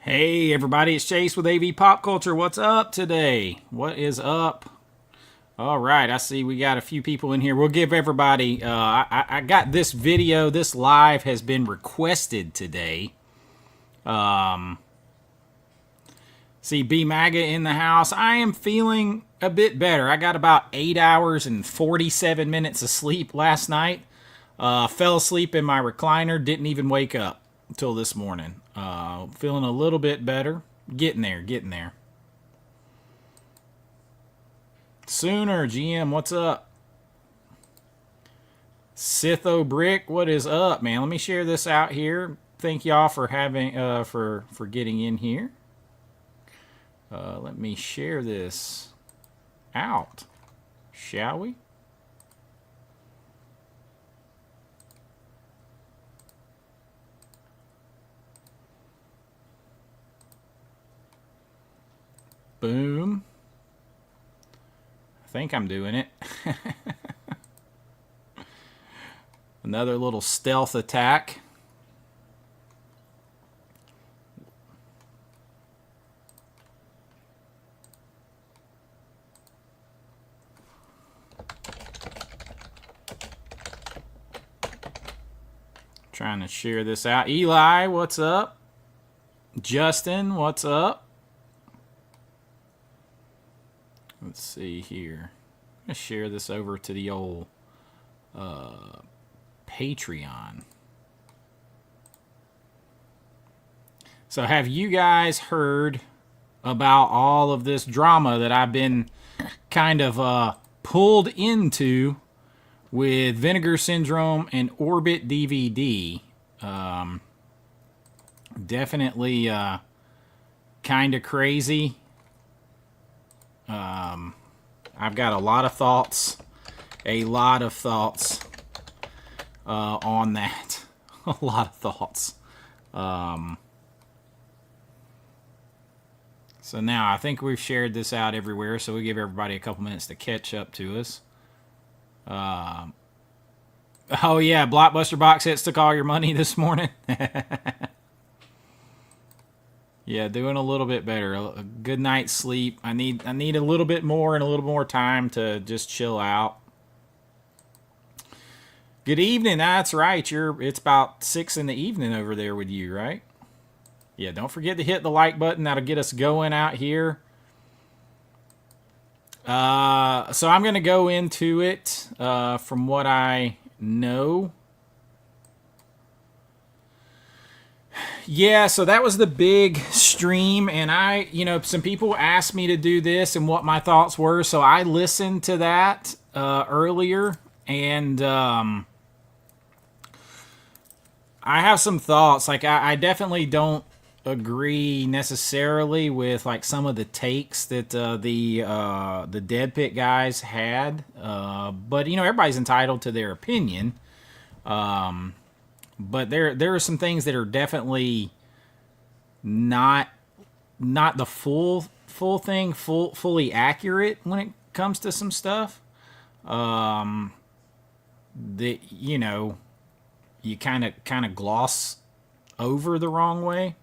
Hey everybody, it's Chase with AV Pop Culture. What's up today? What is up? All right, I see we got a few people in here. We'll give everybody, I got this video, this live has been requested today. See B-MAGA in the house. I am feeling a bit better. I got about 8 hours and 47 minutes of sleep last night. Fell asleep in my recliner, didn't even wake up until this morning. Feeling a little bit better. Getting there. Sooner, GM, what's up? Sitho Brick, what is up, man? Let me share this out here. Thank y'all for having for getting in here. Let me share this out, shall we? Boom. I think I'm doing it. Another little stealth attack. Trying to share this out. Eli, what's up? Justin, what's up? Let's see here. I'm going to share this over to the old Patreon. So have you guys heard about all of this drama that I've been kind of pulled into with Vinegar Syndrome and OrbitDVD? Definitely kind of crazy. I've got a lot of thoughts on that. A lot of thoughts. So now I think we've shared this out everywhere, so we give everybody a couple minutes to catch up to us. Oh yeah, Blockbuster box hits took all your money this morning. Yeah, doing a little bit better. A good night's sleep. I need a little bit more and a little more time to just chill out. Good evening. That's right. It's about 6 in the evening over there with you, right? Yeah, don't forget to hit the like button. That'll get us going out here. So I'm going to go into it from what I know. Yeah, so that was the big stream, and some people asked me to do this and what my thoughts were, so I listened to that earlier, and I have some thoughts. Like, I definitely don't agree necessarily with like some of the takes that the Dead Pit guys had, but everybody's entitled to their opinion. But there are some things that are definitely not the full thing, fully accurate when it comes to some stuff. That you kind of gloss over the wrong way.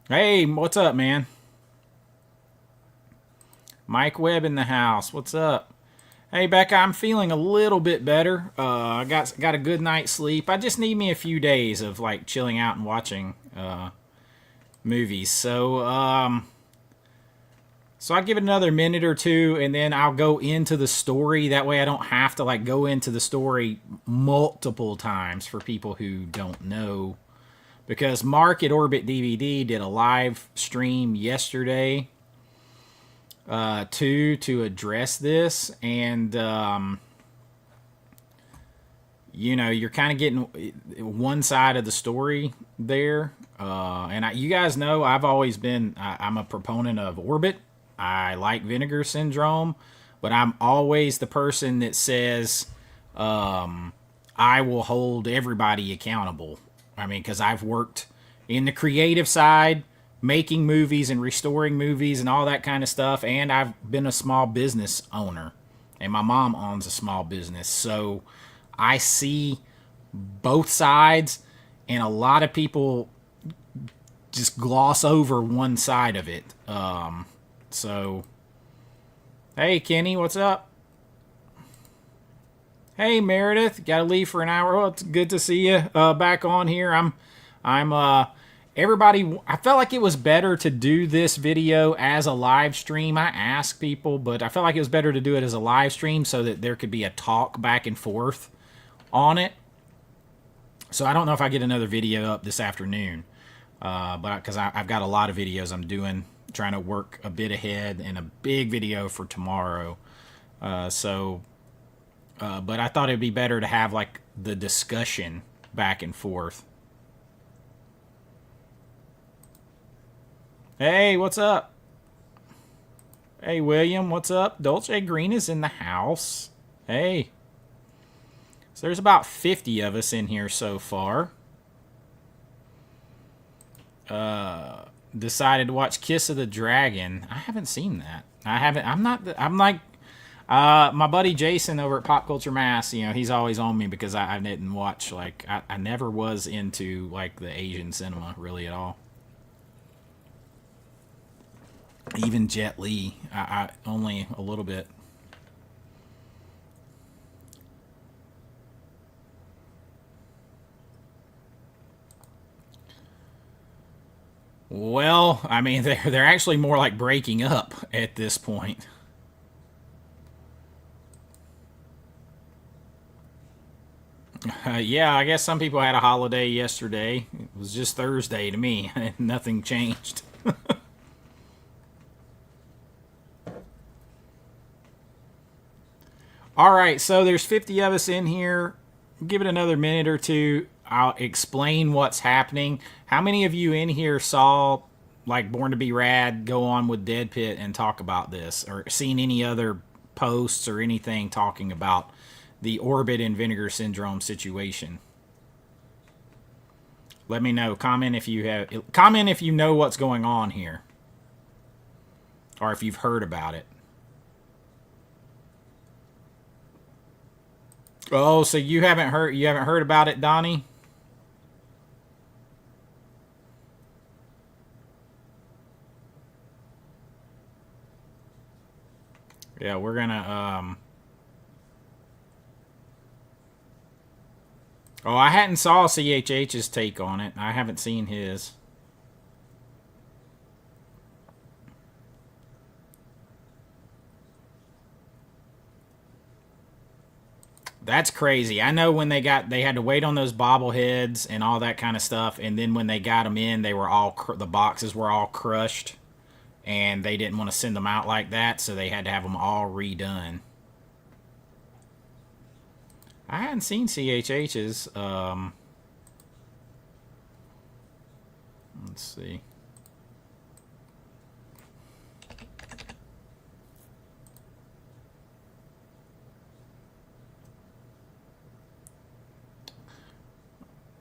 Hey, what's up, man? Mike Webb in the house. What's up? Hey, Becca, I'm feeling a little bit better. I got a good night's sleep. I just need me a few days of like chilling out and watching movies. So I'll give it another minute or two, and then I'll go into the story. That way I don't have to like go into the story multiple times for people who don't know. Because Mark at OrbitDVD did a live stream yesterday to address this, and you're kind of getting one side of the story there, and you guys know I've always been I'm a proponent of Orbit. I like Vinegar Syndrome, but I'm always the person that says I will hold everybody accountable. I mean, because I've worked in the creative side, making movies and restoring movies and all that kind of stuff, and I've been a small business owner, and my mom owns a small business, so I see both sides, and a lot of people just gloss over one side of it. So, hey, Kenny, what's up? Hey, Meredith, got to leave for an hour. Well, it's good to see you back on here. Everybody, I felt like it was better to do this video as a live stream. I asked people, but I felt like it was better to do it as a live stream so that there could be a talk back and forth on it. So I don't know if I get another video up this afternoon, but because I've got a lot of videos I'm doing, trying to work a bit ahead and a big video for tomorrow. But I thought it'd be better to have like the discussion back and forth. Hey, what's up? Hey, William, what's up? Dolce Green is in the house. Hey. So there's about 50 of us in here so far. Decided to watch Kiss of the Dragon. I haven't seen that. I'm like my buddy Jason over at Pop Culture Mass, you know, he's always on me because I didn't watch, like, I never was into, like, the Asian cinema really at all. Even Jet Li, I only a little bit. Well, I mean, they're actually more like breaking up at this point. Yeah, I guess some people had a holiday yesterday. It was just Thursday to me. Nothing changed. All right, so there's 50 of us in here. Give it another minute or two. I'll explain what's happening. How many of you in here saw, like, Born to Be Rad go on with Dead Pit and talk about this, or seen any other posts or anything talking about the Orbit and Vinegar Syndrome situation? Let me know. Comment if you know what's going on here, or if you've heard about it. Oh, so you haven't heard about it, Donnie? Yeah, we're gonna Oh, I hadn't saw CHH's take on it. I haven't seen his. That's crazy. I know when they had to wait on those bobbleheads and all that kind of stuff, and then when they got them in, they were all the boxes were all crushed, and they didn't want to send them out like that, so they had to have them all redone. I hadn't seen CHH's. Let's see.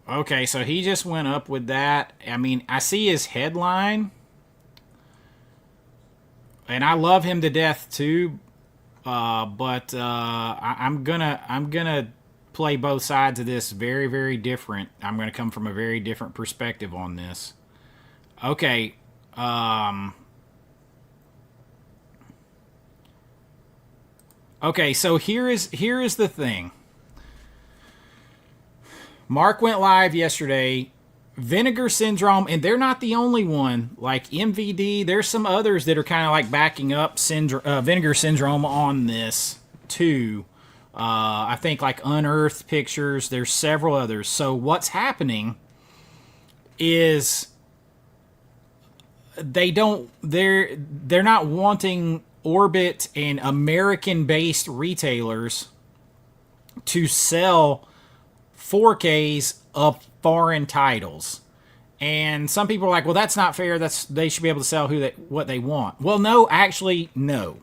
Okay, so he just went up with that. I mean, I see his headline, and I love him to death too. But I'm gonna play both sides of this very, very different. I'm gonna come from a very different perspective on this. Okay. Okay, so here is the thing. Mark went live yesterday. Vinegar Syndrome, and they're not the only one. Like MVD, there's some others that are kind of like backing up Vinegar Syndrome on this too. I think like Unearthed Pictures. There's several others. So what's happening is they're not wanting Orbit and American-based retailers to sell 4Ks of foreign titles. And some people are like, well, that's not fair. They should be able to sell what they want. Well, no, actually, no.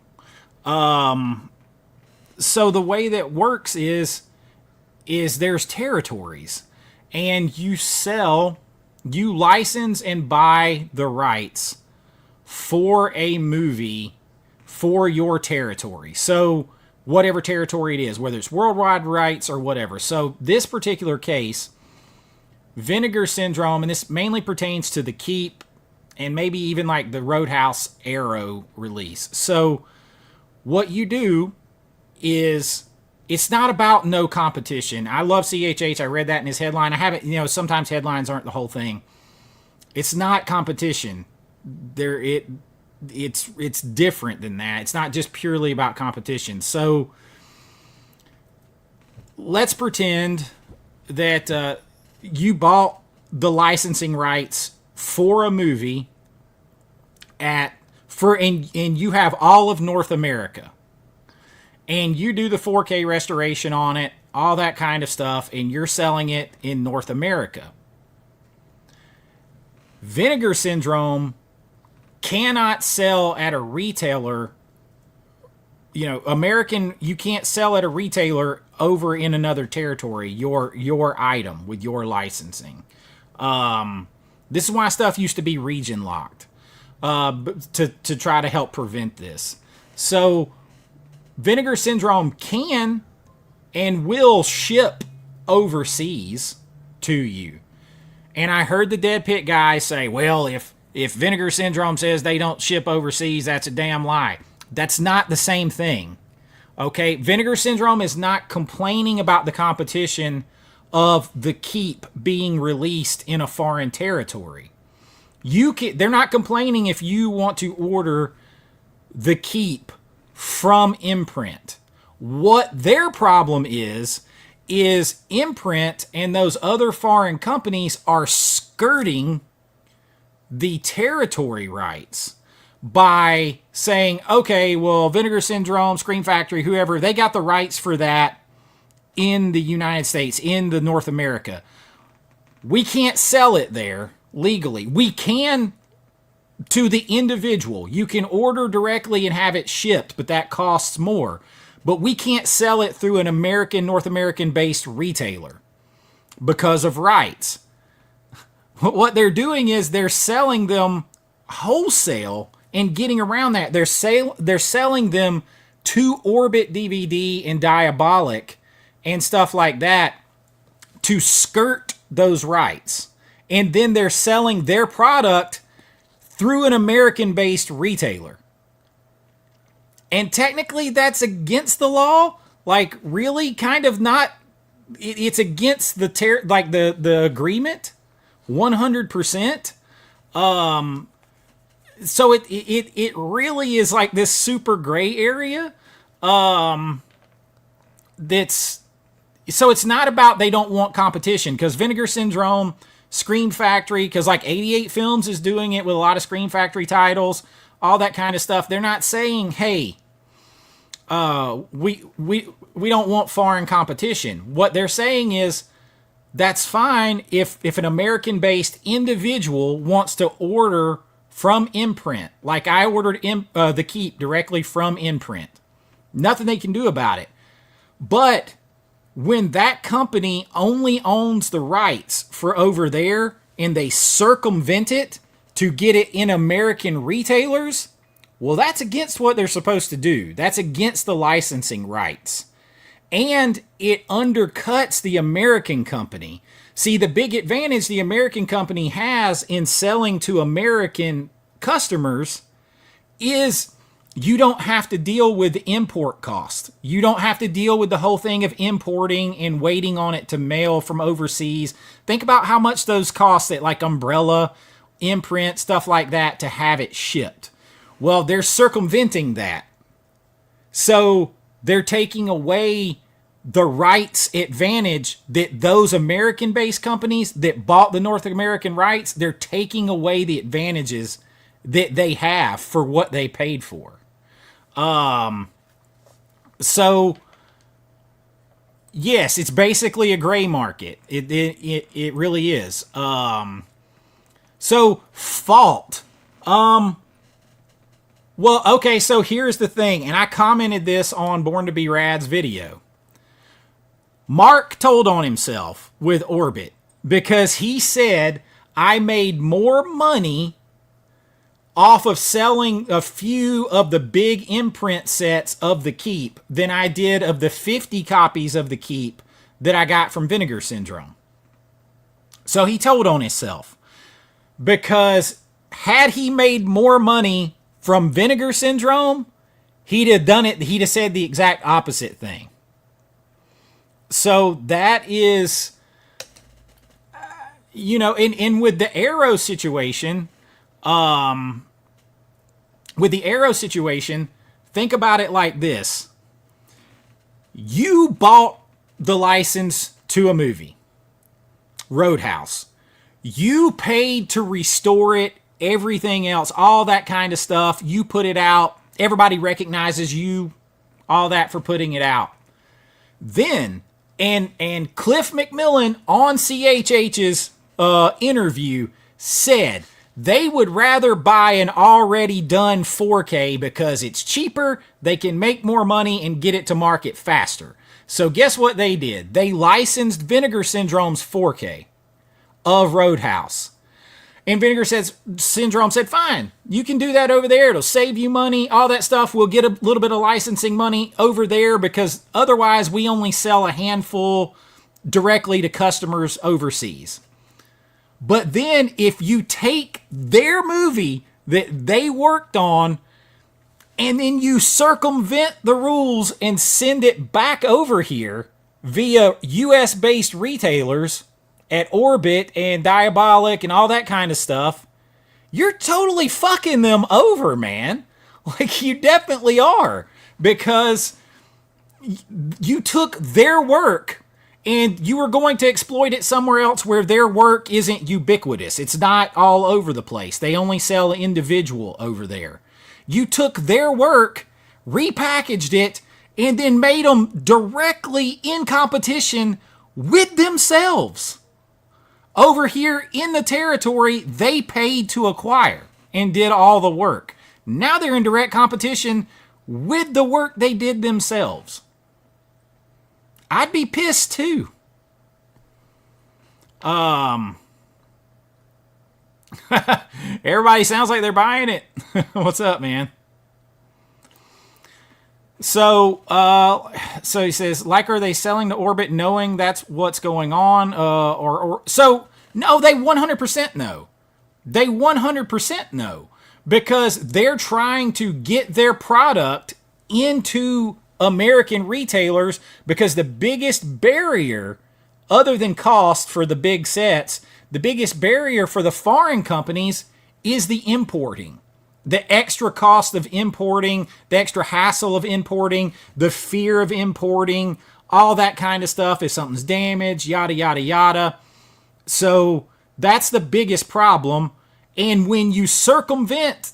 So the way that works is there's territories, and you license and buy the rights for a movie for your territory. So whatever territory it is, whether it's worldwide rights or whatever. So this particular case, Vinegar Syndrome, and this mainly pertains to the Keep and maybe even like the Roadhouse Arrow release. So what you do is, it's not about no competition. I love CHH. I read that in his headline. I haven't, sometimes headlines aren't the whole thing. It's not competition. It's different than that. It's not just purely about competition. So let's pretend that you bought the licensing rights for a movie and you have all of North America. And you do the 4K restoration on it, all that kind of stuff, and you're selling it in North America. Vinegar Syndrome cannot sell at a retailer, American, you can't sell at a retailer over in another territory, your item with your licensing. This is why stuff used to be region locked, to try to help prevent this. So Vinegar Syndrome can and will ship overseas to you. And I heard the Dead Pit guy say, well, if Vinegar Syndrome says they don't ship overseas, that's a damn lie. That's not the same thing. Okay? Vinegar Syndrome is not complaining about the competition of the Keep being released in a foreign territory. They're not complaining if you want to order the Keep from Imprint. What their problem is Imprint and those other foreign companies are skirting the territory rights by saying, okay, well, Vinegar Syndrome, Scream Factory, whoever, they got the rights for that in the United States, in the North America. We can't sell it there legally. We can to the individual. You can order directly and have it shipped, but that costs more. But we can't sell it through an North American-based retailer because of rights. What they're doing is they're selling them wholesale and getting around that. They're selling them to OrbitDVD and Diabolic and stuff like that to skirt those rights. And then they're selling their product through an American-based retailer. And technically that's against the law. Like, really? Kind of not. It's against the agreement 100%. So it really is like this super gray area. So it's not about they don't want competition, because Vinegar Syndrome, Scream Factory, because like 88 Films is doing it with a lot of Scream Factory titles, all that kind of stuff. They're not saying, hey, we don't want foreign competition. What they're saying is, that's fine if an American-based individual wants to order from Imprint. Like I ordered the Keep directly from Imprint. Nothing they can do about it. But when that company only owns the rights for over there and they circumvent it to get it in American retailers, well, that's against what they're supposed to do. That's against the licensing rights. And it undercuts the American company. See, the big advantage the American company has in selling to American customers is you don't have to deal with the import cost. You don't have to deal with the whole thing of importing and waiting on it to mail from overseas. Think about how much those cost at like Umbrella, Imprint, stuff like that to have it shipped. Well, they're circumventing that. So they're taking away the rights advantage that those American-based companies that bought the North American rights, they're taking away the advantages that they have for what they paid for. So yes, it's basically a gray market. It really is. So fault. Well, okay, so here's the thing, and I commented this on Born to Be Rad's video. Mark told on himself with Orbit because he said, I made more money off of selling a few of the big imprint sets of the Keep than I did of the 50 copies of the Keep that I got from Vinegar Syndrome. So he told on himself, because had he made more money from Vinegar Syndrome, he'd have done it. He'd have said the exact opposite thing. So that is, you know, in with the Arrow situation, think about it like this. You bought the license to a movie, Roadhouse. You paid to restore it, everything else, all that kind of stuff. You put it out. Everybody recognizes you, all that for putting it out. Then, and Cliff McMillan on CHH's interview said they would rather buy an already done 4K because it's cheaper, they can make more money, and get it to market faster. So guess what they did? They licensed Vinegar Syndrome's 4K of Roadhouse. And Vinegar Syndrome said, fine, you can do that over there. It'll save you money, all that stuff. We'll get a little bit of licensing money over there because otherwise we only sell a handful directly to customers overseas. But then if you take their movie that they worked on and then you circumvent the rules and send it back over here via US-based retailers at Orbit and Diabolic and all that kind of stuff, you're totally fucking them over, man. Like, you definitely are. Because you took their work and you were going to exploit it somewhere else where their work isn't ubiquitous. It's not all over the place. They only sell individual over there. You took their work, repackaged it, and then made them directly in competition with themselves. Over here in the territory they paid to acquire and did all the work. Now they're in direct competition with the work they did themselves. I'd be pissed too. Everybody sounds like they're buying it. What's up, man? So he says, like, are they selling to Orbit knowing that's what's going on? So no, they 100% know. They 100% know because they're trying to get their product into American retailers because the biggest barrier, other than cost for the big sets, the biggest barrier for the foreign companies is the importing. The extra cost of importing, the extra hassle of importing, the fear of importing, all that kind of stuff. If something's damaged, yada, yada, yada. So that's the biggest problem. And when you circumvent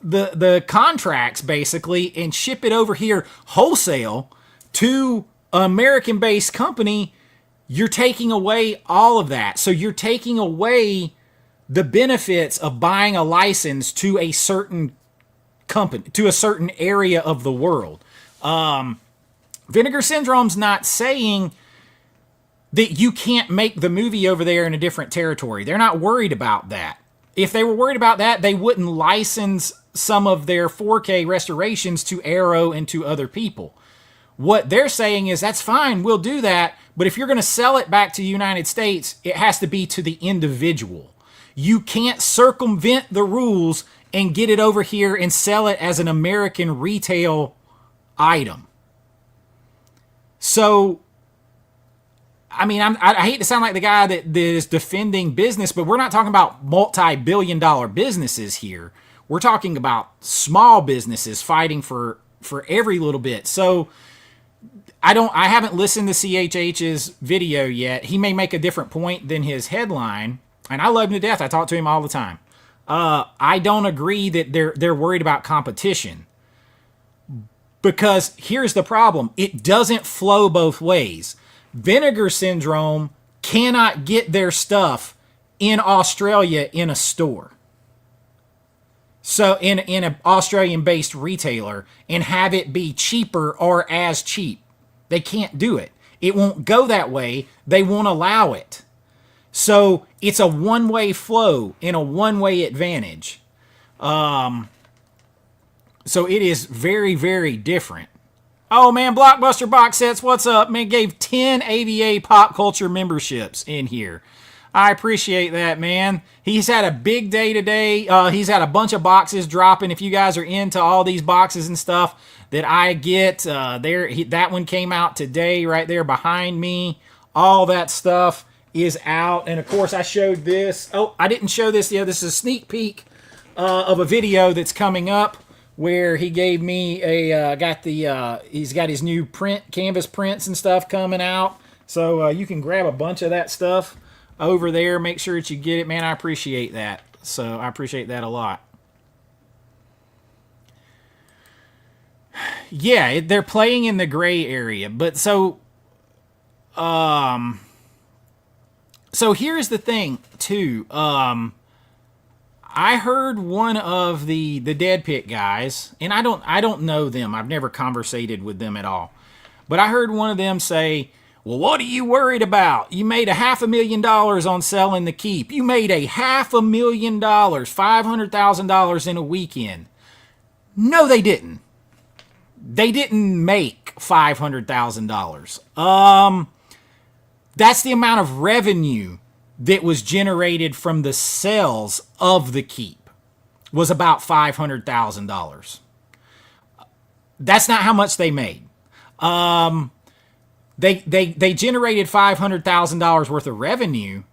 the contracts, basically, and ship it over here wholesale to an American-based company, you're taking away all of that. So you're taking away the benefits of buying a license to a certain company, to a certain area of the world. Vinegar Syndrome's not saying that you can't make the movie over there in a different territory. They're not worried about that. If they were worried about that, they wouldn't license some of their 4K restorations to Arrow and to other people. What they're saying is, that's fine, we'll do that, but if you're going to sell it back to the United States, it has to be to the individual. You can't circumvent the rules and get it over here and sell it as an American retail item. So, I mean, I hate to sound like the guy that is defending business, but we're not talking about multi-billion-dollar businesses here. We're talking about small businesses fighting for every little bit. So, I haven't listened to CHH's video yet. He may make a different point than his headline, and I love him to death. I talk to him all the time. I don't agree that they're worried about competition. Because here's the problem. It doesn't flow both ways. Vinegar Syndrome cannot get their stuff in Australia in a store. So in an Australian-based retailer and have it be cheaper or as cheap. They can't do it. It won't go that way. They won't allow it. So it's a one-way flow and a one-way advantage. So it is very, very different. Oh, man, Blockbuster Box Sets, what's up? Man, gave 10 AVA Pop Culture memberships in here. I appreciate that, man. He's had a big day today. He's had a bunch of boxes dropping. If you guys are into all these boxes and stuff that I get, that one came out today right there behind me. All that stuff is out. And, of course, I showed this. Oh, I didn't show this yet. This is a sneak peek of a video that's coming up where he gave me he's got his new canvas prints and stuff coming out. So you can grab a bunch of that stuff over there. Make sure that you get it, man. I appreciate that. So I appreciate that a lot. Yeah, they're playing in the gray area, but so here's the thing too. I heard one of the Dead Pit guys, and I don't know them. I've never conversated with them at all. But I heard one of them say, well, what are you worried about? You made $500,000 on selling the keep. You made $500,000, $500,000 in a weekend. No, they didn't. They didn't make $500,000. That's the amount of revenue that was generated from the sales of the keep, was about $500,000. That's not how much they made. They generated $500,000 worth of revenue,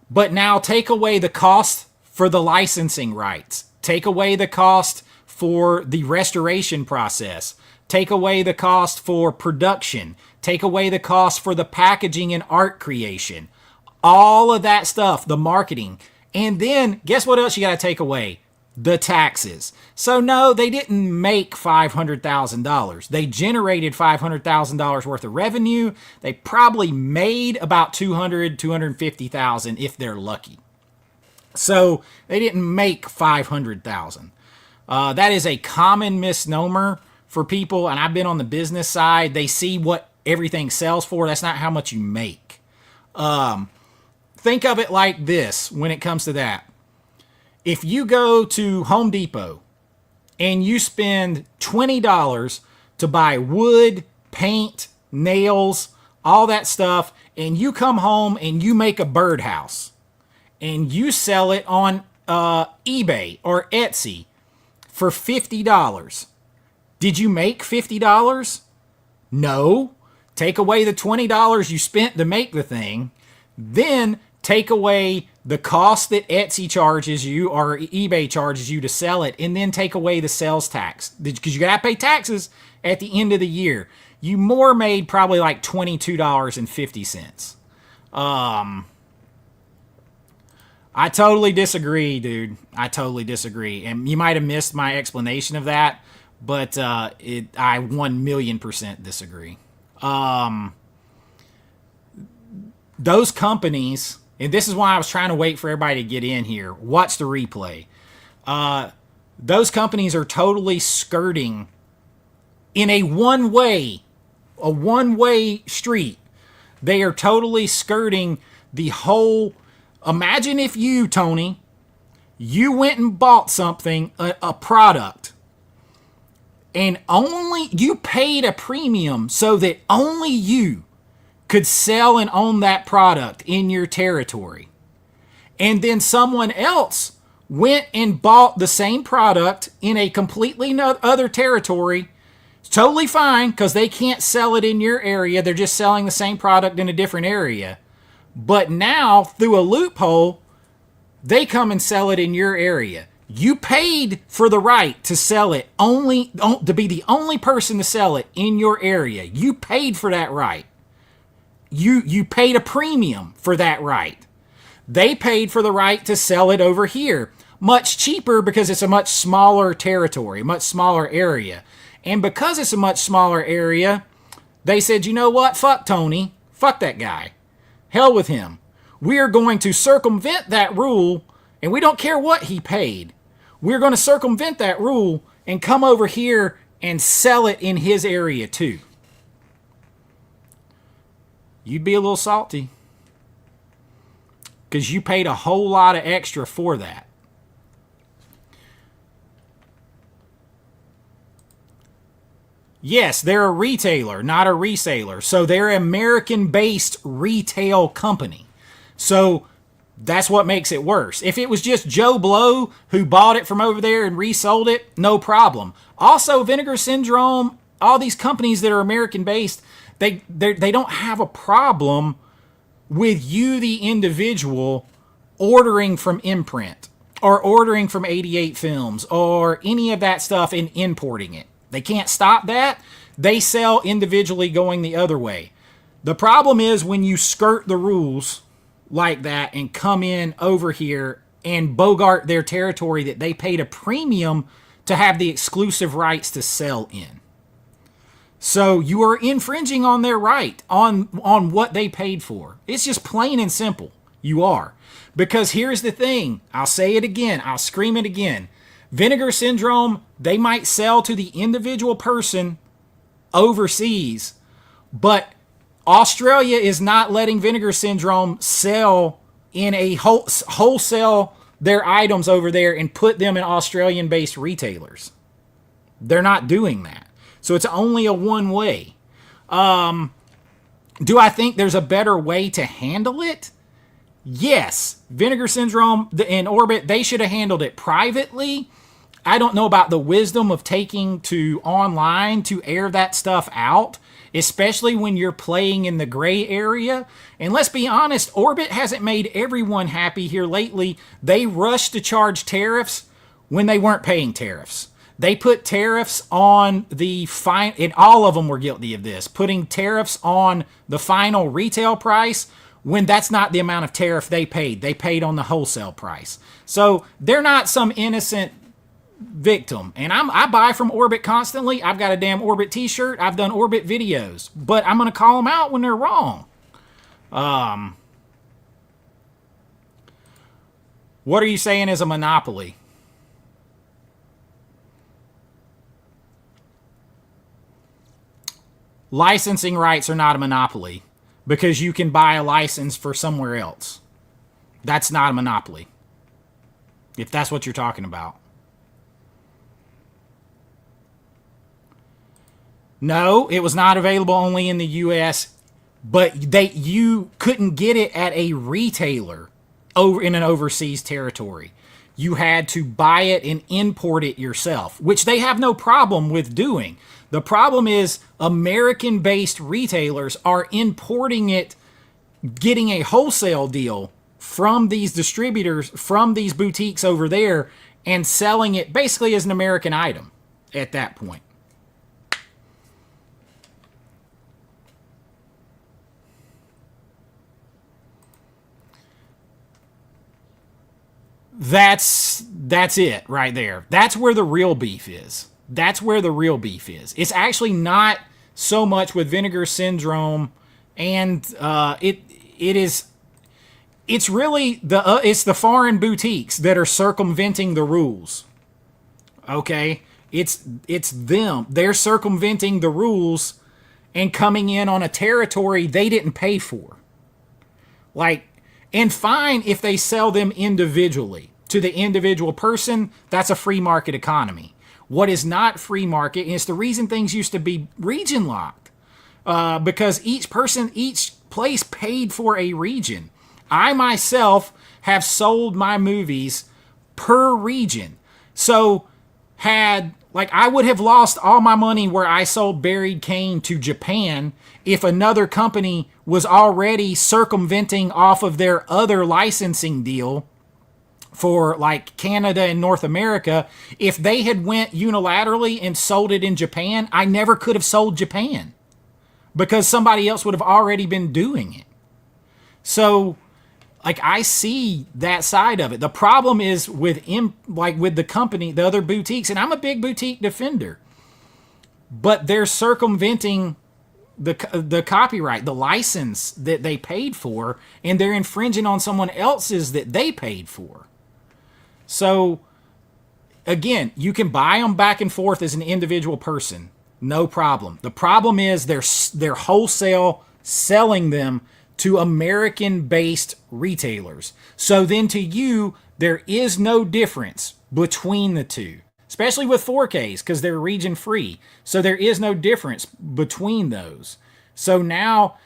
but now take away the cost for the licensing rights, take away the cost for the restoration process, take away the cost for production, take away the cost for the packaging and art creation, all of that stuff, the marketing. And then guess what else you got to take away? The taxes. So no, they didn't make $500,000. They generated $500,000 worth of revenue. They probably made about $250,000 if they're lucky. So they didn't make $500,000. That is a common misnomer for people, and I've been on the business side. They see what everything sells for. That's not how much you make. Think of it like this when it comes to that. If you go to Home Depot and you spend $20 to buy wood, paint, nails, all that stuff, and you come home and you make a birdhouse and you sell it on eBay or Etsy for $50, did you make $50? No. Take away the $20 you spent to make the thing, then take away the cost that Etsy charges you or eBay charges you to sell it, and then take away the sales tax, because you got to pay taxes at the end of the year. You more made probably like $22.50. I totally disagree, dude. I totally disagree. And you might have missed my explanation of that, but I 1,000,000% disagree. Those companies, and this is why I was trying to wait for everybody to get in here, watch the replay. Those companies are totally skirting in a one-way street. They are totally skirting the whole. Imagine if you, Tony, you went and bought something, a product, and only you paid a premium so that only you could sell and own that product in your territory. And then someone else went and bought the same product in a completely other territory. It's totally fine because they can't sell it in your area. They're just selling the same product in a different area. But now, through a loophole, they come and sell it in your area. You paid for the right to sell it, to be the only person to sell it in your area. You paid for that right. You paid a premium for that right. They paid for the right to sell it over here. Much cheaper because it's a much smaller territory, much smaller area. And because it's a much smaller area, they said, you know what? Fuck Tony. Fuck that guy. Hell with him. We are going to circumvent that rule, and we don't care what he paid. We're going to circumvent that rule and come over here and sell it in his area too. You'd be a little salty because you paid a whole lot of extra for that. Yes, they're a retailer, not a reseller. So they're an American-based retail company. So That's what makes it worse. If it was just Joe Blow who bought it from over there and resold it, no problem. Also, Vinegar Syndrome, all these companies that are American based, they don't have a problem with you, the individual, ordering from Imprint or ordering from 88 Films or any of that stuff and importing it. They can't stop that. They sell individually going the other way. The problem is when you skirt the rules like that and come in over here and bogart their territory that they paid a premium to have the exclusive rights to sell in. So you are infringing on their right, on what they paid for. It's just plain and simple. You are. Because here's the thing. I'll say it again. I'll scream it again. Vinegar Syndrome, they might sell to the individual person overseas, but Australia is not letting Vinegar Syndrome sell in a wholesale their items over there and put them in Australian-based retailers. They're not doing that. So it's only a one way. Do I think there's a better way to handle it? Yes. Vinegar Syndrome and Orbit, they should have handled it privately. I don't know about the wisdom of taking to online to air that stuff out, especially when you're playing in the gray area. And let's be honest, Orbit hasn't made everyone happy here lately. They rushed to charge tariffs when they weren't paying tariffs. They put tariffs on the final, and all of them were guilty of this, putting tariffs on the final retail price when that's not the amount of tariff they paid. They paid on the wholesale price. So they're not some innocent victim. And I buy from Orbit constantly. I've got a damn Orbit t-shirt. I've done Orbit videos. But I'm going to call them out when they're wrong. What are you saying is a monopoly? Licensing rights are not a monopoly because you can buy a license for somewhere else. That's not a monopoly, if that's what you're talking about. No, it was not available only in the U.S., but you couldn't get it at a retailer over in an overseas territory. You had to buy it and import it yourself, which they have no problem with doing. The problem is American-based retailers are importing it, getting a wholesale deal from these distributors, from these boutiques over there, and selling it basically as an American item at that point. That's it right there. That's where the real beef is. That's where the real beef is. It's actually not so much with Vinegar Syndrome, and it's really it's the foreign boutiques that are circumventing the rules. Okay, it's them. They're circumventing the rules and coming in on a territory they didn't pay for. And fine if they sell them individually to the individual person. That's a free market economy. What is not free market, and it's the reason things used to be region locked, because each place paid for a region. I myself have sold my movies per region. So I would have lost all my money where I sold Buried Cane to Japan if another company was already circumventing off of their other licensing deal for Canada and North America. If they had went unilaterally and sold it in Japan, I never could have sold Japan because somebody else would have already been doing it. So I see that side of it. The problem is with the company, the other boutiques, and I'm a big boutique defender, but they're circumventing the copyright, the license that they paid for, and they're infringing on someone else's that they paid for. So again, you can buy them back and forth as an individual person, no problem. The problem is they're wholesale selling them to American-based retailers. So then to you, there is no difference between the two, especially with 4Ks because they're region free. So there is no difference between those. So now,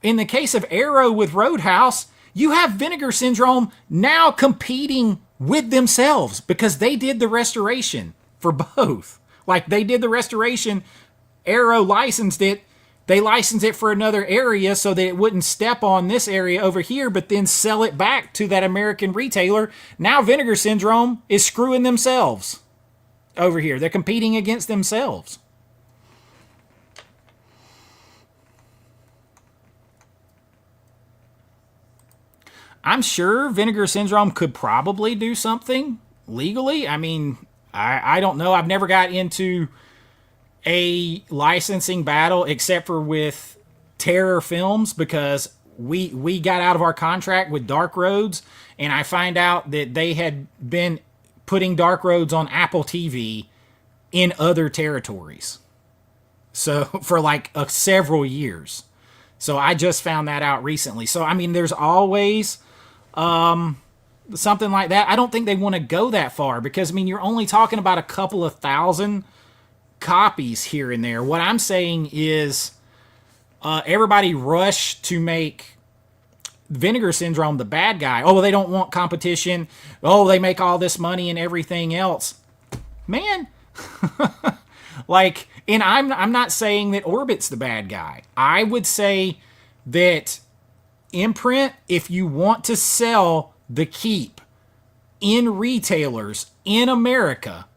in the case of Arrow with Roadhouse, You have Vinegar Syndrome now competing with themselves because they did the restoration for both. Like they did the restoration, Arrow licensed it. They licensed it for another area so that it wouldn't step on this area over here, but then sell it back to that American retailer. Now Vinegar Syndrome is screwing themselves over here. They're competing against themselves. I'm sure Vinegar Syndrome could probably do something legally. I mean, I don't know. I've never got into a licensing battle except for with Terror Films because we got out of our contract with Dark Roads, and I find out that they had been putting Dark Roads on Apple TV in other territories. So for like several years. So I just found that out recently. So I mean, there's always something like that. I don't think they want to go that far because I mean, you're only talking about a couple of thousand copies here and there. What I'm saying is everybody rushed to make Vinegar Syndrome the bad guy. Oh, well, they don't want competition. Oh, they make all this money and everything else. Man, like, and I'm not saying that Orbit's the bad guy. I would say that Imprint, if you want to sell the keep in retailers in America,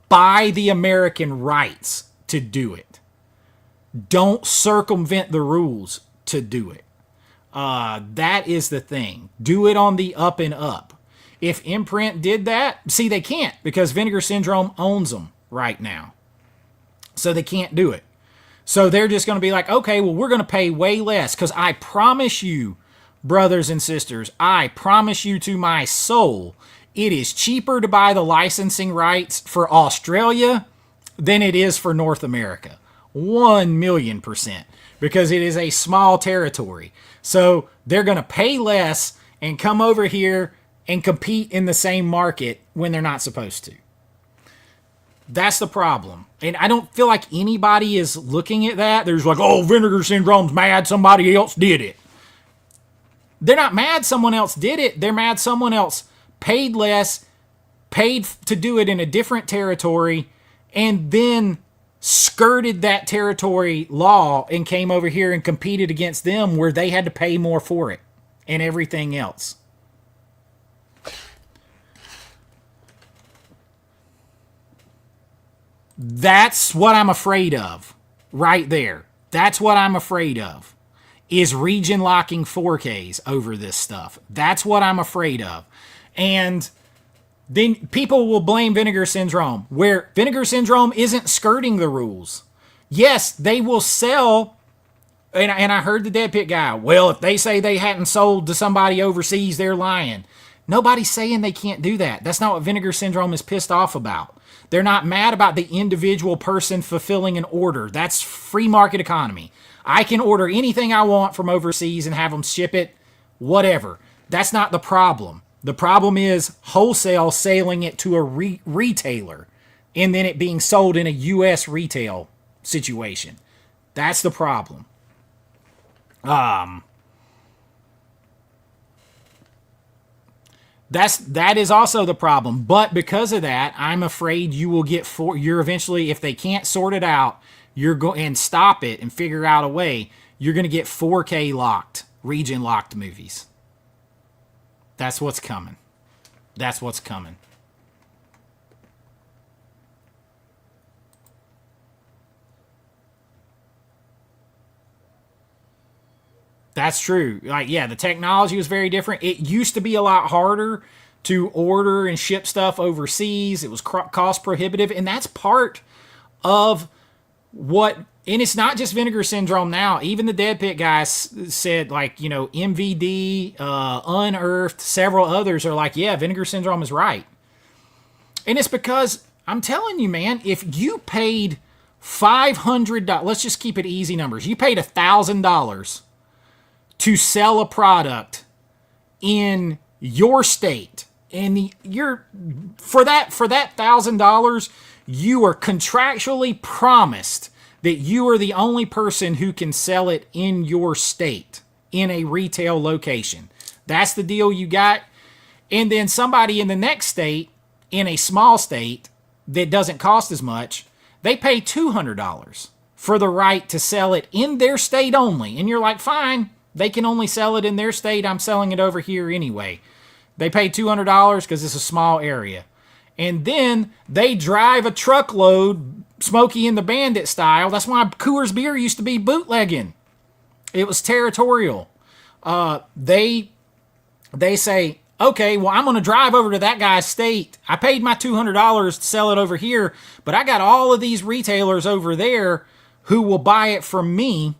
buy the American rights to do it. Don't circumvent the rules to do it. That is the thing. Do it on the up and up. If Imprint did that, see, they can't because Vinegar Syndrome owns them right now. So they can't do it. So they're just going to be like, okay, well, we're going to pay way less because I promise you, brothers and sisters, I promise you to my soul, it is cheaper to buy the licensing rights for Australia than it is for North America. 1,000,000%. Because it is a small territory. So they're going to pay less and come over here and compete in the same market when they're not supposed to. That's the problem. And I don't feel like anybody is looking at that. There's like, oh, Vinegar Syndrome's mad somebody else did it. They're not mad someone else did it. They're mad someone else paid less, paid to do it in a different territory, and then skirted that territory law and came over here and competed against them where they had to pay more for it and everything else. That's what I'm afraid of right there. That's what I'm afraid of is region locking 4Ks over this stuff. That's what I'm afraid of. And then people will blame Vinegar Syndrome, where Vinegar Syndrome isn't skirting the rules. Yes, they will sell, and I heard the Dead Pit guy, well, if they say they hadn't sold to somebody overseas, they're lying. Nobody's saying they can't do that. That's not what Vinegar Syndrome is pissed off about. They're not mad about the individual person fulfilling an order. That's free market economy. I can order anything I want from overseas and have them ship it, whatever. That's not the problem. The problem is wholesale selling it to a retailer and then it being sold in a U.S. retail situation. That's the problem. That is also the problem. But because of that, I'm afraid you will get you're eventually, if they can't sort it out, and stop it and figure out a way, you're going to get 4K locked, region locked movies. That's what's coming. That's what's coming. That's true. Like, yeah, the technology was very different. It used to be a lot harder to order and ship stuff overseas. It was cost prohibitive, and that's part of what, and it's not just Vinegar Syndrome now. Even the Dead Pit guys said, like, you know, MVD, Unearthed, several others are like, yeah, Vinegar Syndrome is right. And it's because, I'm telling you, man, if you paid $500, let's just keep it easy numbers. You paid $1,000 to sell a product in your state, and for that $1,000, you are contractually promised that you are the only person who can sell it in your state in a retail location. That's the deal you got. And then somebody in the next state, in a small state that doesn't cost as much, they pay $200 for the right to sell it in their state only. And you're like, fine, they can only sell it in their state. I'm selling it over here anyway. They pay $200 because it's a small area. And then they drive a truckload, Smokey and the Bandit style. That's why Coors Beer used to be bootlegging. It was territorial. They say, okay, well, I'm going to drive over to that guy's state. I paid my $200 to sell it over here, but I got all of these retailers over there who will buy it from me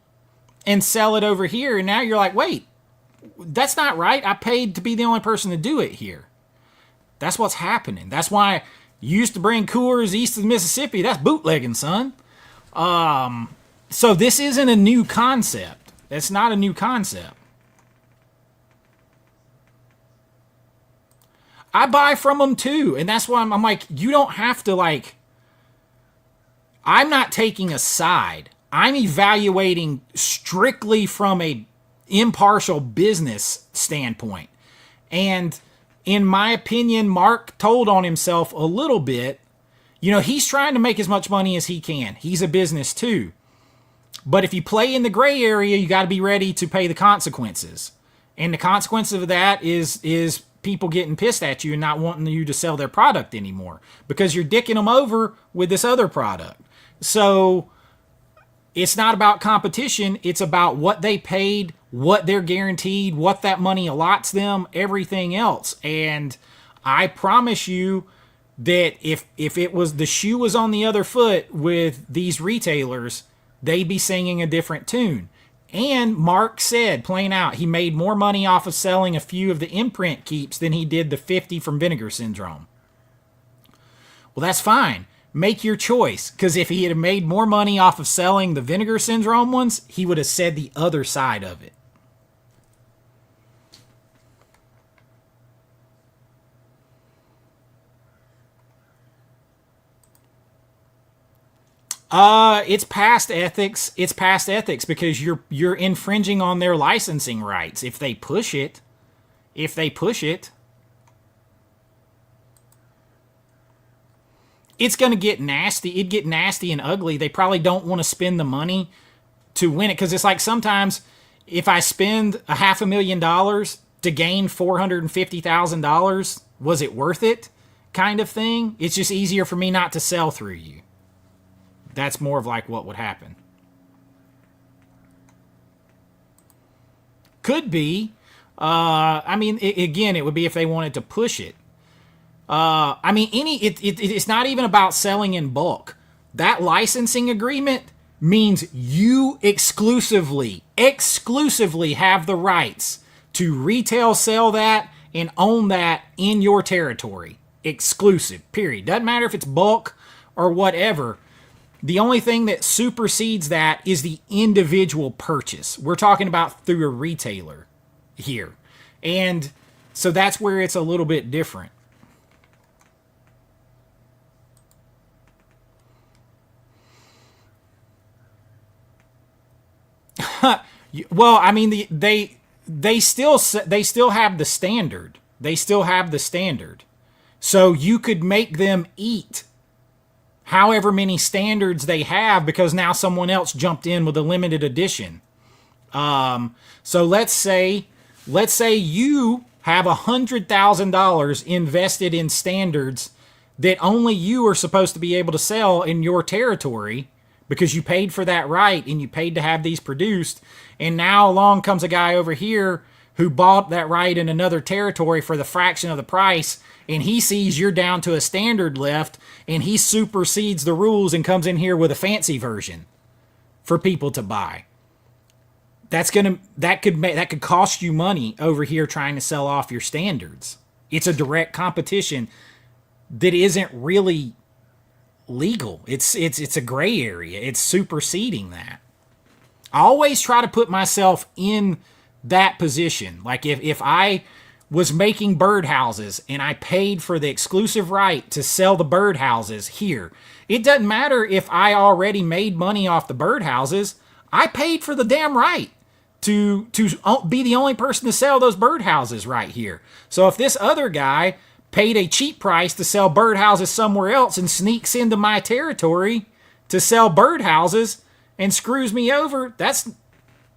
and sell it over here. And now you're like, wait, that's not right. I paid to be the only person to do it here. That's what's happening. That's why you used to bring Coors east of the Mississippi. That's bootlegging, son. So this isn't a new concept. It's not a new concept. I buy from them too. And that's why I'm like, you don't have to like, I'm not taking a side. I'm evaluating strictly from a impartial business standpoint. And in my opinion, Mark told on himself a little bit. You know, he's trying to make as much money as he can. He's a business too. But if you play in the gray area, you got to be ready to pay the consequences. And the consequence of that is people getting pissed at you and not wanting you to sell their product anymore because you're dicking them over with this other product. So it's not about competition. It's about what they paid, what they're guaranteed, what that money allots them, everything else. And I promise you that if it was the shoe was on the other foot with these retailers, they'd be singing a different tune. And Mark said, plain out, he made more money off of selling a few of the imprint keeps than he did the 50 from Vinegar Syndrome. Well, that's fine. Make your choice. Because if he had made more money off of selling the Vinegar Syndrome ones, he would have said the other side of it. It's past ethics. It's past ethics because you're infringing on their licensing rights. If they push it, it's going to get nasty. It'd get nasty and ugly. They probably don't want to spend the money to win it because it's like sometimes if I spend $500,000 to gain $450,000, was it worth it? Kind of thing. It's just easier for me not to sell through you. That's more of like what would happen. Could be. I mean, again, it would be if they wanted to push it. I mean, it's not even about selling in bulk. That licensing agreement means you exclusively have the rights to retail sell that and own that in your territory. Exclusive, period. Doesn't matter if it's bulk or whatever. The only thing that supersedes that is the individual purchase. We're talking about through a retailer here. And so that's where it's a little bit different. Well, I mean, they still have the standard. They still have the standard. So you could make them eat however many standards they have because now someone else jumped in with a limited edition. So let's say you have $100,000 invested in standards that only you are supposed to be able to sell in your territory because you paid for that right and you paid to have these produced. And now along comes a guy over here who bought that right in another territory for the fraction of the price, and he sees you're down to a standard left, and he supersedes the rules and comes in here with a fancy version for people to buy. That could cost you money over here trying to sell off your standards. It's a direct competition that isn't really legal. It's a gray area. It's superseding that. I always try to put myself in that position. Like if I was making birdhouses and I paid for the exclusive right to sell the birdhouses here, it doesn't matter if I already made money off the birdhouses. I paid for the damn right to be the only person to sell those birdhouses right here. So if this other guy paid a cheap price to sell birdhouses somewhere else and sneaks into my territory to sell birdhouses and screws me over, that's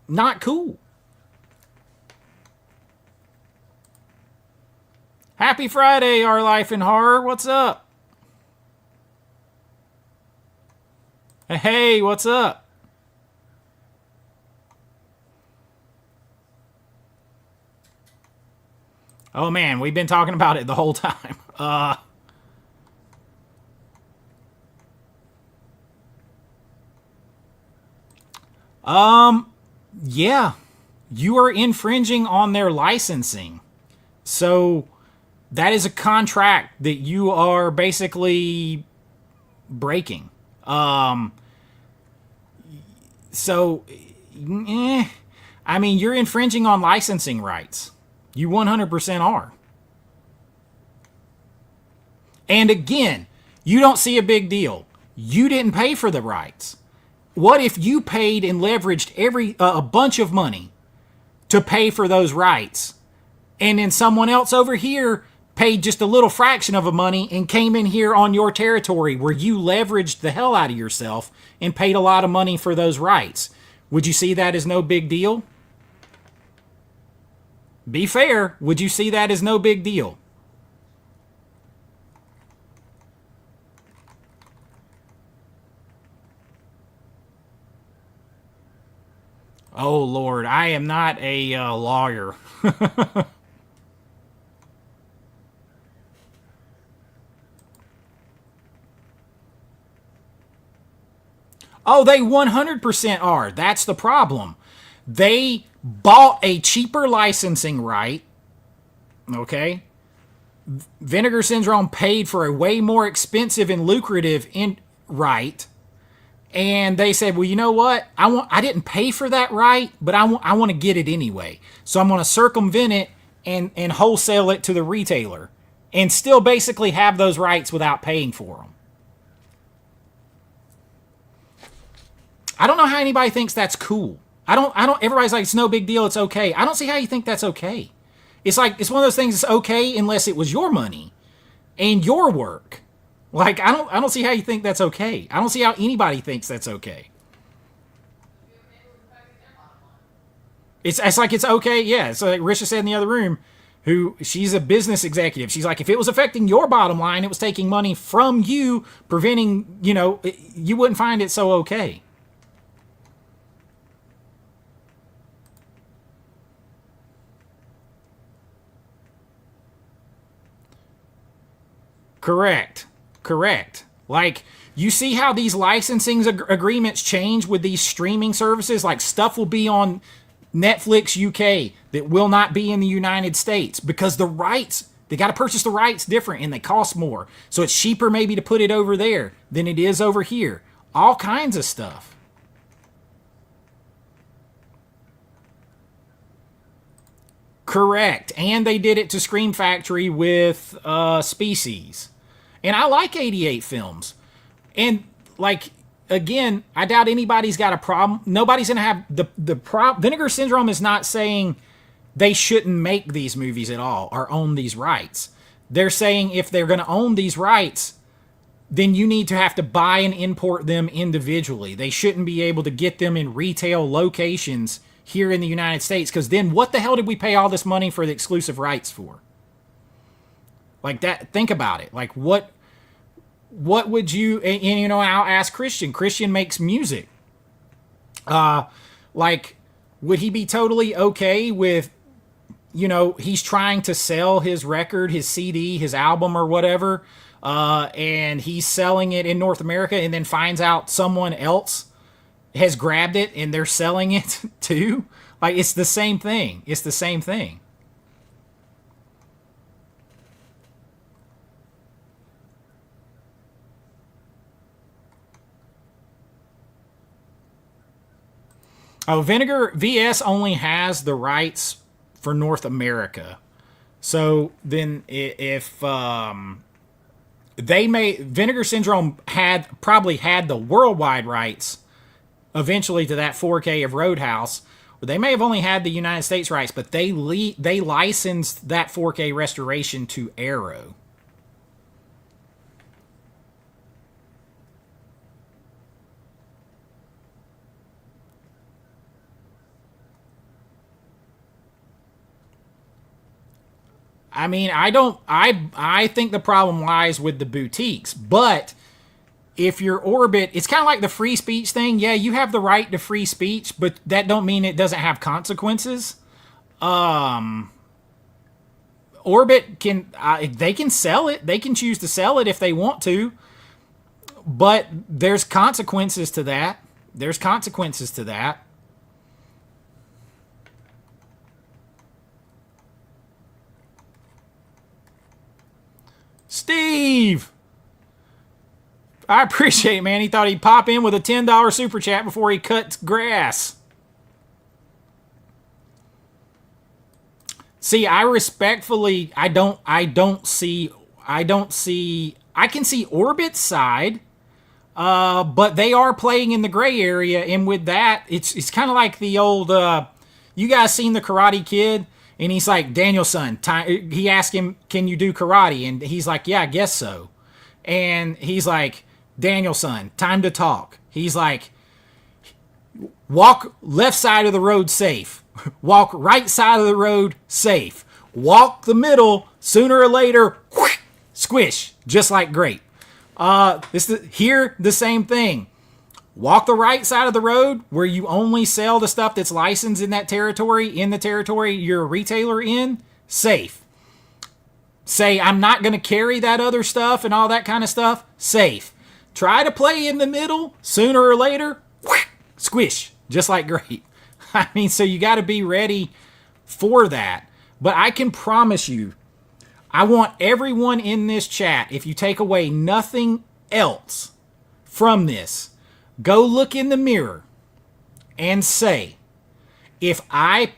not cool. Happy Friday, Our Life in Horror. What's up? Hey, what's up? Oh man, we've been talking about it the whole time. Yeah, you are infringing on their licensing. So that is a contract that you are basically breaking. So, I mean, you're infringing on licensing rights. You 100% are. And again, you don't see a big deal. You didn't pay for the rights. What if you paid and leveraged a bunch of money to pay for those rights, and then someone else over here paid just a little fraction of the money and came in here on your territory where you leveraged the hell out of yourself and paid a lot of money for those rights? Would you see that as no big deal? Be fair. Would you see that as no big deal? Oh, Lord, I am not a lawyer. Oh, they 100% are. That's the problem. They bought a cheaper licensing right. Okay? Vinegar Syndrome paid for a way more expensive and lucrative right. And they said, well, you know what? I didn't pay for that right, but I want to get it anyway. So I'm going to circumvent it and wholesale it to the retailer and still basically have those rights without paying for them. I don't know how anybody thinks that's cool. Everybody's like, it's no big deal, it's okay. I don't see how you think that's okay. It's like, it's one of those things that's okay unless it was your money and your work. Like, I don't see how you think that's okay. I don't see how anybody thinks that's okay. It's like it's okay, yeah. So like Risha said in the other room, she's a business executive. She's like, if it was affecting your bottom line, it was taking money from you, preventing, you wouldn't find it so okay. Correct. Like, you see how these licensing agreements change with these streaming services? Like, stuff will be on Netflix UK that will not be in the United States because the rights, they got to purchase the rights different and they cost more. So it's cheaper maybe to put it over there than it is over here. All kinds of stuff. Correct. And they did it to Scream Factory with Species. And I like 88 films. And, like, again, I doubt anybody's got a problem. Nobody's going to have the problem. Vinegar Syndrome is not saying they shouldn't make these movies at all or own these rights. They're saying if they're going to own these rights, then you need to have to buy and import them individually. They shouldn't be able to get them in retail locations here in the United States, because then what the hell did we pay all this money for the exclusive rights for? Like that, think about it. Like what would you, and I'll ask Christian. Christian makes music. Like, would he be totally okay with, he's trying to sell his record, his CD, his album or whatever, and he's selling it in North America and then finds out someone else has grabbed it and they're selling it too? Like, it's the same thing. It's the same thing. Oh, Vinegar VS only has the rights for North America. So then if Vinegar Syndrome probably had the worldwide rights eventually to that 4K of Roadhouse, They may have only had the United States rights, but they licensed that 4K restoration to Arrow. I mean, I think the problem lies with the boutiques, but if you're Orbit, it's kind of like the free speech thing. Yeah, you have the right to free speech, but that don't mean it doesn't have consequences. Orbit can, they can sell it. They can choose to sell it if they want to, but there's consequences to that. There's consequences to that. Steve! I appreciate it, man. He thought he'd pop in with a $10 super chat before he cuts grass. See, I respectfully, I can see Orbit's side, but they are playing in the gray area, and with that, it's kind of like the old, you guys seen the Karate Kid? And he's like, Daniel-san, he asked him, can you do karate? And he's like, yeah, I guess so. And he's like, Daniel-san, time to talk. He's like, walk left side of the road safe. Walk right side of the road safe. Walk the middle, sooner or later, whoosh, squish, just like grape. Here, the same thing. Walk the right side of the road where you only sell the stuff that's licensed in that territory, in the territory you're a retailer in, safe. Say, I'm not going to carry that other stuff and all that kind of stuff, safe. Try to play in the middle, sooner or later, whoosh, squish, just like grape. I mean, so you got to be ready for that. But I can promise you, I want everyone in this chat, if you take away nothing else from this, go look in the mirror and say, if I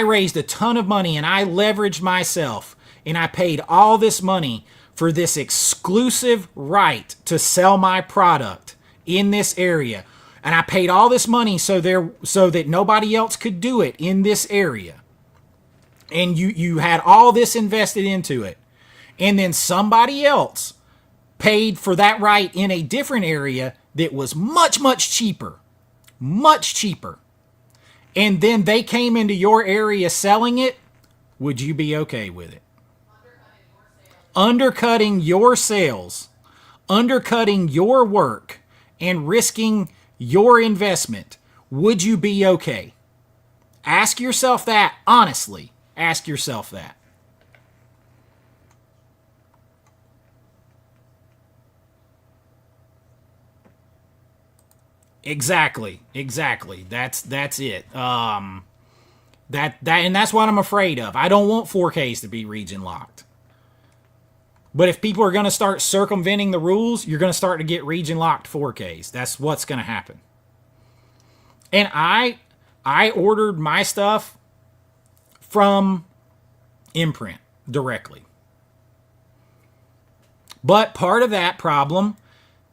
raised a ton of money and I leveraged myself and I paid all this money for this exclusive right to sell my product in this area, and I paid all this money so that nobody else could do it in this area, and you had all this invested into it, and then somebody else paid for that right in a different area that was much, much cheaper, and then they came into your area selling it, would you be okay with it? Undercutting your sales, undercutting your work, and risking your investment, would you be okay? Ask yourself that honestly. Ask yourself that. Exactly. That's it. And that's what I'm afraid of. I don't want 4Ks to be region locked. But if people are going to start circumventing the rules, you're going to start to get region locked 4Ks. That's what's going to happen. And I ordered my stuff from Imprint directly. But part of that problem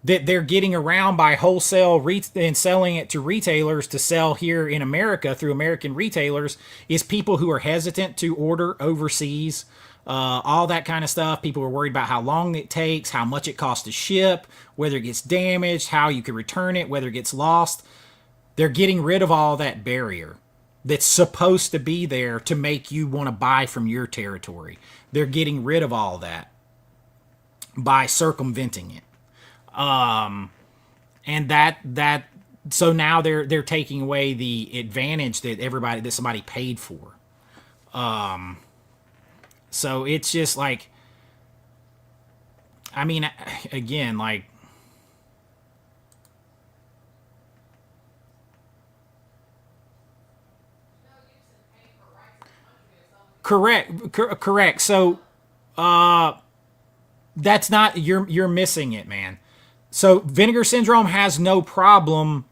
that they're getting around by wholesale and selling it to retailers to sell here in America through American retailers is people who are hesitant to order overseas, all that kind of stuff. People are worried about how long it takes, how much it costs to ship, whether it gets damaged, how you can return it, whether it gets lost. They're getting rid of all that barrier that's supposed to be there to make you want to buy from your territory. They're getting rid of all that by circumventing it. And so now they're taking away the advantage that somebody paid for. So it's just like, I mean, again, like, correct. So, that's not, you're missing it, man. So Vinegar Syndrome has no problem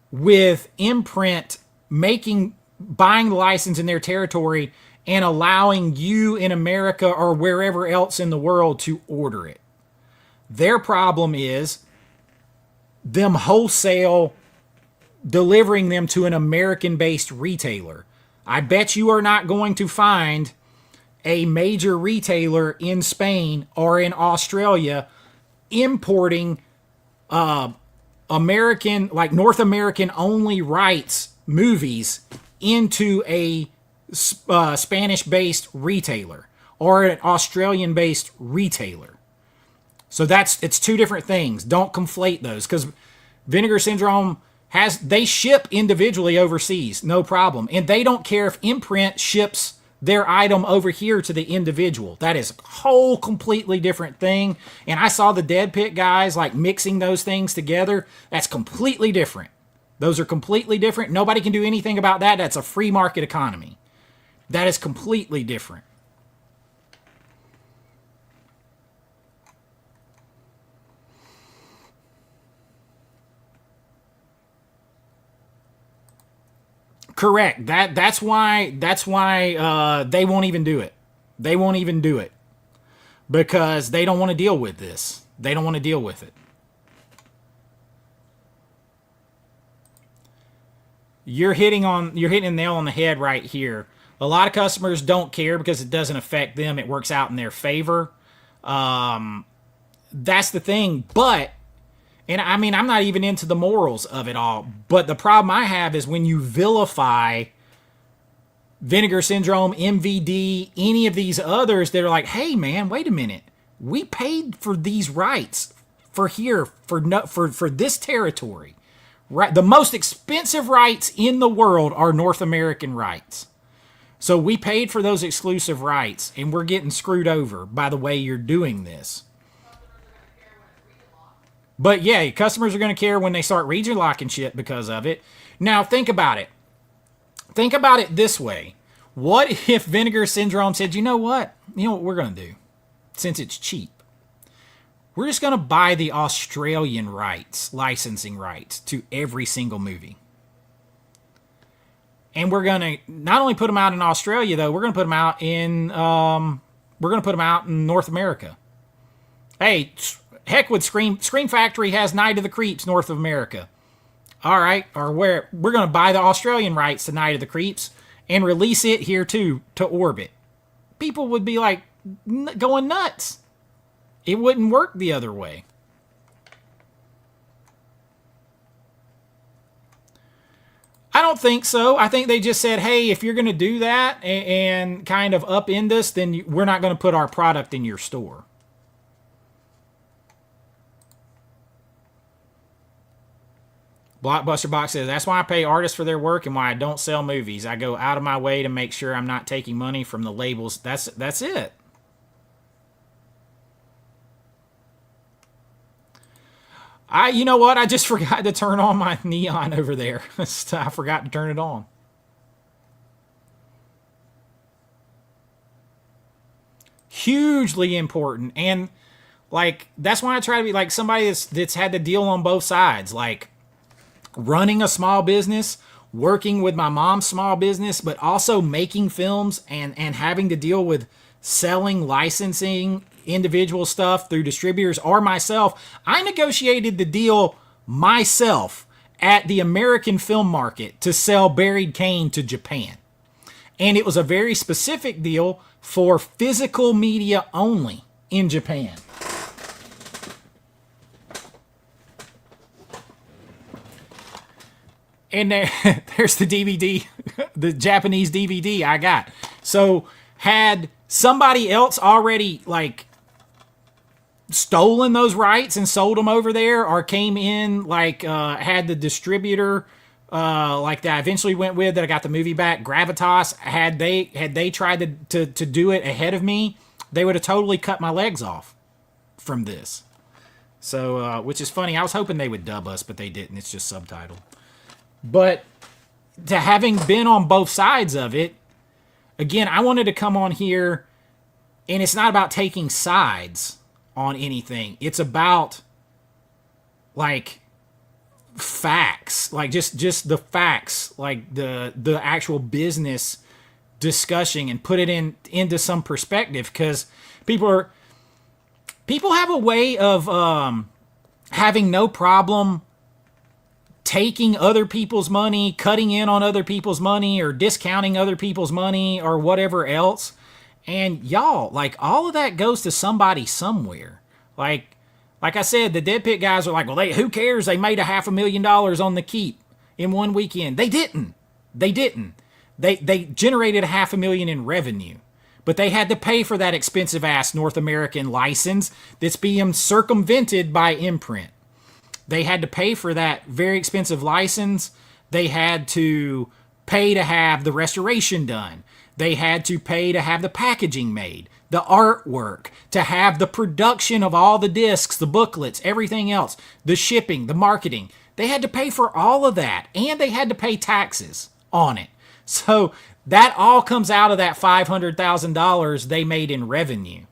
with Imprint buying the license in their territory and allowing you in America or wherever else in the world to order it. Their problem is them wholesale delivering them to an American-based retailer. I bet you are not going to find a major retailer in Spain or in Australia importing American, like North American only rights movies into a Spanish-based retailer or an Australian-based retailer. So it's two different things. Don't conflate those, because Vinegar Syndrome they ship individually overseas, no problem. And they don't care if Imprint ships their item over here to the individual. That is a whole completely different thing. And I saw the Dead Pit guys like mixing those things together. That's completely different. Those are completely different. Nobody can do anything about that. That's a free market economy. That is completely different. Correct. That's why they won't even do it. They won't even do it because they don't want to deal with this. They don't want to deal with it. You're hitting a nail on the head right here. A lot of customers don't care because it doesn't affect them. It works out in their favor. That's the thing. But, and I mean, I'm not even into the morals of it all. But the problem I have is when you vilify Vinegar Syndrome, MVD, any of these others, they're like, hey, man, wait a minute. We paid for these rights for here, for this territory. Right? The most expensive rights in the world are North American rights. So we paid for those exclusive rights, and we're getting screwed over by the way you're doing this. But yeah, customers are going to care when they start region locking shit because of it. Now think about it. Think about it this way. What if Vinegar Syndrome said, you know what? You know what we're going to do? Since it's cheap. We're just going to buy the Australian rights, licensing rights to every single movie. And we're going to not only put them out in Australia, though, we're going to put them out in North America. Hey, heck with Scream Factory has Night of the Creeps, North of America. All right, or we're going to buy the Australian rights to Night of the Creeps and release it here too to Orbit. People would be like going nuts. It wouldn't work the other way. I don't think so. I think they just said, hey, if you're going to do that and kind of upend us, then we're not going to put our product in your store. Blockbuster Box says, that's why I pay artists for their work and why I don't sell movies. I go out of my way to make sure I'm not taking money from the labels. That's it. You know what? I just forgot to turn on my neon over there. I forgot to turn it on. Hugely important. And, like, that's why I try to be, like, somebody that's had to deal on both sides. Like, running a small business, working with my mom's small business, but also making films and having to deal with selling, licensing, individual stuff through distributors or myself. I negotiated the deal myself at the American film market to sell Buried Cane to Japan. And it was a very specific deal for physical media only in Japan. And there's the DVD, the Japanese DVD I got. So had somebody else already, like, stolen those rights and sold them over there, or came in, like, had the distributor, like that I eventually went with, that I got the movie back, Gravitas, had they tried to do it ahead of me, they would have totally cut my legs off from this. So, which is funny. I was hoping they would dub us, but they didn't. It's just subtitled. But to having been on both sides of it, again, I wanted to come on here, and it's not about taking sides on anything. It's about, like, facts, like just the facts, like the actual business discussion, and put it into some perspective, because people have a way of having no problem taking other people's money, cutting in on other people's money, or discounting other people's money, or whatever else. And y'all, like, all of that goes to somebody somewhere. Like I said, the Dead Pit guys are like, well, who cares? They made $500,000 on the keep in one weekend. They didn't. They generated $500,000 in revenue, but they had to pay for that expensive ass North American license that's being circumvented by Imprint. They had to pay for that very expensive license. They had to pay to have the restoration done. They had to pay to have the packaging made, the artwork, to have the production of all the discs, the booklets, everything else, the shipping, the marketing. They had to pay for all of that, and they had to pay taxes on it. So that all comes out of that $500,000 they made in revenue.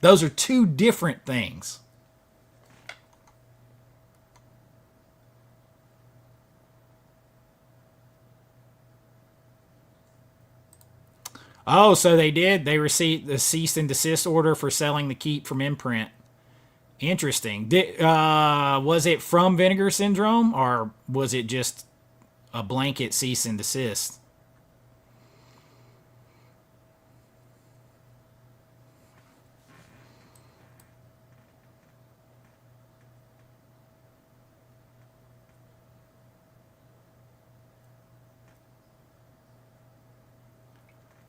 Those are two different things. Oh, so they did. They received the cease and desist order for selling the keep from Imprint. Interesting. Was it from Vinegar Syndrome, or was it just a blanket cease and desist?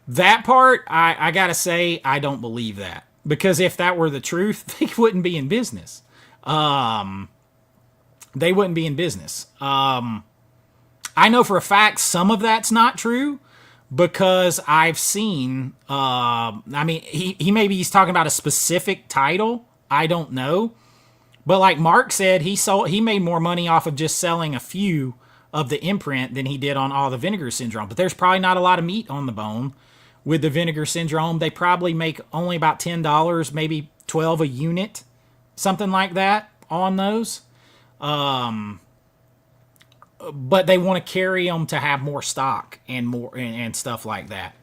That part, I gotta say, I don't believe that. Because if that were the truth, they wouldn't be in business. They wouldn't be in business. I know for a fact some of that's not true, because I've seen, I mean, he's talking about a specific title. I don't know. But like Mark said, he made more money off of just selling a few of the Imprint than he did on all the Vinegar Syndrome. But there's probably not a lot of meat on the bone with the Vinegar Syndrome. They probably make only about $10, maybe $12 a unit, something like that on those. But they want to carry them to have more stock and more and stuff like that.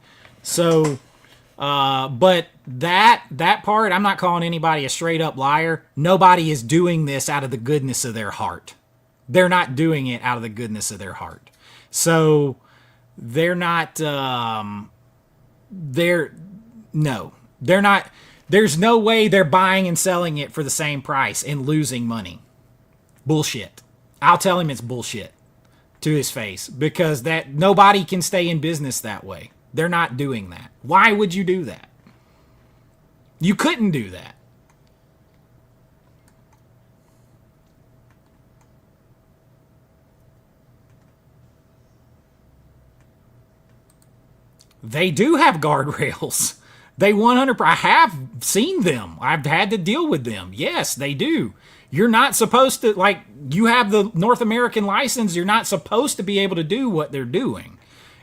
So, but that part, I'm not calling anybody a straight up liar. Nobody is doing this out of the goodness of their heart. They're not doing it out of the goodness of their heart. So they're not, they're not, there's no way they're buying and selling it for the same price and losing money. Bullshit. I'll tell him it's bullshit to his face, because that nobody can stay in business that way. They're not doing that. Why would you do that? You couldn't do that. They do have guardrails. They 100%. I have seen them. I've had to deal with them. Yes, they do. You're not supposed to, like, you have the North American license. You're not supposed to be able to do what they're doing.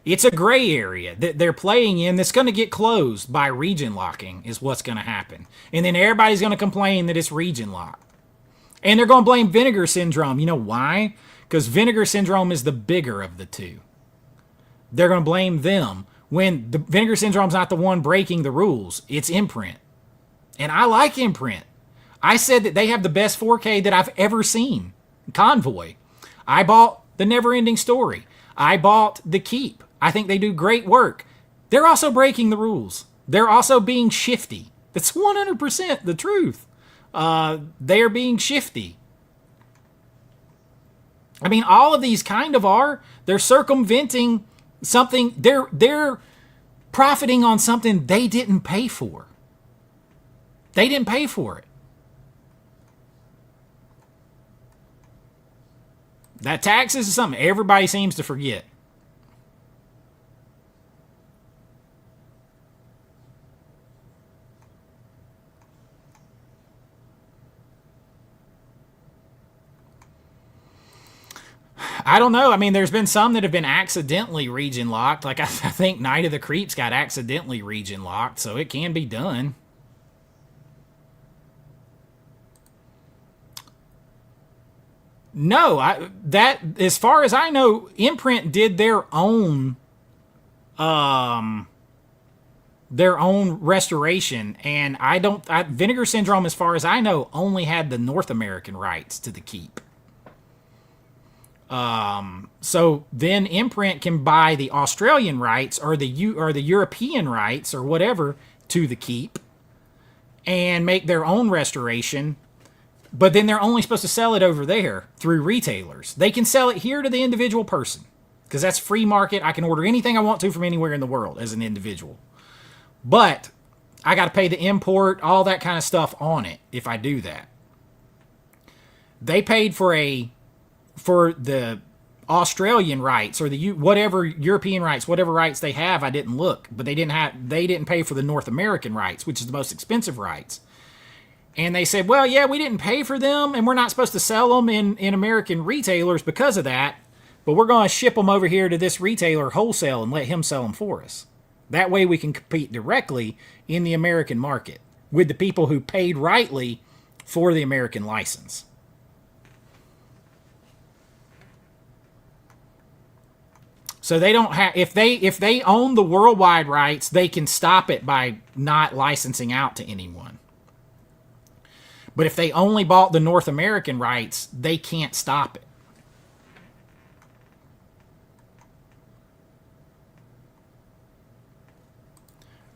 It's a gray area that they're playing in that's going to get closed by region locking is what's going to happen. And then everybody's going to complain that it's region locked. And they're going to blame Vinegar Syndrome. You know why? Because Vinegar Syndrome is the bigger of the two. They're going to blame them when the Vinegar Syndrome's not the one breaking the rules. It's Imprint. And I like Imprint. I said that they have the best 4K that I've ever seen. Convoy. I bought the Neverending Story. I bought the Keep. I think they do great work. They're also breaking the rules. They're also being shifty. That's 100% the truth. They're being shifty. I mean, all of these kind of are. They're circumventing something. They're profiting on something they didn't pay for. They didn't pay for it. That taxes is something everybody seems to forget. I don't know. I mean, there's been some that have been accidentally region locked. Like, I think Night of the Creeps got accidentally region locked, so it can be done. No, that as far as I know, Imprint did their own restoration, and Vinegar Syndrome, as far as I know, only had the North American rights to the Keep. So then Imprint can buy the Australian rights or the European rights or whatever to the keep and make their own restoration. But then they're only supposed to sell it over there through retailers. They can sell it here to the individual person because that's free market. I can order anything I want to from anywhere in the world as an individual. But I got to pay the import, all that kind of stuff on it if I do that. They paid for the Australian rights or the whatever European rights, whatever rights they have. I didn't look, but they didn't pay for the North American rights, which is the most expensive rights. And they said, well, yeah, we didn't pay for them, and we're not supposed to sell them in American retailers because of that, but we're going to ship them over here to this retailer wholesale and let him sell them for us. That way we can compete directly in the American market with the people who paid rightly for the American license. So they don't have, if they own the worldwide rights, they can stop it by not licensing out to anyone. But if they only bought the North American rights, they can't stop it.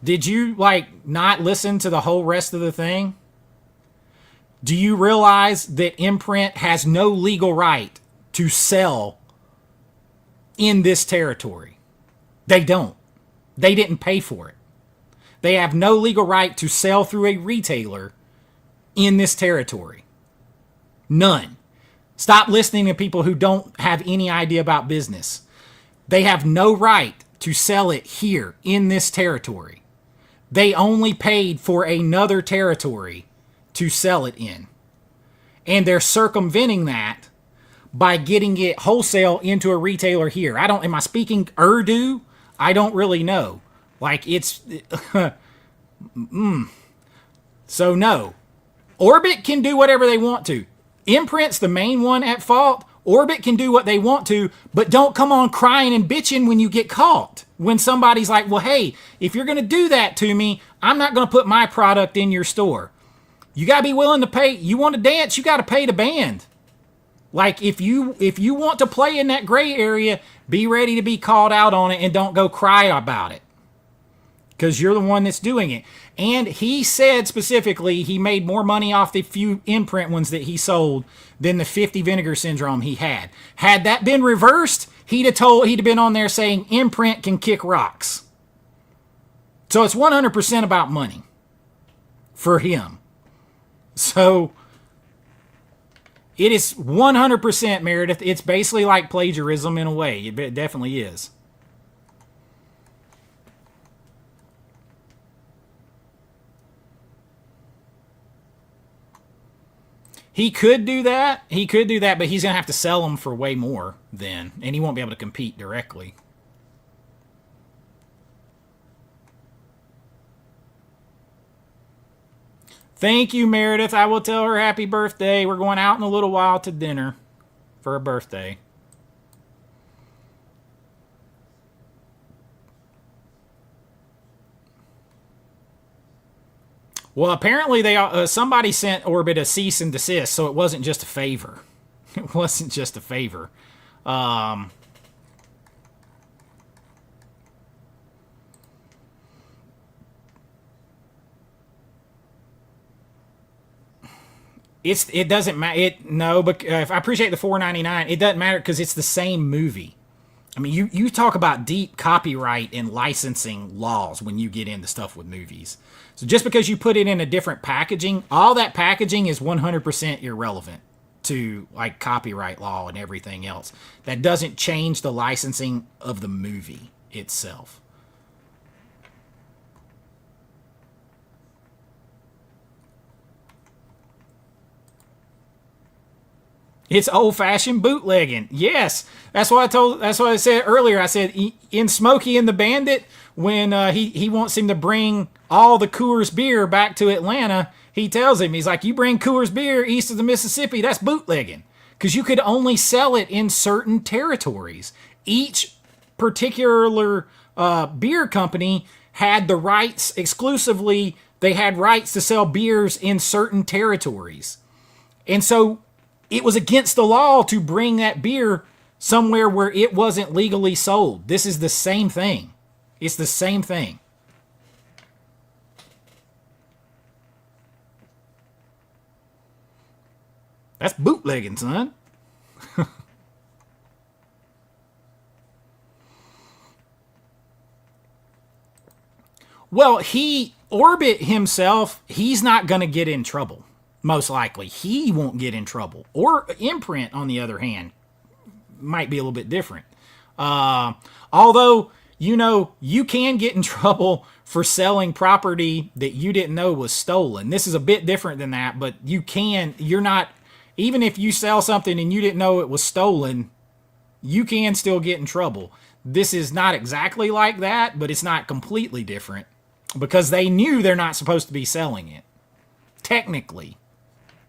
Did you not listen to the whole rest of the thing? Do you realize that Imprint has no legal right to sell in this territory? They don't. They didn't pay for it. They have no legal right to sell through a retailer in this territory. None. Stop listening to people who don't have any idea about business. They have no right to sell it here in this territory. They only paid for another territory to sell it in. And they're circumventing that by getting it wholesale into a retailer here. Am I speaking Urdu? I don't really know. So no. Orbit can do whatever they want to. Imprint's the main one at fault. Orbit can do what they want to, but don't come on crying and bitching when you get caught. When somebody's like, well, hey, if you're going to do that to me, I'm not going to put my product in your store. You got to be willing to pay. You want to dance, you got to pay the band. If you want to play in that gray area, be ready to be called out on it and don't go cry about it. Because you're the one that's doing it. And he said specifically he made more money off the few Imprint ones that he sold than the 50 Vinegar Syndrome he had. Had that been reversed, he'd have been on there saying Imprint can kick rocks. So it's 100% about money for him. So it is 100%, Meredith. It's basically like plagiarism in a way. It definitely is. He could do that, but he's going to have to sell them for way more then, and he won't be able to compete directly. Thank you, Meredith. I will tell her happy birthday. We're going out in a little while to dinner for her birthday. Well, apparently somebody sent Orbit a cease and desist, so it wasn't just a favor. It wasn't just a favor. It doesn't matter. But I appreciate the $4.99. It doesn't matter because it's the same movie. I mean, you talk about deep copyright and licensing laws when you get into stuff with movies. So just because you put it in a different packaging, all that packaging is 100% irrelevant to copyright law and everything else. That doesn't change the licensing of the movie itself. It's old-fashioned bootlegging. Yes, that's what I said earlier. I said in Smokey and the Bandit, when he wants him to bring all the Coors beer back to Atlanta, he tells him, he's like, you bring Coors beer east of the Mississippi, that's bootlegging. Because you could only sell it in certain territories. Each particular beer company had the rights exclusively. They had rights to sell beers in certain territories. And so it was against the law to bring that beer somewhere where it wasn't legally sold. This is the same thing. It's the same thing. That's bootlegging, son. Well, Orbit himself, he's not going to get in trouble. Most likely. He won't get in trouble. Or Imprint, on the other hand, might be a little bit different. Although, you can get in trouble for selling property that you didn't know was stolen. This is a bit different than that, but you're not, even if you sell something and you didn't know it was stolen, you can still get in trouble. This is not exactly like that, but it's not completely different because they knew they're not supposed to be selling it. Technically,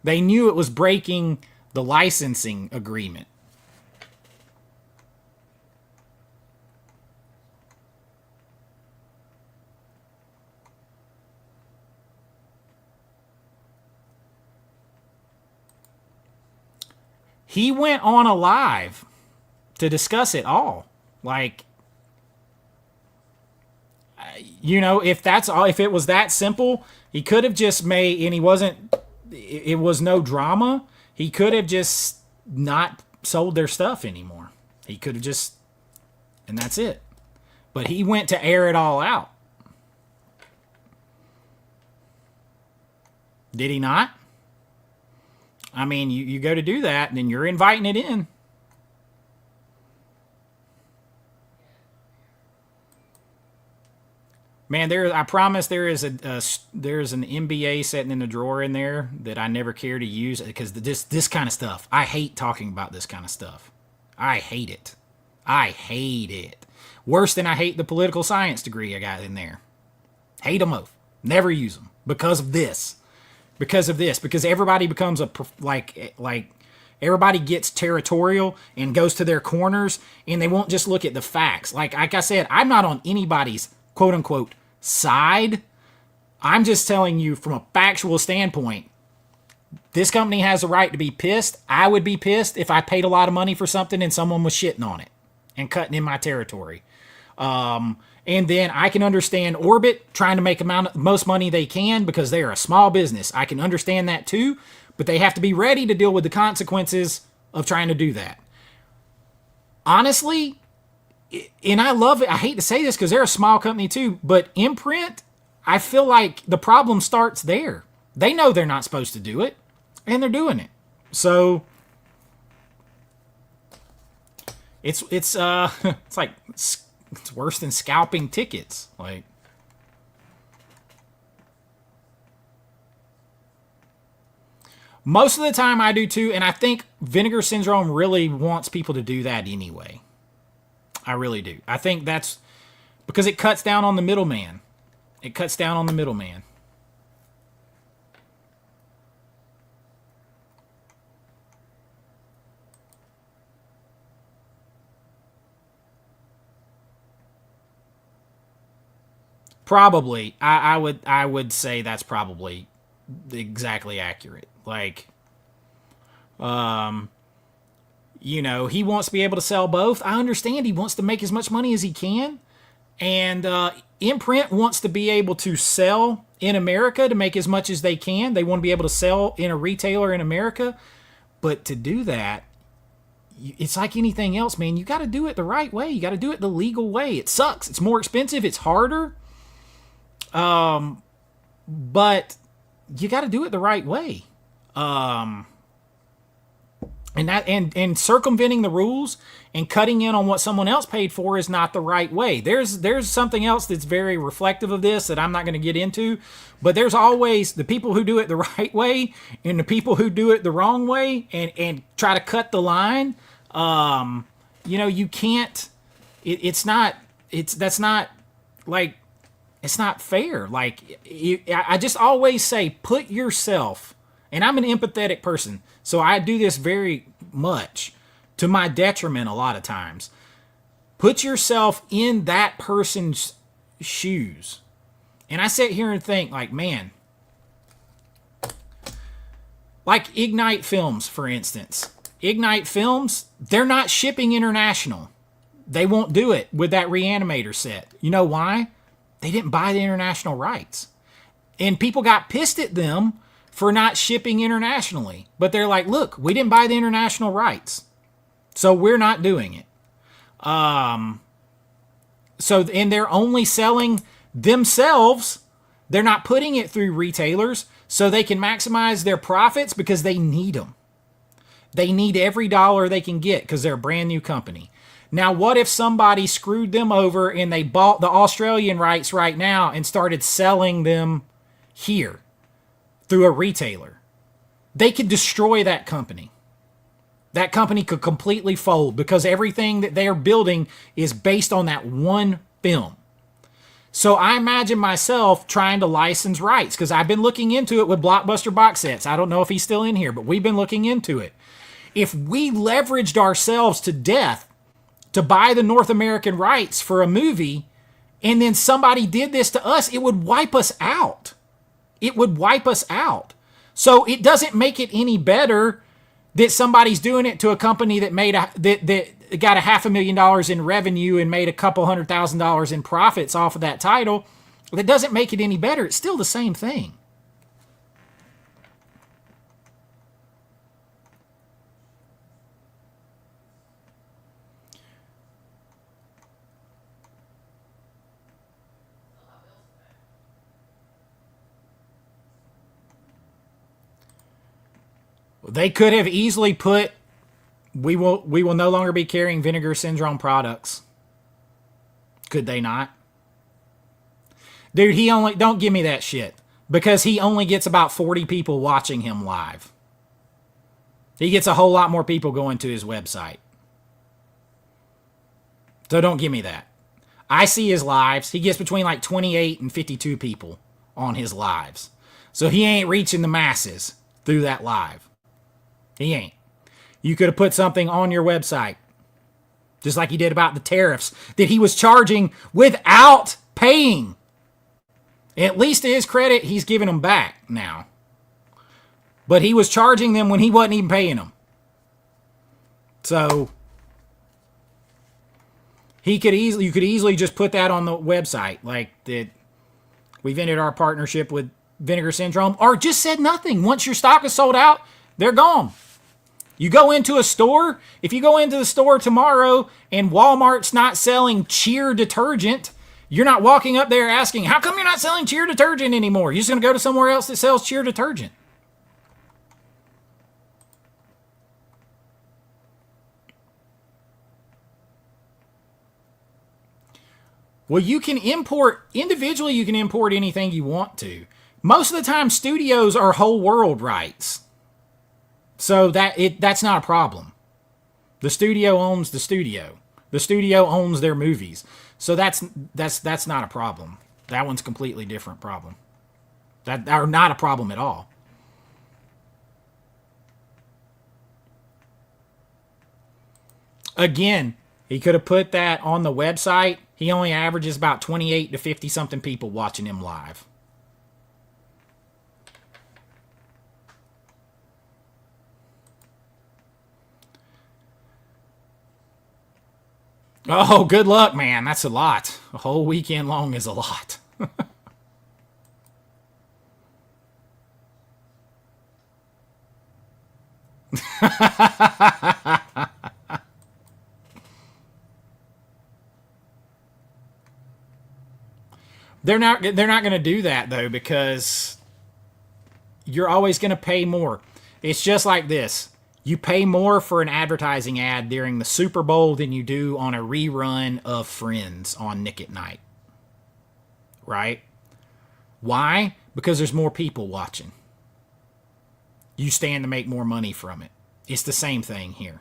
they knew it was breaking the licensing agreement. He went on a live to discuss it all. Like, if it was that simple, he could have just made, and it was no drama. He could have just not sold their stuff anymore. He could have just, and that's it. But he went to air it all out. Did he not? I mean, you go to do that, and then you're inviting it in. Man, I promise there's an MBA sitting in the drawer in there that I never care to use because this kind of stuff. I hate talking about this kind of stuff. I hate it. I hate it. Worse than I hate the political science degree I got in there. Hate them both. Never use them because of this. Because everybody becomes everybody gets territorial and goes to their corners and they won't just look at the facts. Like I said, I'm not on anybody's quote unquote side. I'm just telling you from a factual standpoint, this company has a right to be pissed. I would be pissed if I paid a lot of money for something and someone was shitting on it and cutting in my territory. And then I can understand Orbit trying to make the most money they can because they are a small business. I can understand that too, but they have to be ready to deal with the consequences of trying to do that. Honestly, and I love it. I hate to say this because they're a small company too, but Imprint, I feel like the problem starts there. They know they're not supposed to do it, and they're doing it. So it's like it's worse than scalping tickets. Like, most of the time I do too, and I think Vinegar Syndrome really wants people to do that anyway. I really do. I think that's because it cuts down on the middleman. It cuts down on the middleman. Probably. I would say that's probably exactly accurate. Like, he wants to be able to sell both. I understand he wants to make as much money as he can. And Imprint wants to be able to sell in America to make as much as they can. They want to be able to sell in a retailer in America. But to do that, it's like anything else, man. You got to do it the right way. You got to do it the legal way. It sucks. It's more expensive. It's harder. But you got to do it the right way. And circumventing the rules and cutting in on what someone else paid for is not the right way. There's something else that's very reflective of this that I'm not going to get into, but there's always the people who do it the right way and the people who do it the wrong way and try to cut the line. You can't, it's not fair. Like, I just always say, put yourself, and I'm an empathetic person, so I do this very much to my detriment a lot of times. Put yourself in that person's shoes. And I sit here and think, like, man, like Ignite Films, for instance. Ignite Films, they're not shipping international. They won't do it with that Reanimator set. You know why? They didn't buy the international rights. And people got pissed at them for not shipping internationally. But they're like, look, we didn't buy the international rights, so we're not doing it. And they're only selling themselves. They're not putting it through retailers so they can maximize their profits because they need them. They need every dollar they can get because they're a brand new company. Now, what if somebody screwed them over and they bought the Australian rights right now and started selling them here through a retailer? They could destroy that company. That company could completely fold because everything that they're building is based on that one film. So I imagine myself trying to license rights because I've been looking into it with Blockbuster box sets. I don't know if he's still in here, but we've been looking into it. If we leveraged ourselves to death to buy the North American rights for a movie, and then somebody did this to us, it would wipe us out. It would wipe us out. So it doesn't make it any better that somebody's doing it to a company that made that got $500,000 in revenue and made a couple $100,000 in profits off of that title. That doesn't make it any better. It's still the same thing. They could have easily put, we will no longer be carrying Vinegar Syndrome products. Could they not? Dude, don't give me that shit. Because he only gets about 40 people watching him live. He gets a whole lot more people going to his website. So don't give me that. I see his lives. He gets between like 28 and 52 people on his lives. So he ain't reaching the masses through that live. He ain't. You could have put something on your website, just like he did about the tariffs that he was charging without paying. At least to his credit, he's giving them back now. But he was charging them when he wasn't even paying them. So you could easily just put that on the website, like that we've ended our partnership with Vinegar Syndrome, or just said nothing. Once your stock is sold out, they're gone. You go into a store, if you go into the store tomorrow and Walmart's not selling Cheer detergent, you're not walking up there asking, how come you're not selling Cheer detergent anymore? You're just going to go to somewhere else that sells Cheer detergent. Well, you can import, individually you can import anything you want to. Most of the time, studios are whole world rights. So that's not a problem. The studio owns the studio. The studio owns their movies. So that's not a problem. That one's a completely different problem. Or not a problem at all. Again, he could have put that on the website. He only averages about 28 to 50 something people watching him live. Oh, good luck, man. That's a lot. A whole weekend long is a lot. They're not going to do that though, because you're always going to pay more. It's just like this. You pay more for an advertising ad during the Super Bowl than you do on a rerun of Friends on Nick at Night. Right? Why? Because there's more people watching. You stand to make more money from it. It's the same thing here.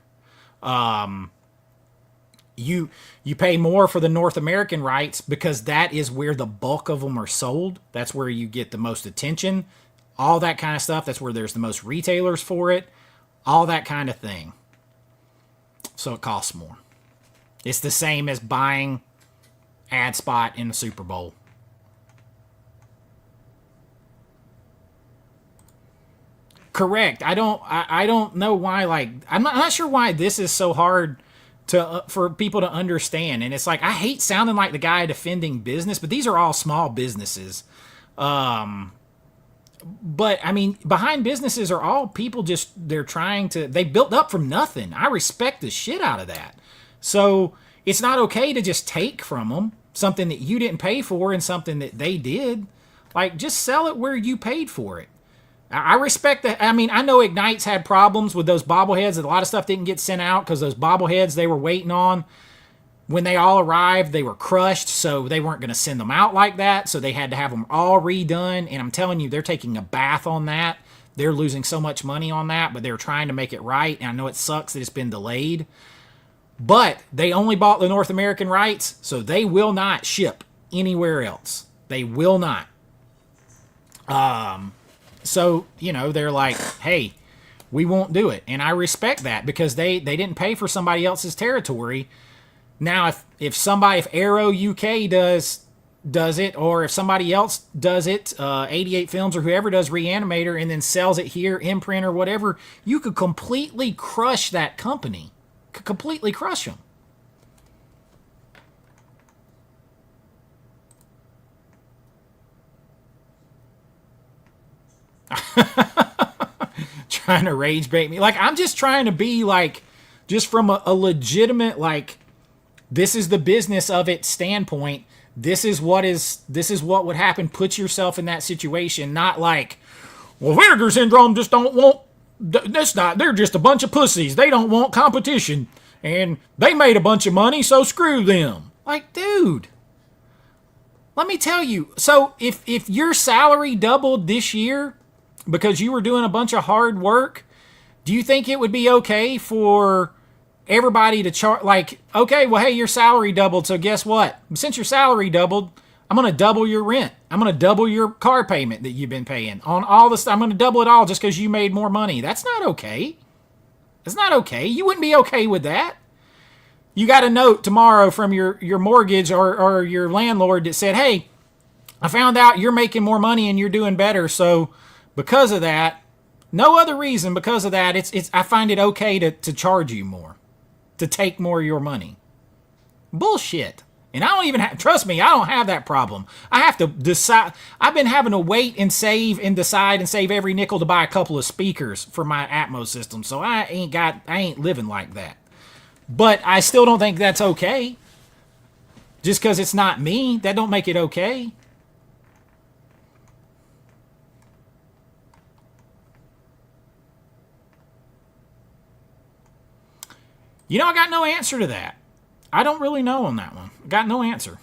You pay more for the North American rights because that is where the bulk of them are sold. That's where you get the most attention. All that kind of stuff. That's where there's the most retailers for it. All that kind of thing. So it costs more. It's the same as buying ad spot in the Super Bowl. Correct. I don't know why. Like, I'm not sure why this is so hard to for people to understand. And it's like, I hate sounding like the guy defending business, but these are all small businesses. But I mean, behind businesses are all people they're trying to, they built up from nothing. I respect the shit out of that. So it's not okay to just take from them something that you didn't pay for and something that they did. Like, just sell it where you paid for it. I respect that. I mean, I know Ignite's had problems with those bobbleheads. A lot of stuff didn't get sent out because those bobbleheads they were waiting on, when they all arrived, they were crushed, so they weren't going to send them out like that. So they had to have them all redone. And I'm telling you, they're taking a bath on that. They're losing so much money on that, but they're trying to make it right. And I know it sucks that it's been delayed. But they only bought the North American rights, so they will not ship anywhere else. They will not. So, you know, they're like, hey, we won't do it. And I respect that because they didn't pay for somebody else's territory. Now, if Arrow UK does it, or if somebody else does it, 88 Films or whoever does Reanimator and then sells it here, Imprint or whatever, you could completely crush that company. Could completely crush them. Trying to rage bait me. Like, I'm just trying to be like, just from a legitimate, like, this is the business of it standpoint. This is what would happen. Put yourself in that situation. Not like, well, Vinegar Syndrome just don't want, that's not, they're just a bunch of pussies. They don't want competition. And they made a bunch of money, so screw them. Like, dude, let me tell you. So if your salary doubled this year because you were doing a bunch of hard work, do you think it would be okay for everybody to charge? Like, okay, well, hey, your salary doubled, so guess what? Since your salary doubled, I'm going to double your rent. I'm going to double your car payment that you've been paying on all this. I'm going to double it all just because you made more money. That's not okay. It's not okay. You wouldn't be okay with that. You got a note tomorrow from your mortgage or your landlord that said, hey, I found out you're making more money and you're doing better. So because of that, no other reason, because of that, I find it okay to charge you more, to take more of your money. Bullshit. And I don't even trust me, I don't have that problem. I have to decide. I've been having to wait and save and decide and save every nickel to buy a couple of speakers for my Atmos system. So I ain't living like that. But I still don't think that's okay. Just because it's not me, that don't make it okay. You know, I got no answer to that. I don't really know on that one. Got no answer.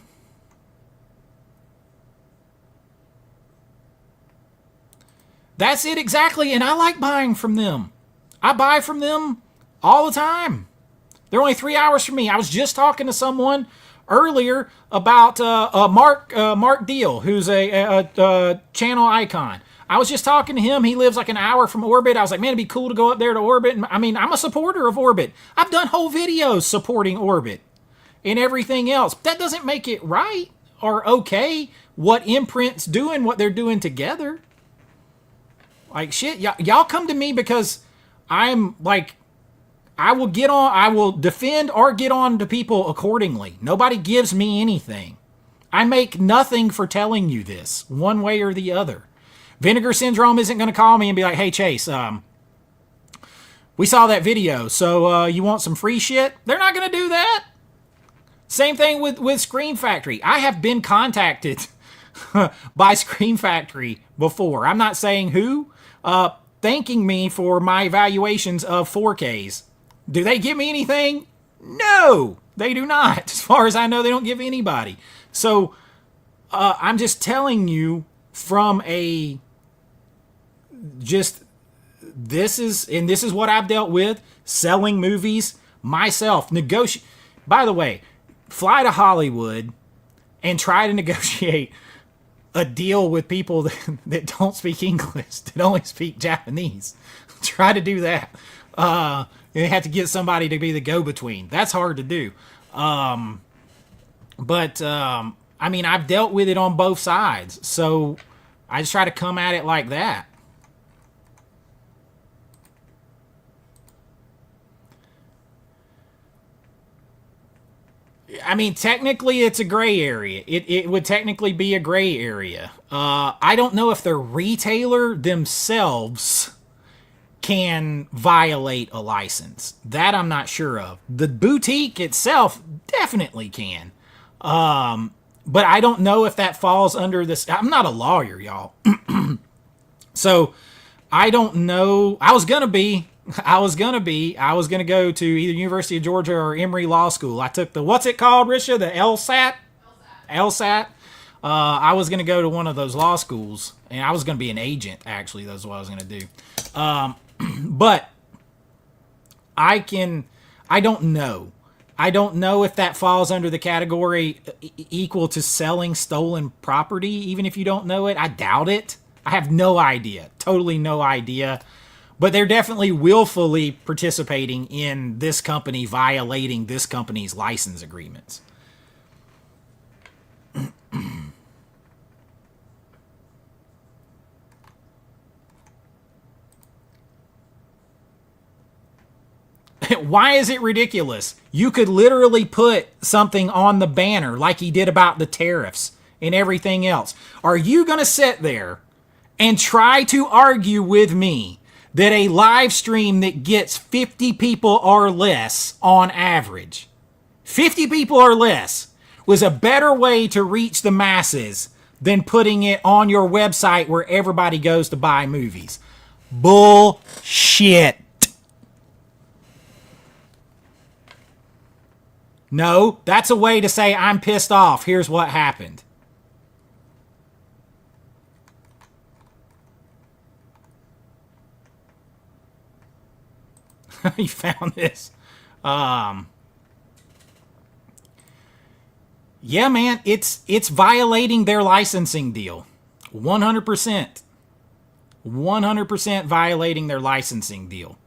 That's it exactly, and I like buying from them. I buy from them all the time. They're only 3 hours from me. I was just talking to someone earlier about Mark Deal, who's a channel icon. I was just talking to him. He lives like an hour from Orbit. I was like, man, it'd be cool to go up there to Orbit. I mean, I'm a supporter of Orbit. I've done whole videos supporting Orbit and everything else. That doesn't make it right or okay what Imprint's doing, what they're doing together. Like, shit, y'all come to me because I'm like, I will defend or get on to people accordingly. Nobody gives me anything. I make nothing for telling you this, one way or the other. Vinegar Syndrome isn't going to call me and be like, hey, Chase, we saw that video, so you want some free shit? They're not going to do that. Same thing with Scream Factory. I have been contacted by Scream Factory before. I'm not saying who, thanking me for my evaluations of 4Ks. Do they give me anything? No, they do not. As far as I know, they don't give anybody. So I'm just telling you from this is what I've dealt with, selling movies myself. By the way, fly to Hollywood and try to negotiate a deal with people that don't speak English, that only speak Japanese. Try to do that. You have to get somebody to be the go-between. That's hard to do. I mean, I've dealt with it on both sides. So I just try to come at it like that. I mean, technically, it's a gray area. It would technically be a gray area. I don't know if the retailer themselves can violate a license. That I'm not sure of. The boutique itself definitely can. But I don't know if that falls under this. I'm not a lawyer, y'all. So I don't know. I was going to go to either University of Georgia or Emory Law School. I took the, what's it called, Risha? The LSAT? LSAT. I was going to go to one of those law schools, and I was going to be an agent, actually. That's what I was going to do. But I don't know. I don't know if that falls under the category equal to selling stolen property, even if you don't know it. I doubt it. I have no idea. Totally no idea. But they're definitely willfully participating in this company violating this company's license agreements. Why is it ridiculous? You could literally put something on the banner like he did about the tariffs and everything else. Are you going to sit there and try to argue with me that a live stream that gets 50 people or less on average, 50 people or less, was a better way to reach the masses than putting it on your website where everybody goes to buy movies? Bullshit. No, that's a way to say I'm pissed off. Here's what happened. You found this. Yeah, man, it's violating their licensing deal. 100%. 100% violating their licensing deal.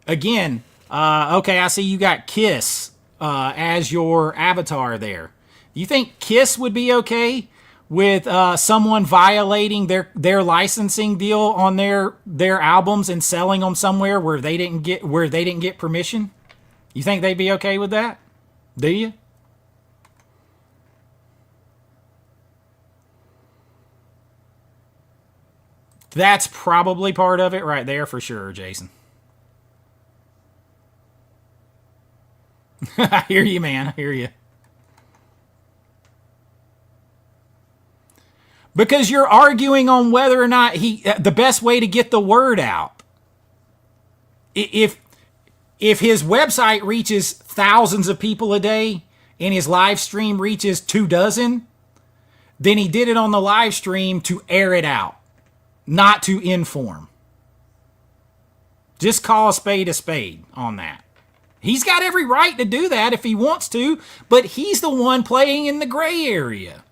Again, okay, I see you got Kiss as your avatar there. You think Kiss would be okay with someone violating their licensing deal on their albums and selling them somewhere where they didn't get permission? You think they'd be okay with that? Do you? That's probably part of it right there for sure, Jason. I hear you, man. I hear you. Because you're arguing on whether or not the best way to get the word out. If his website reaches thousands of people a day and his live stream reaches 24, then he did it on the live stream to air it out, not to inform. Just call a spade on that. He's got every right to do that if he wants to, but he's the one playing in the gray area.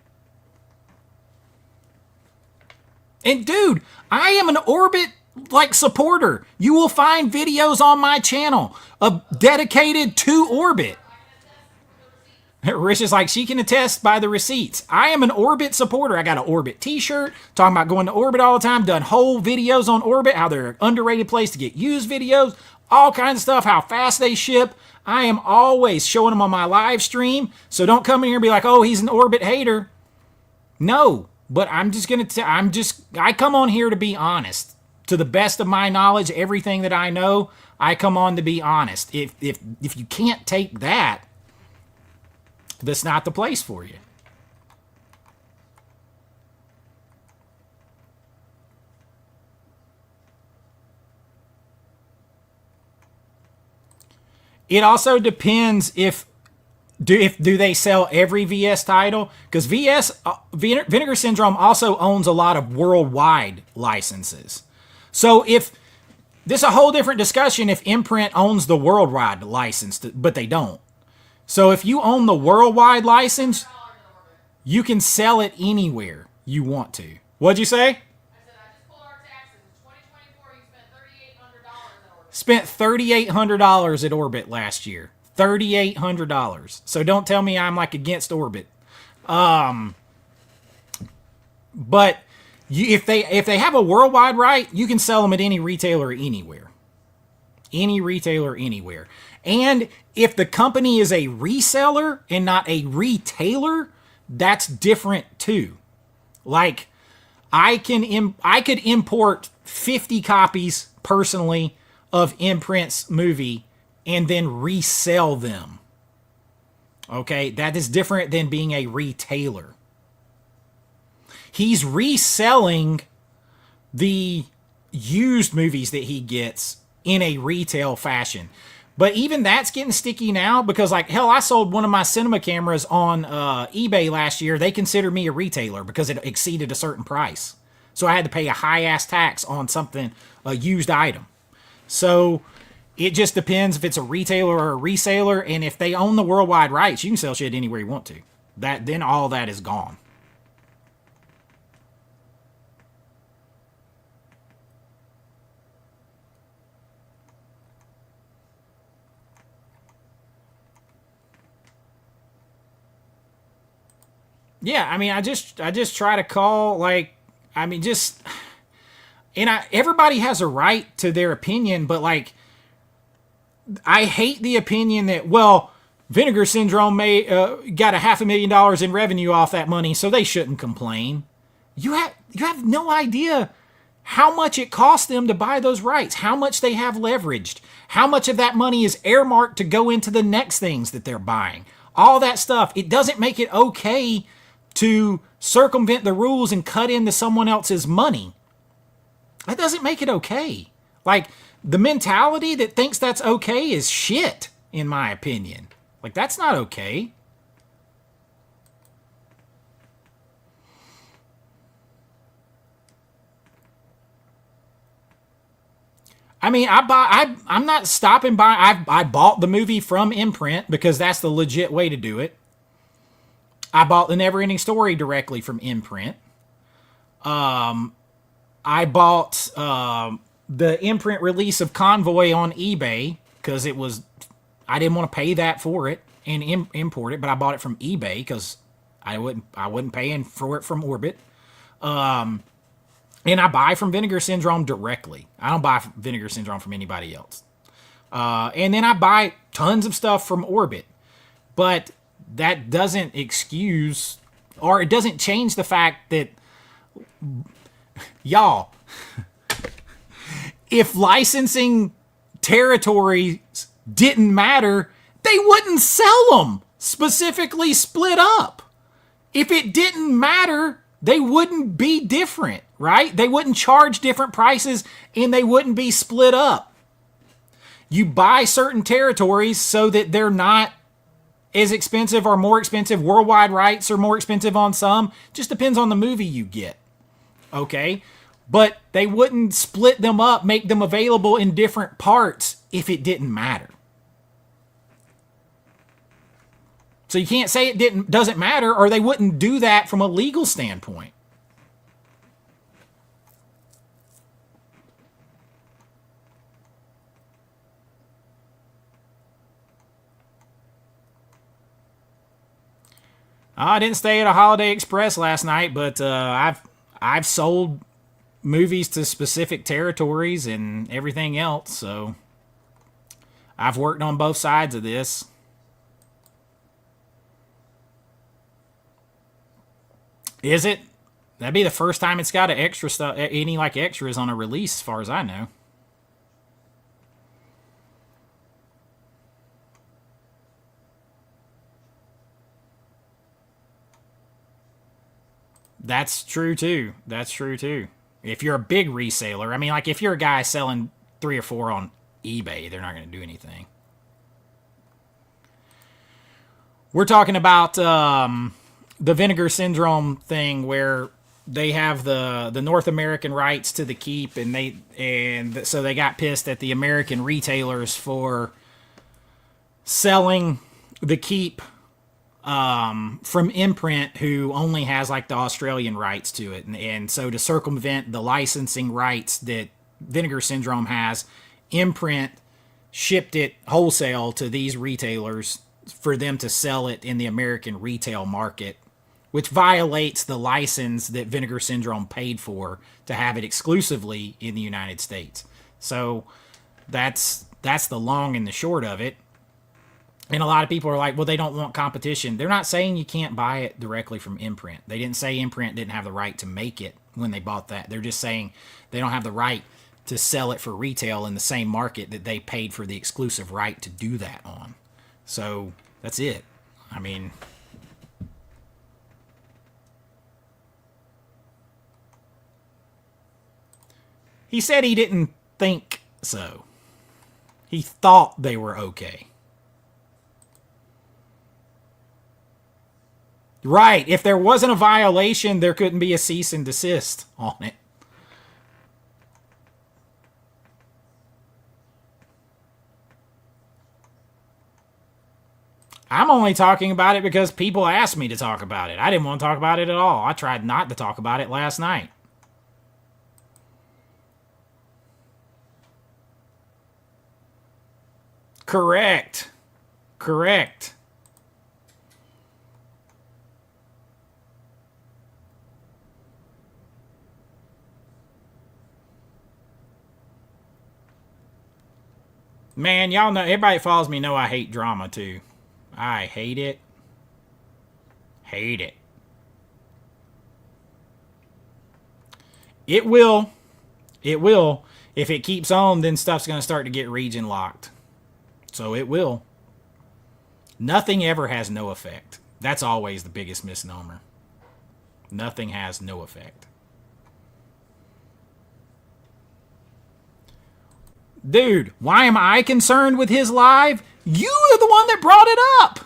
And dude, I am an Orbit supporter. You will find videos on my channel dedicated to Orbit. Rich is like, she can attest by the receipts. I am an Orbit supporter. I got an Orbit t-shirt, talking about going to Orbit all the time, done whole videos on Orbit, how they're an underrated place to get used videos, all kinds of stuff, how fast they ship. I am always showing them on my live stream. So don't come in here and be like, oh, he's an Orbit hater. No, but I'm just going to I come on here to be honest. To the best of my knowledge, everything that I know, I come on to be honest. If you can't take that, that's not the place for you. It also depends if they sell every VS title, because Vinegar Syndrome also owns a lot of worldwide licenses. So if this is a whole different discussion if Imprint owns the worldwide license, but they don't. So if you own the worldwide license, you can sell it anywhere you want to. What'd you say? Spent $3,800 at Orbit last year. $3,800. So don't tell me I'm against Orbit. But if they have a worldwide right, you can sell them at any retailer anywhere. Any retailer anywhere. And if the company is a reseller and not a retailer, that's different too. Like, I could import 50 copies personally of Imprint's movie and then resell them. Okay, that is different than being a retailer. He's reselling the used movies that he gets in a retail fashion. But even that's getting sticky now because, like, hell, I sold one of my cinema cameras on eBay last year. They considered me a retailer because it exceeded a certain price. So I had to pay a high-ass tax on something, a used item. So it just depends if it's a retailer or a reseller. And if they own the worldwide rights, you can sell shit anywhere you want to. Then all that is gone. Yeah, I mean, I just try to call, like, I mean, just, and everybody has a right to their opinion, but, like, I hate the opinion that, well, Vinegar Syndrome got $500,000 in revenue off that money, so they shouldn't complain. You have no idea how much it cost them to buy those rights, how much they have leveraged, how much of that money is earmarked to go into the next things that they're buying. All that stuff. It doesn't make it okay to circumvent the rules and cut into someone else's money. That doesn't make it okay. Like, the mentality that thinks that's okay is shit, in my opinion. Like, that's not okay. I mean, I'm not stopping by. I bought the movie from Imprint because that's the legit way to do it. I bought The Neverending Story directly from Imprint. I bought the Imprint release of Convoy on eBay because I didn't want to pay that for it and import it, but I bought it from eBay because I wasn't paying for it from Orbit. And I buy from Vinegar Syndrome directly. I don't buy Vinegar Syndrome from anybody else. And then I buy tons of stuff from Orbit. But that doesn't excuse, or it doesn't change the fact that, y'all, if licensing territories didn't matter, they wouldn't sell them specifically split up. If it didn't matter, they wouldn't be different, right? They wouldn't charge different prices and they wouldn't be split up. You buy certain territories so that they're not as expensive or more expensive. Worldwide rights are more expensive on some. Just depends on the movie you get. Okay? But they wouldn't split them up, make them available in different parts if it didn't matter. So you can't say it doesn't matter, or they wouldn't do that from a legal standpoint. I didn't stay at a Holiday Express last night, but I've sold movies to specific territories and everything else, so I've worked on both sides of this. Is it? That'd be the first time it's got extra stuff, any like extras on a release, as far as I know. That's true too. That's true too. If you're a big reseller, I mean, like if you're a guy selling 3 or 4 on eBay, they're not going to do anything. We're talking about the Vinegar Syndrome thing where they have the North American rights to the keep, and so they got pissed at the American retailers for selling the keep from Imprint, who only has like the Australian rights to it, and so to circumvent the licensing rights that Vinegar Syndrome has, Imprint shipped it wholesale to these retailers for them to sell it in the American retail market, which violates the license that Vinegar Syndrome paid for to have it exclusively in the United States. So that's the long and the short of it. And a lot of people are like, well, they don't want competition. They're not saying you can't buy it directly from Imprint. They didn't say Imprint didn't have the right to make it when they bought that. They're just saying they don't have the right to sell it for retail in the same market that they paid for the exclusive right to do that on. So that's it. I mean, he said he didn't think so. He thought they were okay. Right. If there wasn't a violation, there couldn't be a cease and desist on it. I'm only talking about it because people asked me to talk about it. I didn't want to talk about it at all. I tried not to talk about it last night. Correct. Correct. Man, y'all know, everybody that follows me know I hate drama too. I hate it. Hate it. It will. It will. If it keeps on, then stuff's going to start to get region locked. So it will. Nothing ever has no effect. That's always the biggest misnomer. Nothing has no effect. Dude, why am I concerned with his live? You are the one that brought it up.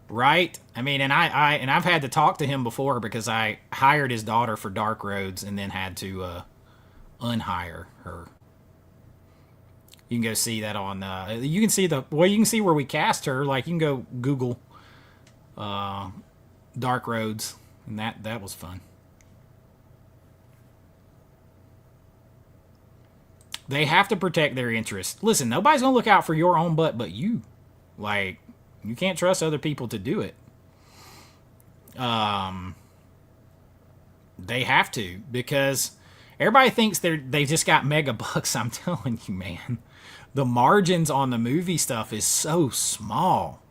Right? I mean, and I've had to talk to him before because I hired his daughter for Dark Roads and then had to unhire her. You can go see that on. You can see you can see where we cast her. Like, you can go Google Dark Roads, and that was fun. They have to protect their interests. Listen, nobody's gonna look out for your own butt but you. Like, you can't trust other people to do it. They have to, because everybody thinks they just got mega bucks. I'm telling you, man. The margins on the movie stuff is so small.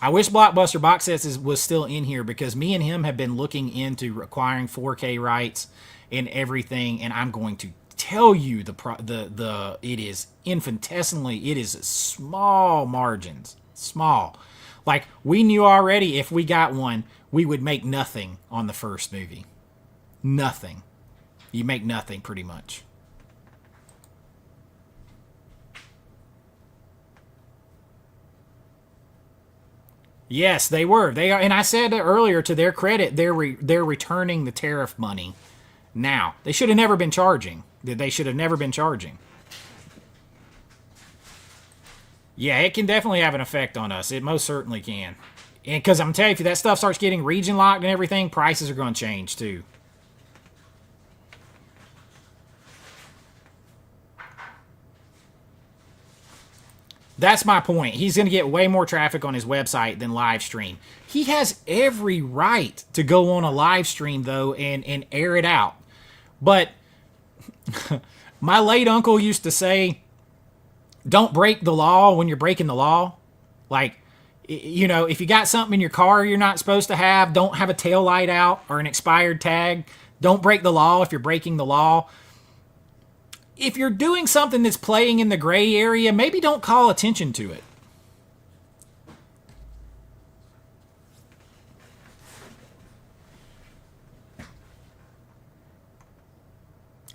I wish Blockbuster Box Sets was still in here, because me and him have been looking into acquiring 4K rights and everything, and I'm going to tell you it is infinitesimally, it is small margins. Small. Like, we knew already if we got one, we would make nothing on the first movie. Nothing. You make nothing, pretty much. Yes, they were. They are, and I said earlier, to their credit, they're returning the tariff money now. They should have never been charging. They should have never been charging. Yeah, it can definitely have an effect on us. It most certainly can. And because I'm telling you, if that stuff starts getting region locked and everything, prices are going to change too. That's my point. He's going to get way more traffic on his website than live stream. He has every right to go on a live stream, though, and air it out. But my late uncle used to say, don't break the law when you're breaking the law. Like, you know, if you got something in your car you're not supposed to have, don't have a tail light out or an expired tag. Don't break the law if you're breaking the law. If you're doing something that's playing in the gray area, maybe don't call attention to it.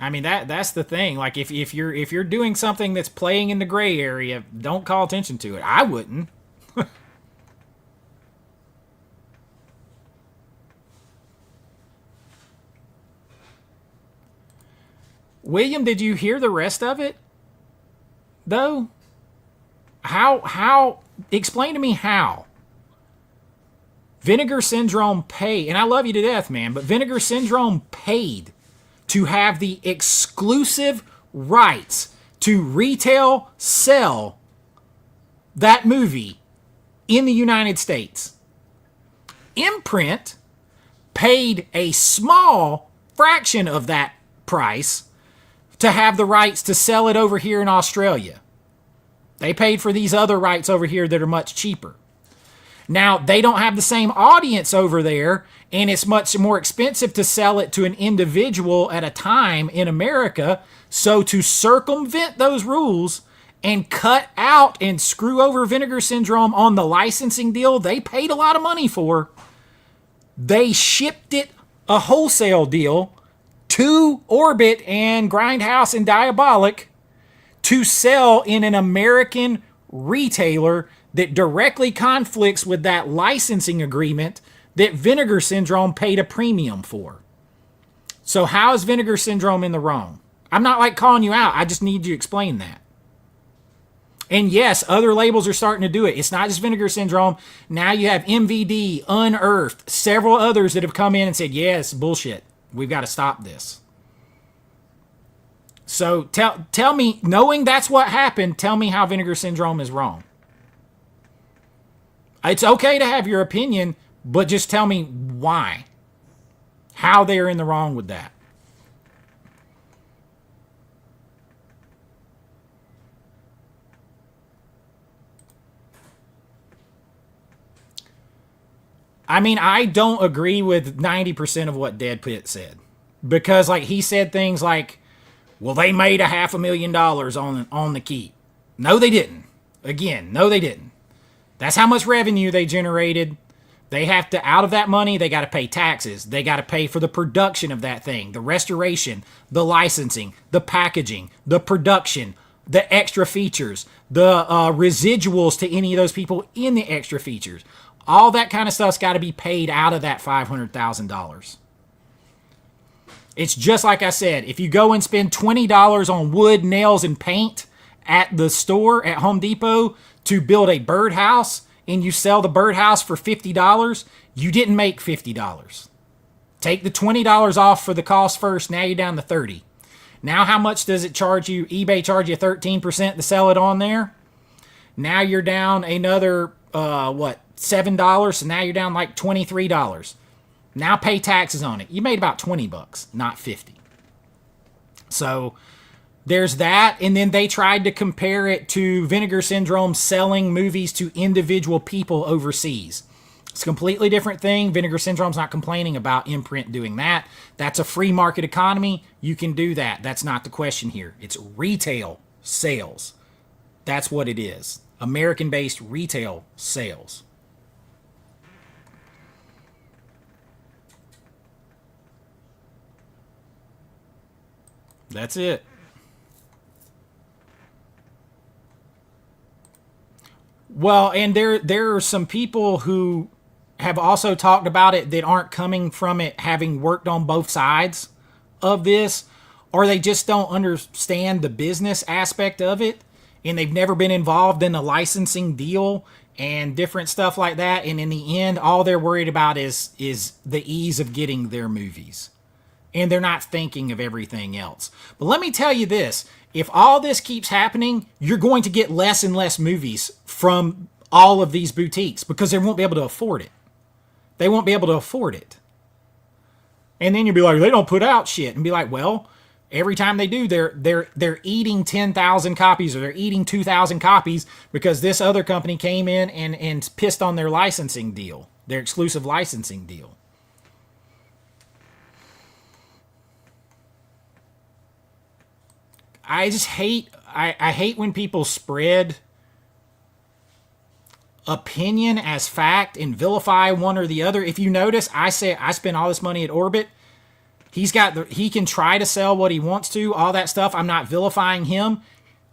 I mean, that's the thing. Like, if you're doing something that's playing in the gray area, don't call attention to it. I wouldn't. William, did you hear the rest of it, though? How, explain to me how. Vinegar Syndrome paid, and I love you to death, man, but Vinegar Syndrome paid to have the exclusive rights to retail sell that movie in the United States. Imprint paid a small fraction of that price to have the rights to sell it over here in Australia. They paid for these other rights over here that are much cheaper. Now, they don't have the same audience over there, and it's much more expensive to sell it to an individual at a time in America. So to circumvent those rules and cut out and screw over Vinegar Syndrome on the licensing deal they paid a lot of money for, they shipped it a wholesale deal to Orbit and Grindhouse and Diabolic to sell in an American retailer that directly conflicts with that licensing agreement that Vinegar Syndrome paid a premium for. So how is Vinegar Syndrome in the wrong? I'm not like calling you out. I just need you to explain that. And yes, other labels are starting to do it. It's not just Vinegar Syndrome. Now you have MVD, Unearthed, several others that have come in and said, yes, bullshit. We've got to stop this. So tell me, knowing that's what happened, tell me how Vinegar Syndrome is wrong. It's okay to have your opinion, but just tell me why. How they're in the wrong with that. I mean, I don't agree with 90% of what Dead Pit said. Because, like, he said things like, well, they made $500,000 on the keep. No, they didn't. Again, no, they didn't. That's how much revenue they generated. They have to, out of that money, they got to pay taxes. They got to pay for the production of that thing, the restoration, the licensing, the packaging, the production, the extra features, the residuals to any of those people in the extra features. All that kind of stuff's got to be paid out of that $500,000. It's just like I said, if you go and spend $20 on wood, nails, and paint at the store at Home Depot to build a birdhouse and you sell the birdhouse for $50, you didn't make $50. Take the $20 off for the cost first, now you're down to $30. Now how much does it charge you? eBay charge you 13% to sell it on there. Now you're down another, $7, so now you're down like $23. Now pay taxes on it. You made about $20, not $50. So there's that. And then they tried to compare it to Vinegar Syndrome selling movies to individual people overseas. It's a completely different thing. Vinegar Syndrome's not complaining about Imprint doing that. That's a free market economy. You can do that. That's not the question here. It's retail sales. That's what it is. American-based retail sales. That's it. Well, and there are some people who have also talked about it that aren't coming from it having worked on both sides of this, or they just don't understand the business aspect of it, and they've never been involved in a licensing deal and different stuff like that, and in the end, all they're worried about is the ease of getting their movies. And they're not thinking of everything else. But let me tell you this. If all this keeps happening, you're going to get less and less movies from all of these boutiques because they won't be able to afford it. They won't be able to afford it. And then you'll be like, they don't put out shit. And be like, well, every time they do, they're eating 10,000 copies or they're eating 2,000 copies because this other company came in and pissed on their licensing deal, their exclusive licensing deal. I just hate, I hate when people spread opinion as fact and vilify one or the other. If you notice, I say I spent all this money at Orbit. He can try to sell what he wants to, all that stuff. I'm not vilifying him.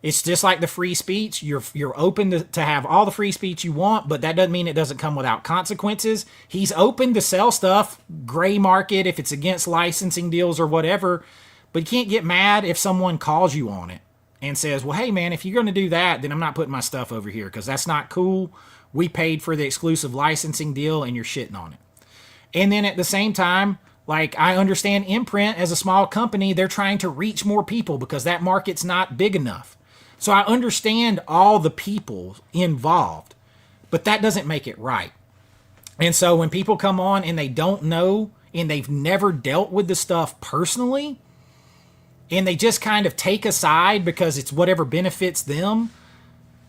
It's just like the free speech. You're open to have all the free speech you want, but that doesn't mean it doesn't come without consequences. He's open to sell stuff, gray market, if it's against licensing deals or whatever. But you can't get mad if someone calls you on it and says, well, hey, man, if you're going to do that, then I'm not putting my stuff over here because that's not cool. We paid for the exclusive licensing deal and you're shitting on it. And then at the same time, like I understand Imprint as a small company, they're trying to reach more people because that market's not big enough. So I understand all the people involved. but that doesn't make it right. And so when people come on and they don't know and they've never dealt with the stuff personally, and they just kind of take a side because it's whatever benefits them,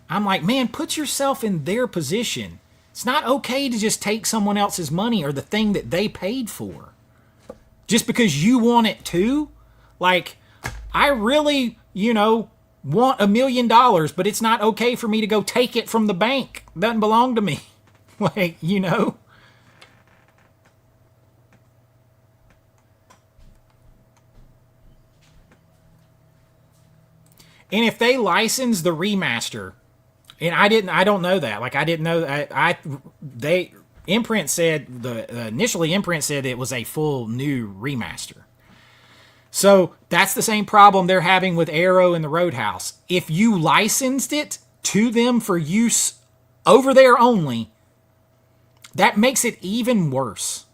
I'm like, man, put yourself in their position. It's not okay to just take someone else's money or the thing that they paid for just because you want it too. Like, I really, want $1 million, but it's not okay for me to go take it from the bank. It doesn't belong to me. Like, And if they license the remaster, and I don't know that. Like, I didn't know that. Initially Imprint said it was a full new remaster. So that's the same problem they're having with Arrow and the Roadhouse. If you licensed it to them for use over there only, that makes it even worse.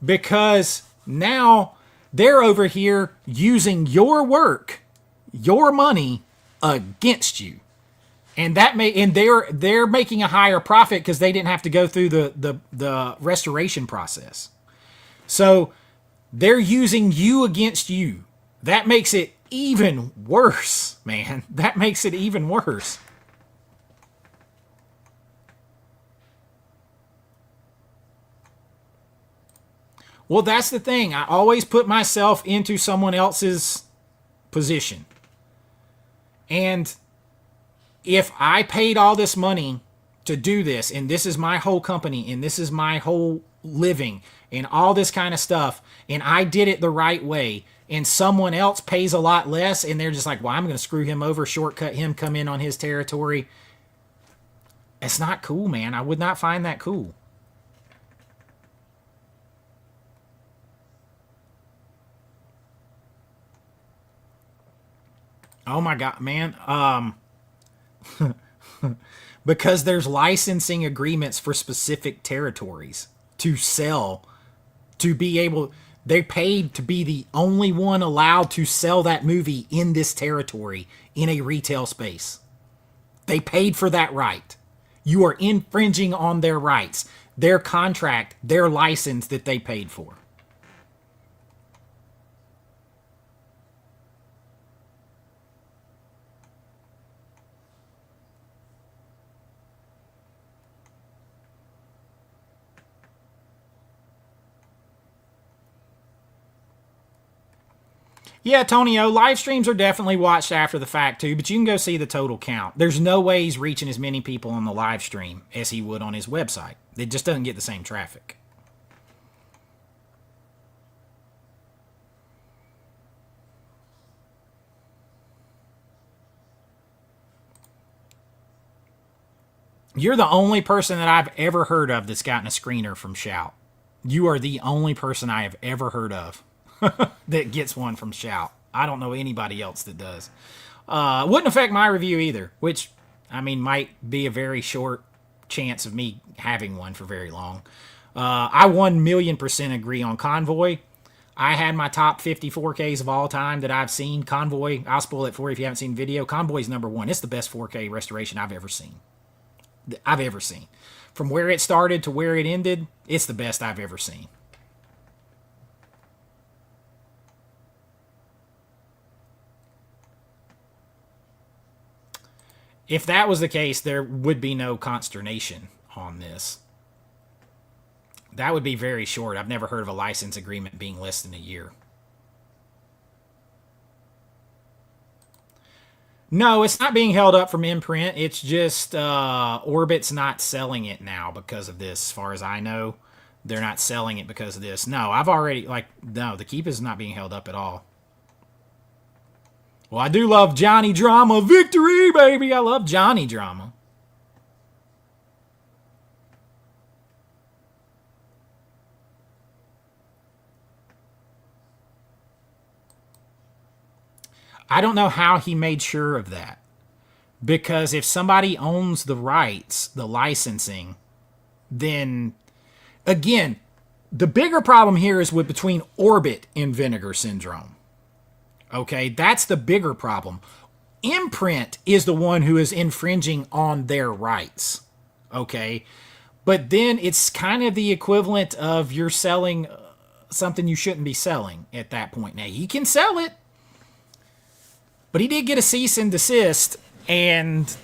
Because now they're over here using your work, your money, against you. And they're making a higher profit because they didn't have to go through the restoration process. So they're using you against you. That makes it even worse, man. That makes it even worse. Well, that's the thing. I always put myself into someone else's position. And if I paid all this money to do this, and this is my whole company, and this is my whole living, and all this kind of stuff, and I did it the right way, and someone else pays a lot less, and they're just like, well, I'm going to screw him over, shortcut him, come in on his territory. It's not cool, man. I would not find that cool. Oh my God, man. Because there's licensing agreements for specific territories to sell, to be able, they paid to be the only one allowed to sell that movie in this territory in a retail space. They paid for that right. You are infringing on their rights, their contract, their license that they paid for. Yeah, Tonio, live streams are definitely watched after the fact too, but you can go see the total count. There's no way he's reaching as many people on the live stream as he would on his website. It just doesn't get the same traffic. You're the only person that I've ever heard of that's gotten a screener from Shout. You are the only person I have ever heard of that gets one from Shout. I don't know anybody else that does. Wouldn't affect my review either, which, I mean, might be a very short chance of me having one for very long. I 1,000,000% agree on Convoy. I had my top 50 4Ks of all time that I've seen. Convoy, I'll spoil it for you if you haven't seen video. Convoy's #1. It's the best 4K restoration I've ever seen. From where it started to where it ended, it's the best I've ever seen. If that was the case, there would be no consternation on this. That would be very short. I've never heard of a license agreement being less than a year. No, it's not being held up from Imprint. It's just Orbit's not selling it now because of this. As far as I know, they're not selling it because of this. No, no, the keep is not being held up at all. Well, I do love Johnny Drama. Victory, baby. I love Johnny Drama. I don't know how he made sure of that. Because if somebody owns the rights, the licensing, then, again, the bigger problem here is between Orbit and Vinegar Syndrome. Okay, that's the bigger problem. Imprint is the one who is infringing on their rights. Okay. But then it's kind of the equivalent of you're selling something you shouldn't be selling at that point. Now, he can sell it, but he did get a cease and desist. And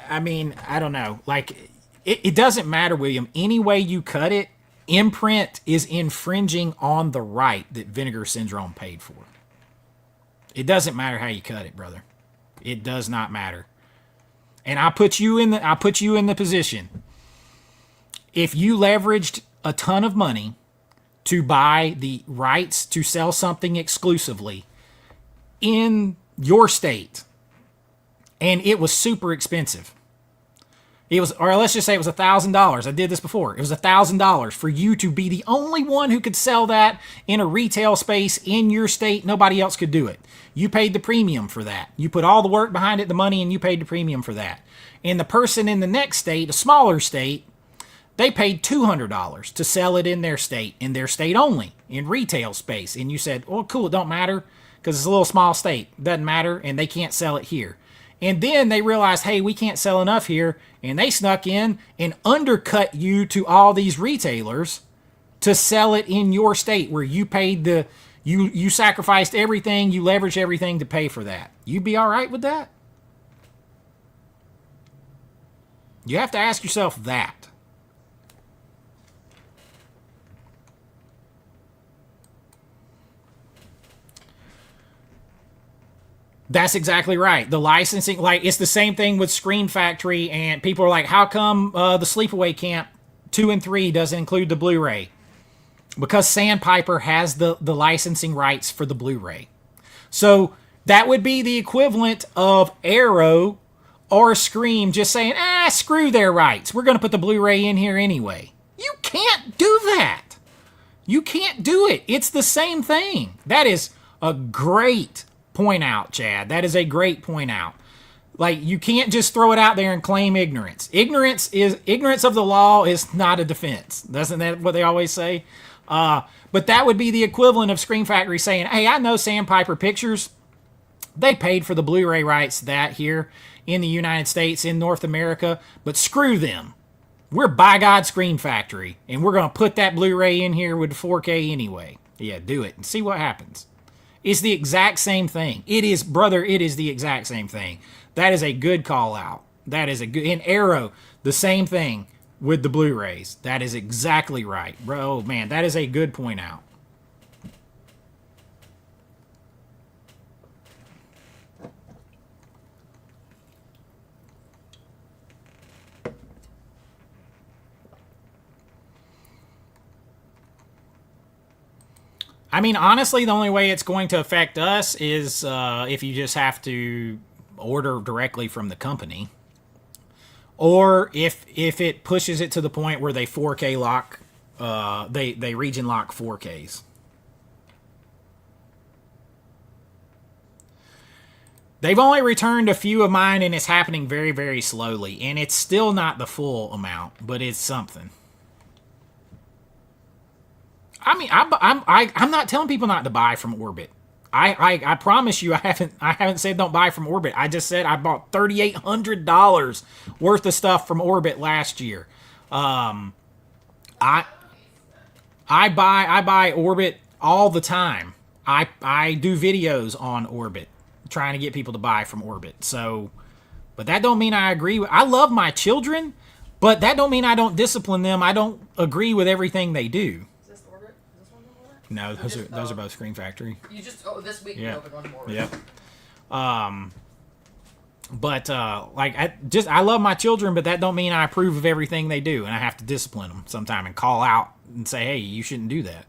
I mean, I don't know. Like, it doesn't matter, William. Any way you cut it, imprint is infringing on the right that Vinegar Syndrome paid for. It doesn't matter how you cut it, brother. It does not matter. And I put you in the position. If you leveraged a ton of money to buy the rights to sell something exclusively in your state, and it was super expensive. It was, or let's just say it was $1,000. I did this before. It was $1,000 for you to be the only one who could sell that in a retail space in your state. Nobody else could do it. You paid the premium for that. You put all the work behind it, the money, and you paid the premium for that. And the person in the next state, a smaller state, they paid $200 to sell it in their state only, in retail space. And you said, well, cool, it don't matter because it's a little small state. It doesn't matter, and they can't sell it here. And then they realized, hey, we can't sell enough here, and they snuck in and undercut you to all these retailers to sell it in your state where you paid you sacrificed everything, you leveraged everything to pay for that. You'd be all right with that? You have to ask yourself that. That's exactly right. The licensing, like, it's the same thing with Screen Factory, and people are like, how come the Sleepaway Camp 2 and 3 doesn't include the Blu-ray? Because Sandpiper has the licensing rights for the Blu-ray. So that would be the equivalent of Arrow or Scream just saying, screw their rights. We're going to put the Blu-ray in here anyway. You can't do that. You can't do it. It's the same thing. That is a great point out, Chad. That is a great point out. Like, you can't just throw it out there and claim ignorance. Ignorance of the law is not a defense. Isn't that what they always say? But that would be the equivalent of Screen Factory saying, hey, I know Sandpiper Pictures, they paid for the Blu-ray rights that here in the United States, in North America, but screw them. We're by God Screen Factory, and we're going to put that Blu-ray in here with the 4K anyway. Yeah, do it and see what happens. It's the exact same thing. It is, brother, it is the exact same thing. That is a good call out. That is a good, in Arrow, the same thing with the Blu-rays. That is exactly right. Bro, man, that is a good point out. I mean, honestly, the only way it's going to affect us is if you just have to order directly from the company, or if it pushes it to the point where they 4K lock, they region lock 4Ks. They've only returned a few of mine, and it's happening very, very slowly, and it's still not the full amount, but it's something. I mean, I'm not telling people not to buy from Orbit. I promise you, I haven't said don't buy from Orbit. I just said I bought $3,800 worth of stuff from Orbit last year. I buy Orbit all the time. I do videos on Orbit, trying to get people to buy from Orbit. So, but that don't mean I agree with. I love my children, but that don't mean I don't discipline them. I don't agree with everything they do. No, those are both Screen Factory. You just this week yeah. you opened one more. Yep. But like I love my children, but that don't mean I approve of everything they do, and I have to discipline them sometime and call out and say, hey, you shouldn't do that.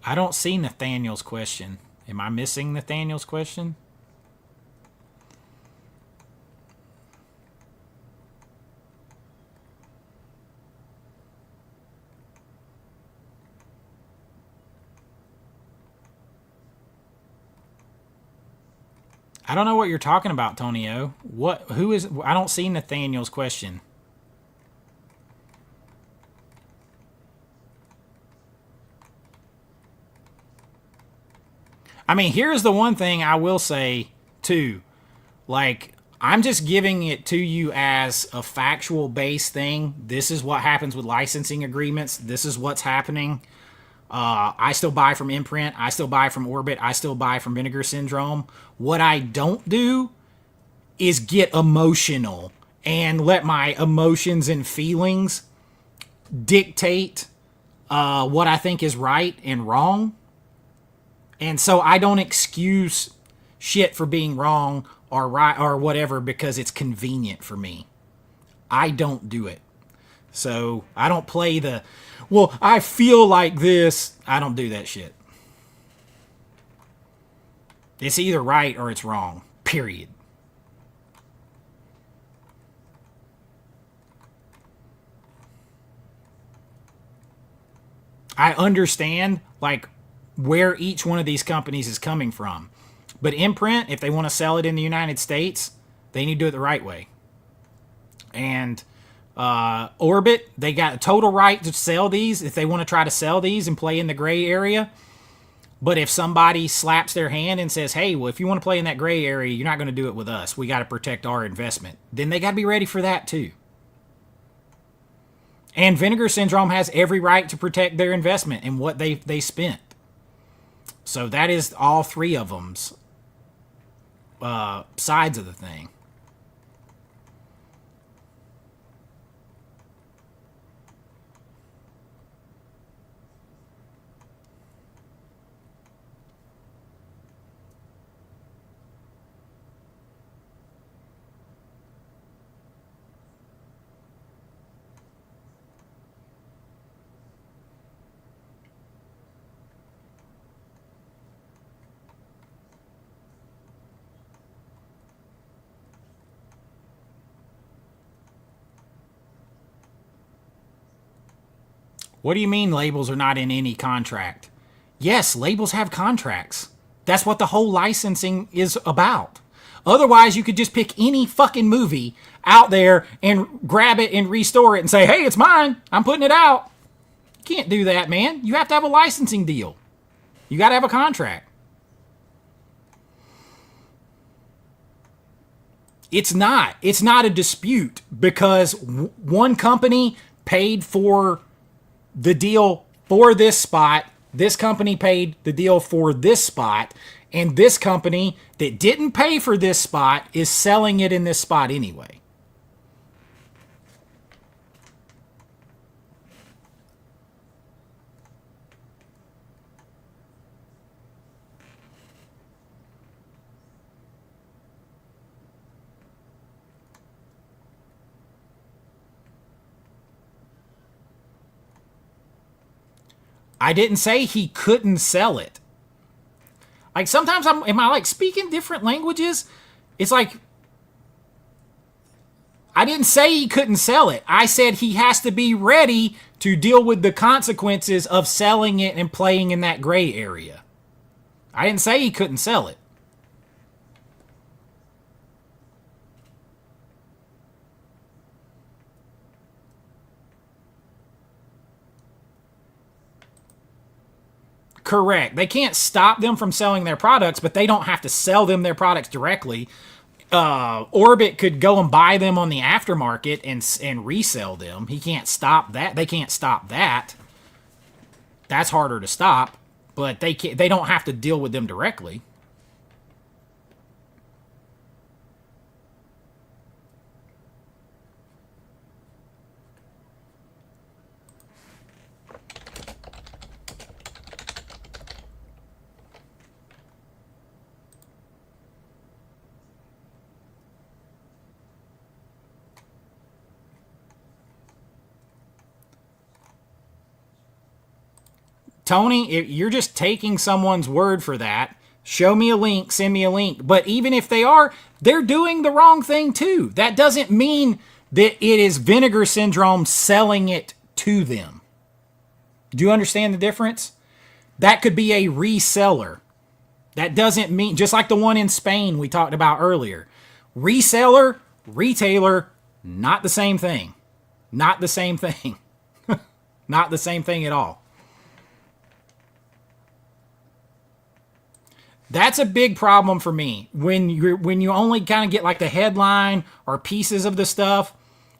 I don't see Nathaniel's question. Am I missing Nathaniel's question? I don't know what you're talking about, Tonio. Who is? I don't see Nathaniel's question. I mean, here's the one thing I will say too. Like, I'm just giving it to you as a factual based thing. This is what happens with licensing agreements. This is what's happening. I still buy from Imprint. I still buy from Orbit. I still buy from Vinegar Syndrome. What I don't do is get emotional and let my emotions and feelings dictate what I think is right and wrong. And so I don't excuse shit for being wrong or right or whatever because it's convenient for me. I don't do it. So I don't play the, well, I feel like this. I don't do that shit. It's either right or it's wrong. Period. I understand, like, where each one of these companies is coming from. But Imprint, if they want to sell it in the United States, they need to do it the right way. And Orbit, they got a total right to sell these if they want to try to sell these and play in the gray area. But if somebody slaps their hand and says, hey, well, if you want to play in that gray area, you're not going to do it with us. We got to protect our investment. Then they got to be ready for that too. And Vinegar Syndrome has every right to protect their investment and what they spent. So that is all three of them's sides of the thing. What do you mean labels are not in any contract? Yes, labels have contracts. That's what the whole licensing is about. Otherwise, you could just pick any fucking movie out there and grab it and restore it and say, hey, it's mine. I'm putting it out. You can't do that, man. You have to have a licensing deal. You got to have a contract. It's not. It's not a dispute because one company paid for the deal for this spot. This company paid the deal for this spot. And this company that didn't pay for this spot is selling it in this spot anyway. I didn't say he couldn't sell it. Like sometimes am I like speaking different languages? It's like, I didn't say he couldn't sell it. I said he has to be ready to deal with the consequences of selling it and playing in that gray area. I didn't say he couldn't sell it. Correct. They can't stop them from selling their products, but they don't have to sell them their products directly. Orbit could go and buy them on the aftermarket and resell them. He can't stop that. They can't stop that. That's harder to stop, but they don't have to deal with them directly. Tony, if you're just taking someone's word for that. Show me a link, send me a link. But even if they are, they're doing the wrong thing too. That doesn't mean that it is Vinegar Syndrome selling it to them. Do you understand the difference? That could be a reseller. That doesn't mean, just like the one in Spain we talked about earlier. Reseller, retailer, not the same thing. Not the same thing. Not the same thing at all. That's a big problem for me when you only kind of get like the headline or pieces of the stuff,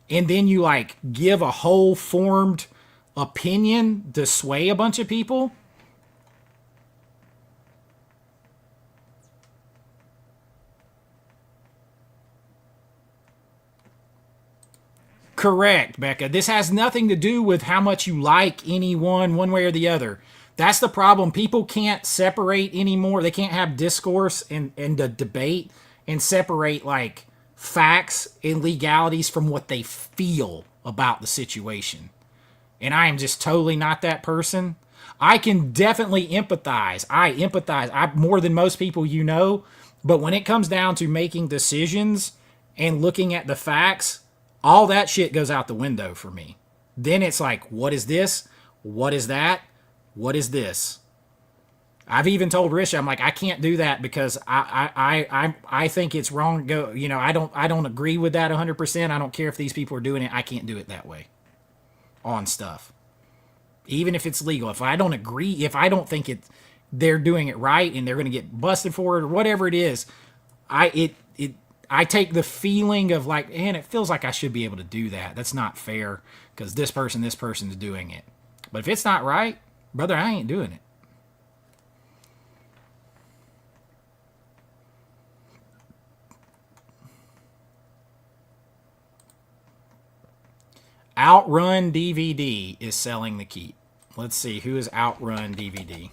and then you like give a whole formed opinion to sway a bunch of people. Correct, Becca. This has nothing to do with how much you like anyone one way or the other. That's the problem. People can't separate anymore. They can't have discourse and the debate and separate like facts and legalities from what they feel about the situation. And I am just totally not that person. I can definitely empathize. I empathize. I more than most people you know. But when it comes down to making decisions and looking at the facts, all that shit goes out the window for me. Then it's like, what is this? What is that? What is this? I've even told Rich, I'm like, I can't do that because I think it's wrong. Go, you know, I don't agree with that 100%. I don't care if these people are doing it. I can't do it that way on stuff, even if it's legal. If I don't agree, if I don't think they're doing it right and they're going to get busted for it or whatever it is, I take the feeling of like, man, it feels like I should be able to do that. That's not fair because this person's doing it. But if it's not right, brother, I ain't doing it. Outrun DVD is selling the keep. Let's see, who is Outrun DVD?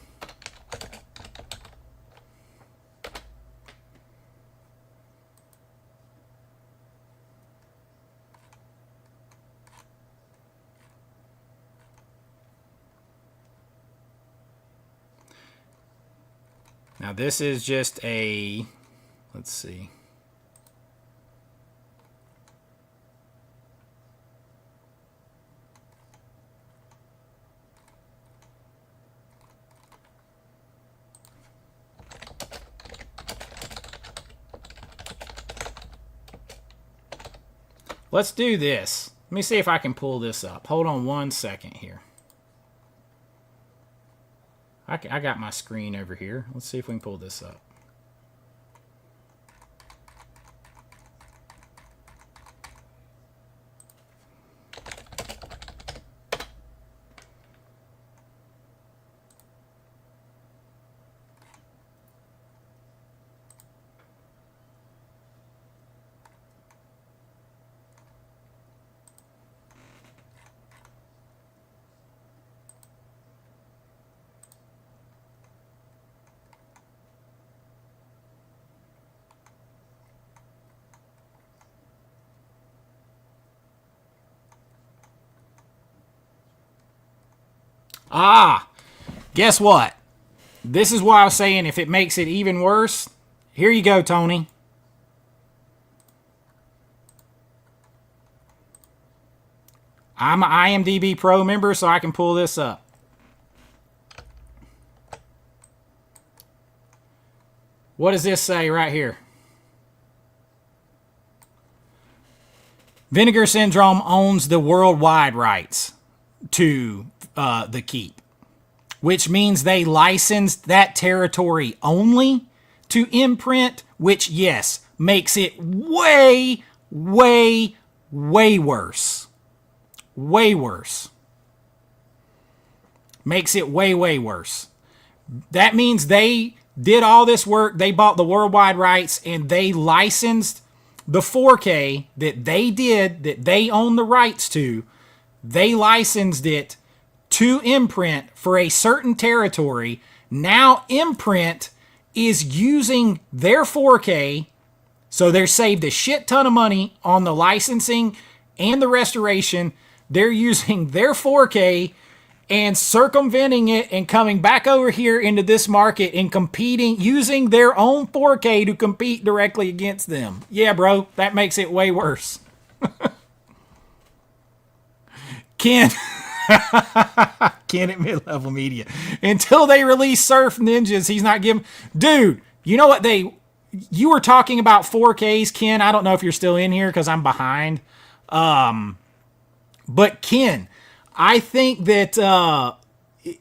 Now this is just a, let's see. Let's do this. Let me see if I can pull this up. Hold on one second here. I got my screen over here. Let's see if we can pull this up. Ah, guess what? This is why I was saying if it makes it even worse, here you go, Tony. I'm an IMDb Pro member, so I can pull this up. What does this say right here? Vinegar Syndrome owns the worldwide rights to the keep, which means they licensed that territory only to imprint, which, yes, makes it way, way, way worse. Way worse. Makes it way, way worse. That means they did all this work, they bought the worldwide rights, and they licensed the 4K that they did, that they own the rights to. They licensed it to Imprint for a certain territory. Now Imprint is using their 4K, so they're saved a shit ton of money on the licensing and the restoration. They're using their 4K and circumventing it and coming back over here into this market and competing, using their own 4K to compete directly against them. Yeah, bro, that makes it way worse. Ken at Mid-Level Media. Until they release Surf Ninjas, he's not giving... Dude, you know what you were talking about 4Ks, Ken. I don't know if you're still in here because I'm behind. But Ken, I think that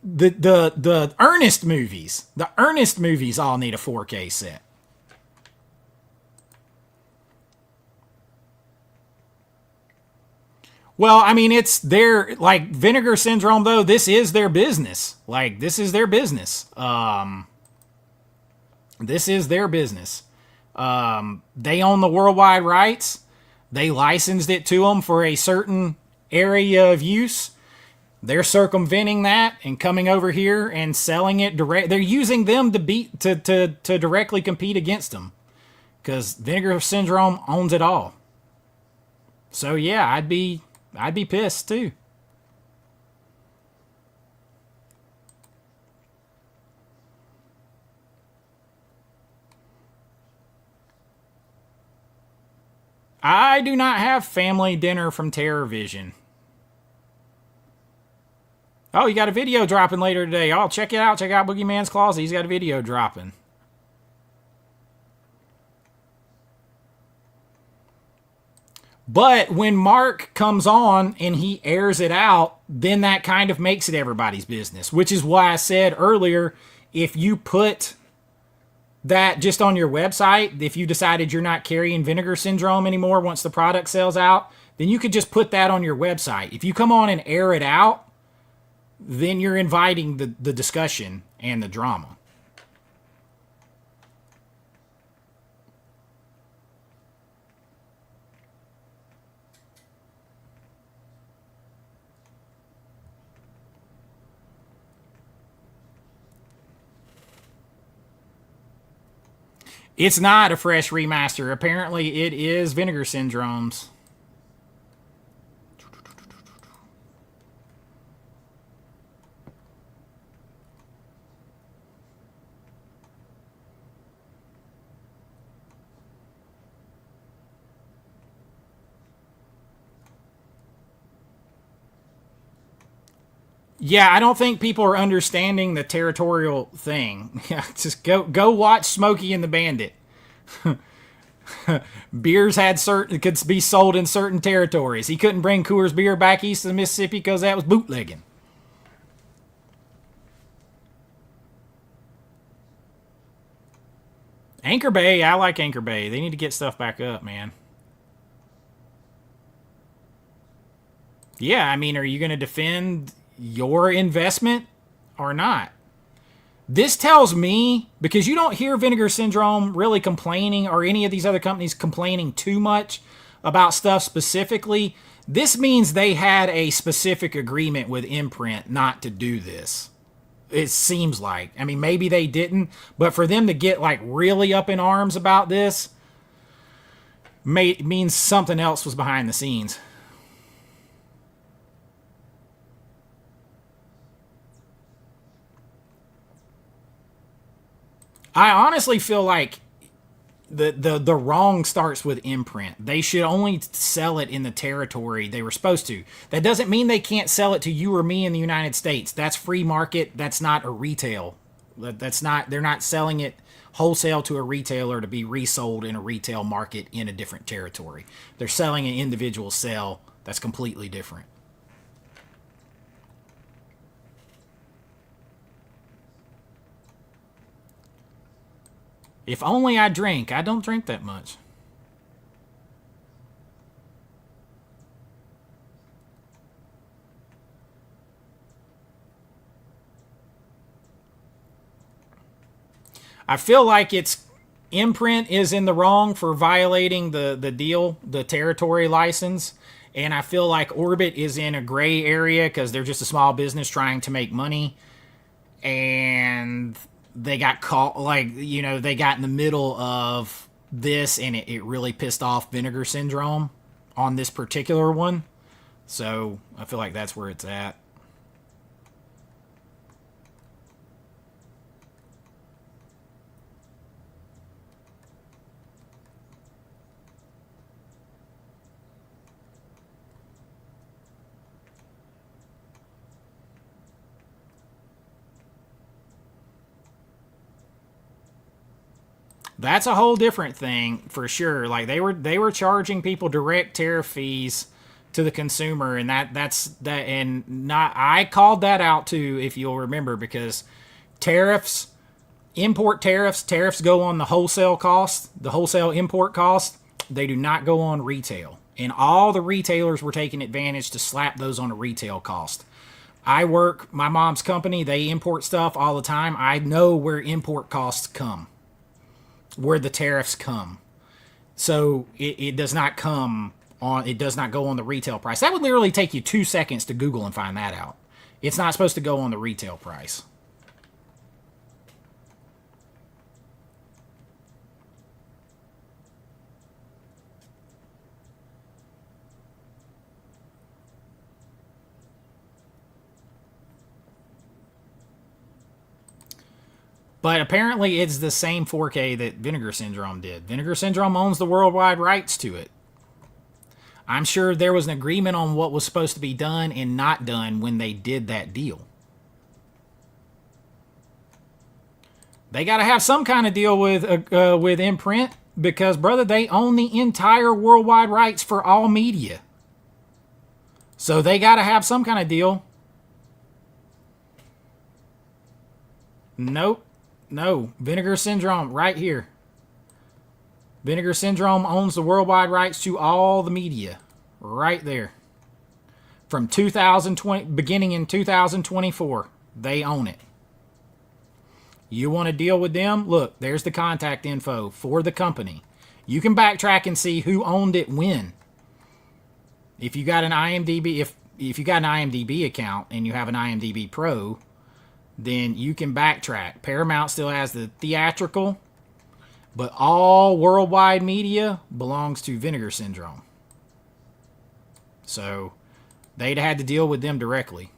the Ernest movies. The Ernest movies all need a 4K set. Well, I mean, it's their, like, Vinegar Syndrome, though, this is their business. Like, this is their business. This is their business. They own the worldwide rights. They licensed it to them for a certain area of use. They're circumventing that and coming over here and selling it direct. They're using them to directly compete against them, because Vinegar Syndrome owns it all. So yeah, I'd be pissed too. I do not have family dinner from TerrorVision. Oh, you got a video dropping later today. Oh, check it out. Check out Boogeyman's Closet. He's got a video dropping. But when Mark comes on and he airs it out, then that kind of makes it everybody's business, which is why I said earlier, if you put that just on your website, if you decided you're not carrying Vinegar Syndrome anymore once the product sells out, then you could just put that on your website. If you come on and air it out, then you're inviting the discussion and the drama. It's not a fresh remaster. Apparently, it is Vinegar Syndrome's. Yeah, I don't think people are understanding the territorial thing. Just go watch Smokey and the Bandit. Beers could be sold in certain territories. He couldn't bring Coors beer back east of the Mississippi because that was bootlegging. Anchor Bay, I like Anchor Bay. They need to get stuff back up, man. Yeah, I mean, are you going to defend your investment or not? This tells me, because you don't hear Vinegar Syndrome really complaining, or any of these other companies complaining too much about stuff specifically, this means they had a specific agreement with Imprint not to do this. It seems like. I mean, maybe they didn't, but for them to get like really up in arms about this means something else was behind the scenes. I honestly feel like the wrong starts with Imprint. They should only sell it in the territory they were supposed to. That doesn't mean they can't sell it to you or me in the United States. That's free market. That's not a retail. They're not selling it wholesale to a retailer to be resold in a retail market in a different territory. They're selling an individual sale that's completely different. If only I drink. I don't drink that much. I feel like Imprint is in the wrong for violating the territory license. And I feel like Orbit is in a gray area because they're just a small business trying to make money. And they got caught, they got in the middle of this, and it really pissed off Vinegar Syndrome on this particular one. So I feel like that's where it's at. That's a whole different thing for sure. Like they were charging people direct tariff fees to the consumer, and that's that. And not, I called that out too, if you'll remember, because tariffs, import tariffs go on the wholesale cost, the wholesale import cost. They do not go on retail, and all the retailers were taking advantage to slap those on a retail cost. I work my mom's company, they import stuff all the time. I know where import costs come, where the tariffs come. So it does not come on, it does not go on the retail price. That would literally take you 2 seconds to Google and find that out. It's not supposed to go on the retail price. But apparently it's the same 4K that Vinegar Syndrome did. Vinegar Syndrome owns the worldwide rights to it. I'm sure there was an agreement on what was supposed to be done and not done when they did that deal. They got to have some kind of deal with Imprint, because, brother, they own the entire worldwide rights for all media. So they got to have some kind of deal. Nope. No, Vinegar Syndrome right here. Vinegar Syndrome owns the worldwide rights to all the media right there. From 2020, beginning in 2024, they own it. You want to deal with them? Look, there's the contact info for the company. You can backtrack and see who owned it when. If you got an IMDb, if you got an IMDb account and you have an IMDb Pro, then you can backtrack. Paramount still has the theatrical, but all worldwide media belongs to Vinegar Syndrome. So they'd had to deal with them directly.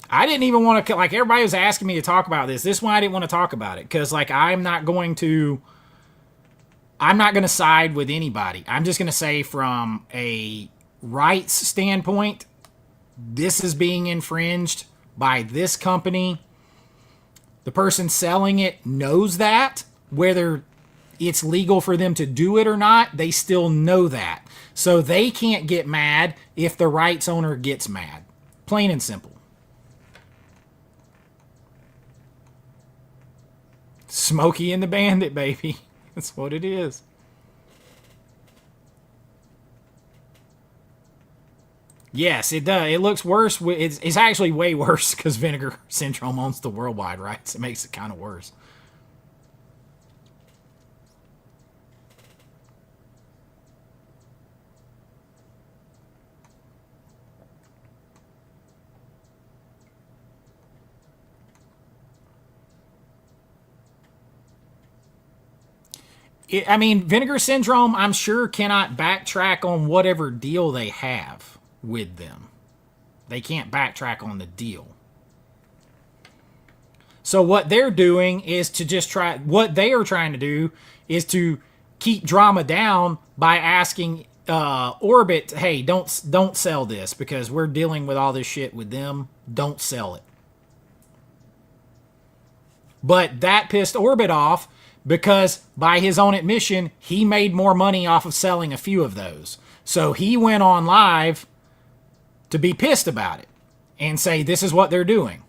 I didn't even want to, like, everybody was asking me to talk about this. This one I didn't want to talk about it, because, like, I'm not going to side with anybody. I'm just going to say, from a rights standpoint, this is being infringed by this company. The person selling it knows that. Whether it's legal for them to do it or not, they still know that. So they can't get mad if the rights owner gets mad. Plain and simple. Smokey and the Bandit, baby. That's what it is. Yes, it does. It looks worse. It's actually way worse because Vinegar Syndrome owns the worldwide rights. It makes it kind of worse. I mean, Vinegar Syndrome, I'm sure, cannot backtrack on whatever deal they have with them. They can't backtrack on the deal. So what they're doing is to just try, what they are trying to do is to keep drama down by asking Orbit, hey, don't sell this because we're dealing with all this shit with them. Don't sell it. But that pissed Orbit off, because by his own admission, he made more money off of selling a few of those. So he went on live to be pissed about it and say, this is what they're doing.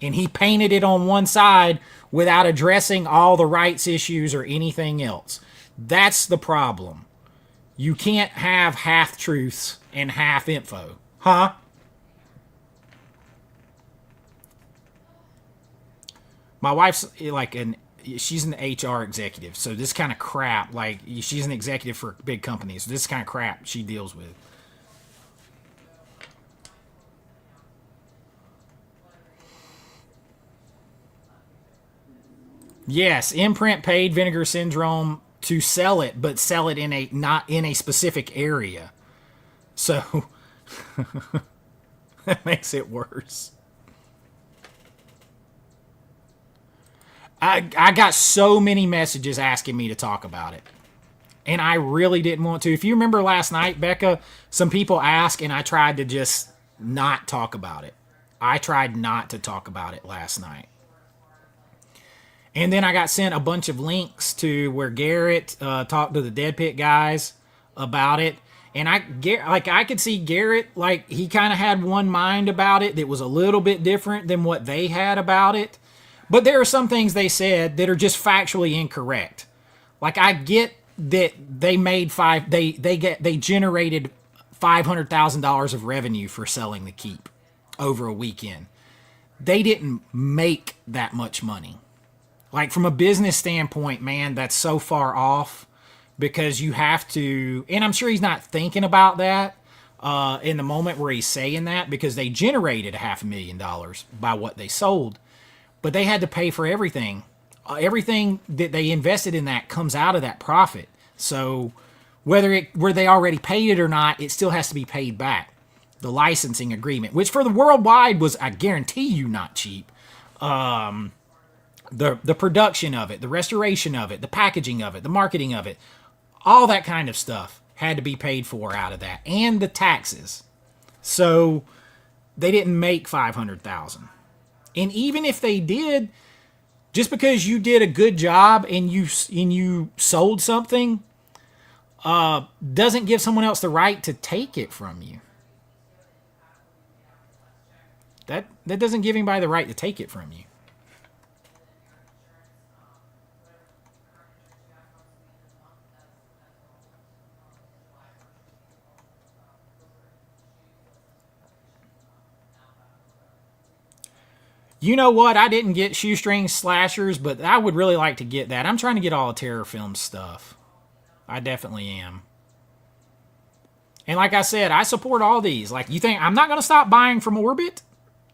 And he painted it on one side without addressing all the rights issues or anything else. That's the problem. You can't have half truths and half info. Huh? My wife's like she's an HR executive, so this kind of crap, like, she's an executive for big companies. So this kind of crap she deals with. Yes, Imprint paid Vinegar Syndrome to sell it, but sell it in not in a specific area. So that makes it worse. I got so many messages asking me to talk about it. And I really didn't want to. If you remember last night, Becca, some people asked, and I tried to just not talk about it. I tried not to talk about it last night. And then I got sent a bunch of links to where Garrett talked to the Dead Pit guys about it. And I could see Garrett, like, he kind of had one mind about it that was a little bit different than what they had about it. But there are some things they said that are just factually incorrect. Like, I get that they made they generated $500,000 of revenue for selling the keep over a weekend. They didn't make that much money. Like, from a business standpoint, man, that's so far off, because you have to, and I'm sure he's not thinking about that in the moment where he's saying that, because they generated $500,000 by what they sold, but they had to pay for everything. Everything that they invested in that comes out of that profit. So where they already paid it or not, it still has to be paid back. The licensing agreement, which for the worldwide was, I guarantee you, not cheap. The production of it, the restoration of it, the packaging of it, the marketing of it, all that kind of stuff had to be paid for out of that, and the taxes. So they didn't make $500,000. And even if they did, just because you did a good job and you sold something, doesn't give someone else the right to take it from you. That doesn't give anybody the right to take it from you. You know what? I didn't get Shoestring Slashers, but I would really like to get that. I'm trying to get all of Terror Films stuff. I definitely am. And like I said, I support all these. Like, you think I'm not going to stop buying from Orbit?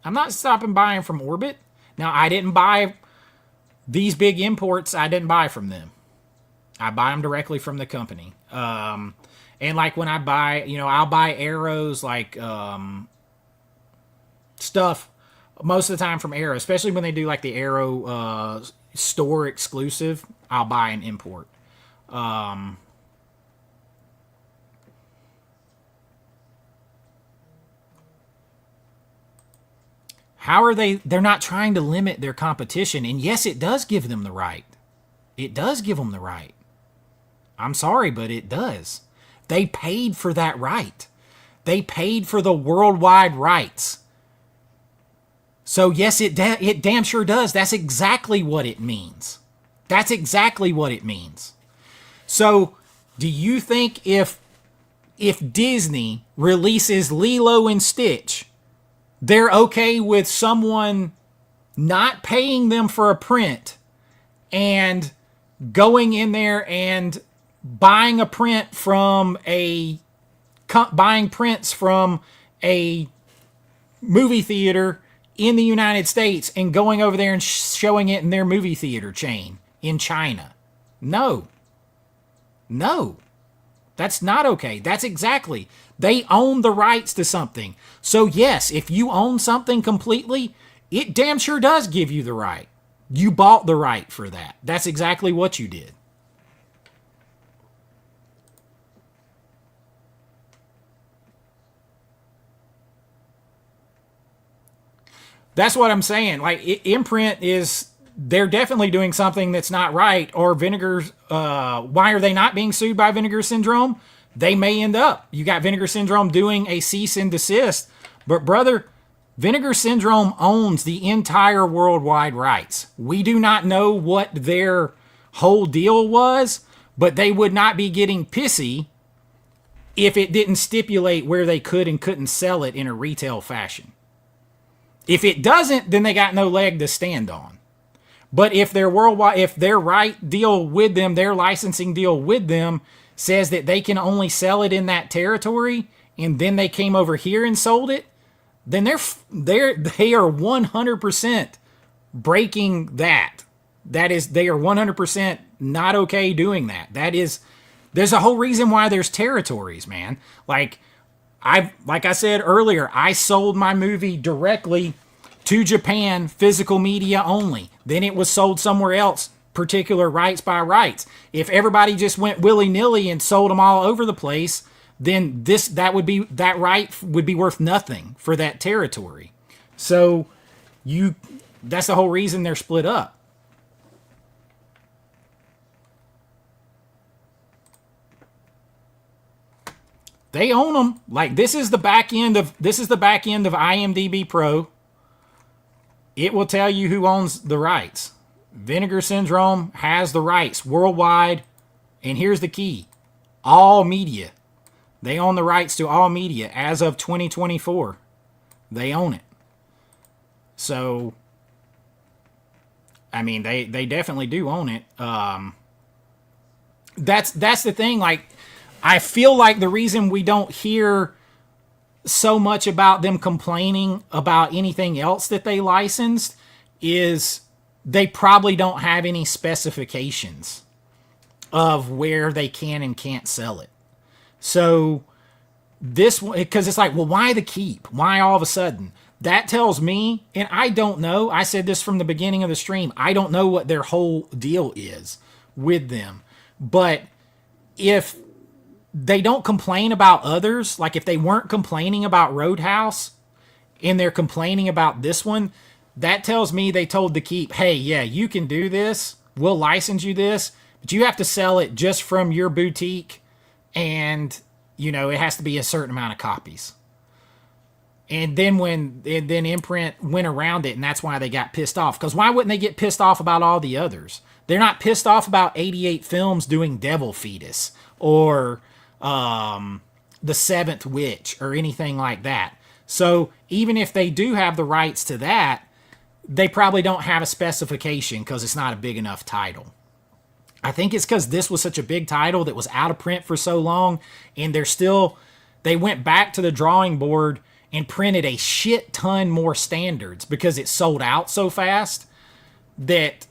I'm not stopping buying from Orbit. Now, I didn't buy these big imports. I didn't buy from them. I buy them directly from the company. And like when I buy, I'll buy arrows, like stuff most of the time from Arrow, especially when they do like the Arrow store exclusive. I'll buy an import. How are they're not trying to limit their competition. And yes, it does give them the right. It does give them the right. I'm sorry, but it does. They paid for that right. They paid for the worldwide rights. So yes, it damn sure does. That's exactly what it means. That's exactly what it means. So do you think if Disney releases Lilo and Stitch, they're okay with someone not paying them for a print and going in there and buying prints from a movie theater in the United States and going over there and showing it in their movie theater chain in China? No, that's not okay. That's exactly. They own the rights to something. So yes, if you own something completely, it damn sure does give you the right. You bought the right for that. That's exactly what you did. That's what I'm saying. Like, Imprint they're definitely doing something that's not right. Or Vinegar's, why are they not being sued by Vinegar Syndrome? They may end up. You got Vinegar Syndrome doing a cease and desist. But brother, Vinegar Syndrome owns the entire worldwide rights. We do not know what their whole deal was, but they would not be getting pissy if it didn't stipulate where they could and couldn't sell it in a retail fashion. If it doesn't, then they got no leg to stand on. But if their right deal with them, their licensing deal with them, says that they can only sell it in that territory, and then they came over here and sold it, then they are 100% breaking that. That is, they are 100% not okay doing that. There's a whole reason why there's territories, man. Like I said earlier, I sold my movie directly to Japan, physical media only. Then it was sold somewhere else, particular rights by rights. If everybody just went willy-nilly and sold them all over the place, then that right would be worth nothing for that territory. So that's the whole reason they're split up. They own them. Like, this is the back end of IMDb Pro. It will tell you who owns the rights. Vinegar Syndrome has the rights worldwide. And here's the key. All media. They own the rights to all media as of 2024. They own it. So, I mean, they definitely do own it. That's the thing. Like, I feel like the reason we don't hear so much about them complaining about anything else that they licensed is they probably don't have any specifications of where they can and can't sell it. So this, because it's like, well, why the keep? Why all of a sudden? That tells me, and I don't know, I said this from the beginning of the stream, I don't know what their whole deal is with them. But if they don't complain about others, like if they weren't complaining about Roadhouse and they're complaining about this one, that tells me they told the keep, hey, yeah, you can do this, we'll license you this, but you have to sell it just from your boutique, and, you know, it has to be a certain amount of copies. And then Imprint went around it, and that's why they got pissed off. Because why wouldn't they get pissed off about all the others? They're not pissed off about 88 Films doing Devil Fetus or The Seventh Witch or anything like that. So even if they do have the rights to that, they probably don't have a specification because it's not a big enough title. I think it's because this was such a big title that was out of print for so long, and they went back to the drawing board and printed a shit ton more standards because it sold out so fast that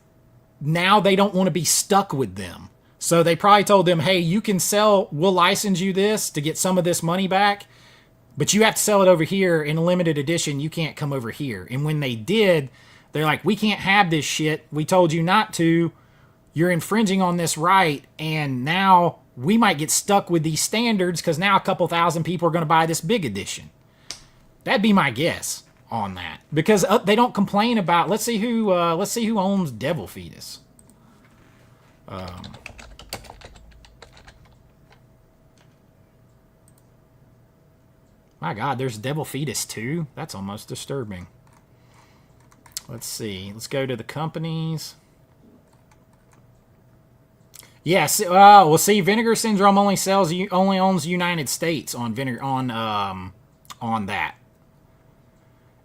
now they don't want to be stuck with them. So they probably told them, hey, you can sell, we'll license you this to get some of this money back, but you have to sell it over here in a limited edition. You can't come over here. And when they did, they're like, we can't have this shit. We told you not to. You're infringing on this right. And now we might get stuck with these standards because now a couple thousand people are going to buy this big edition. That'd be my guess on that, because they don't complain about. Let's see who owns Devil Fetus. My God, there's Devil Fetus 2. That's almost disturbing. Let's see. Let's go to the companies. Yes. Well, see, Vinegar Syndrome only owns United States on that.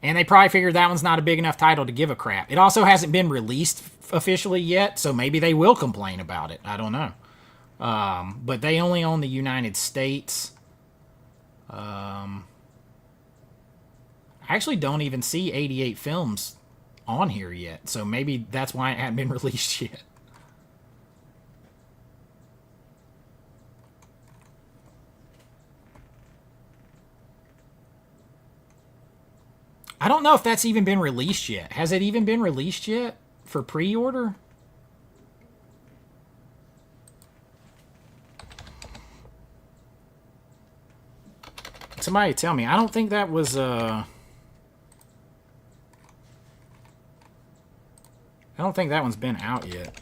And they probably figured that one's not a big enough title to give a crap. It also hasn't been released officially yet, so maybe they will complain about it. I don't know. But they only own the United States. I actually don't even see 88 Films on here yet, so maybe that's why it hadn't been released yet. I don't know if that's even been released yet. Has it even been released yet for pre-order? Somebody tell me. I don't think that was I don't think that one's been out yet.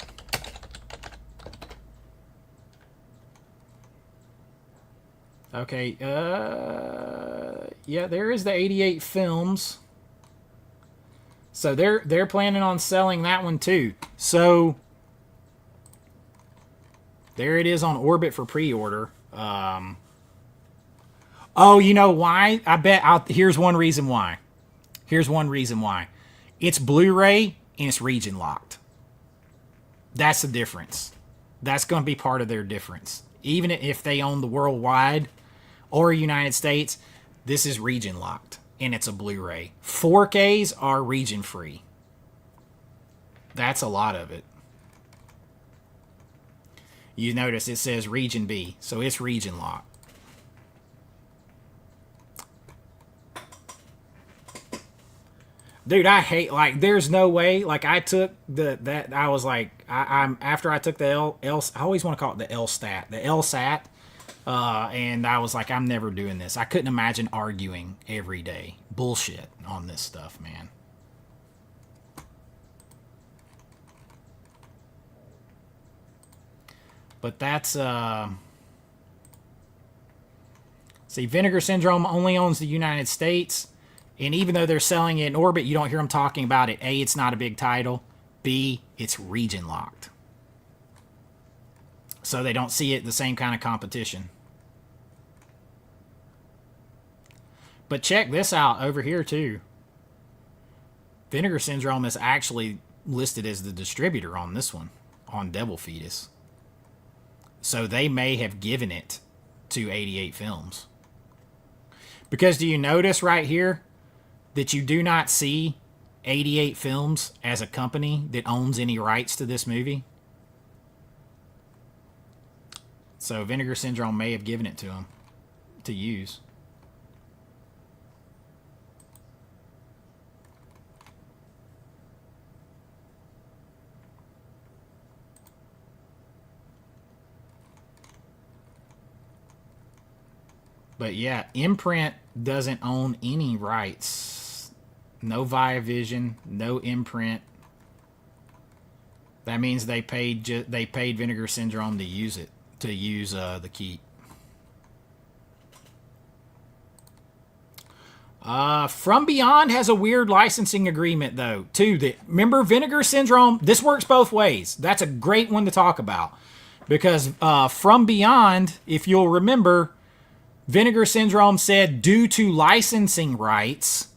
Okay, yeah, there is the 88 Films. So they're planning on selling that one too. So there it is on Orbit for pre-order. Oh, you know why? I bet here's one reason why. Here's one reason why. It's Blu-ray and it's region locked. That's the difference. That's going to be part of their difference. Even if they own the worldwide or United States, this is region locked. And it's a Blu-ray. 4Ks are region free. That's a lot of it. You notice it says region B, so it's region locked. Dude, I hate, like, there's no way, like, I took I was like, after I took the I always want to call it the LSAT, and I was like, I'm never doing this. I couldn't imagine arguing every day. Bullshit on this stuff, man. But that's, See, Vinegar Syndrome only owns the United States. And even though they're selling it in Orbit, you don't hear them talking about it. A, it's not a big title. B, it's region locked. So they don't see it the same kind of competition. But check this out over here too. Vinegar Syndrome is actually listed as the distributor on this one, on Devil Fetus. So they may have given it to 88 Films. Because do you notice right here that you do not see 88 Films as a company that owns any rights to this movie? So Vinegar Syndrome may have given it to them to use. But yeah, Imprint doesn't own any rights. No Viavision, no Imprint. That means they paid Vinegar Syndrome to use it, to use the keep. From Beyond has a weird licensing agreement though too. Remember Vinegar Syndrome? This works both ways. That's a great one to talk about because From Beyond, if you'll remember, Vinegar Syndrome said due to licensing rights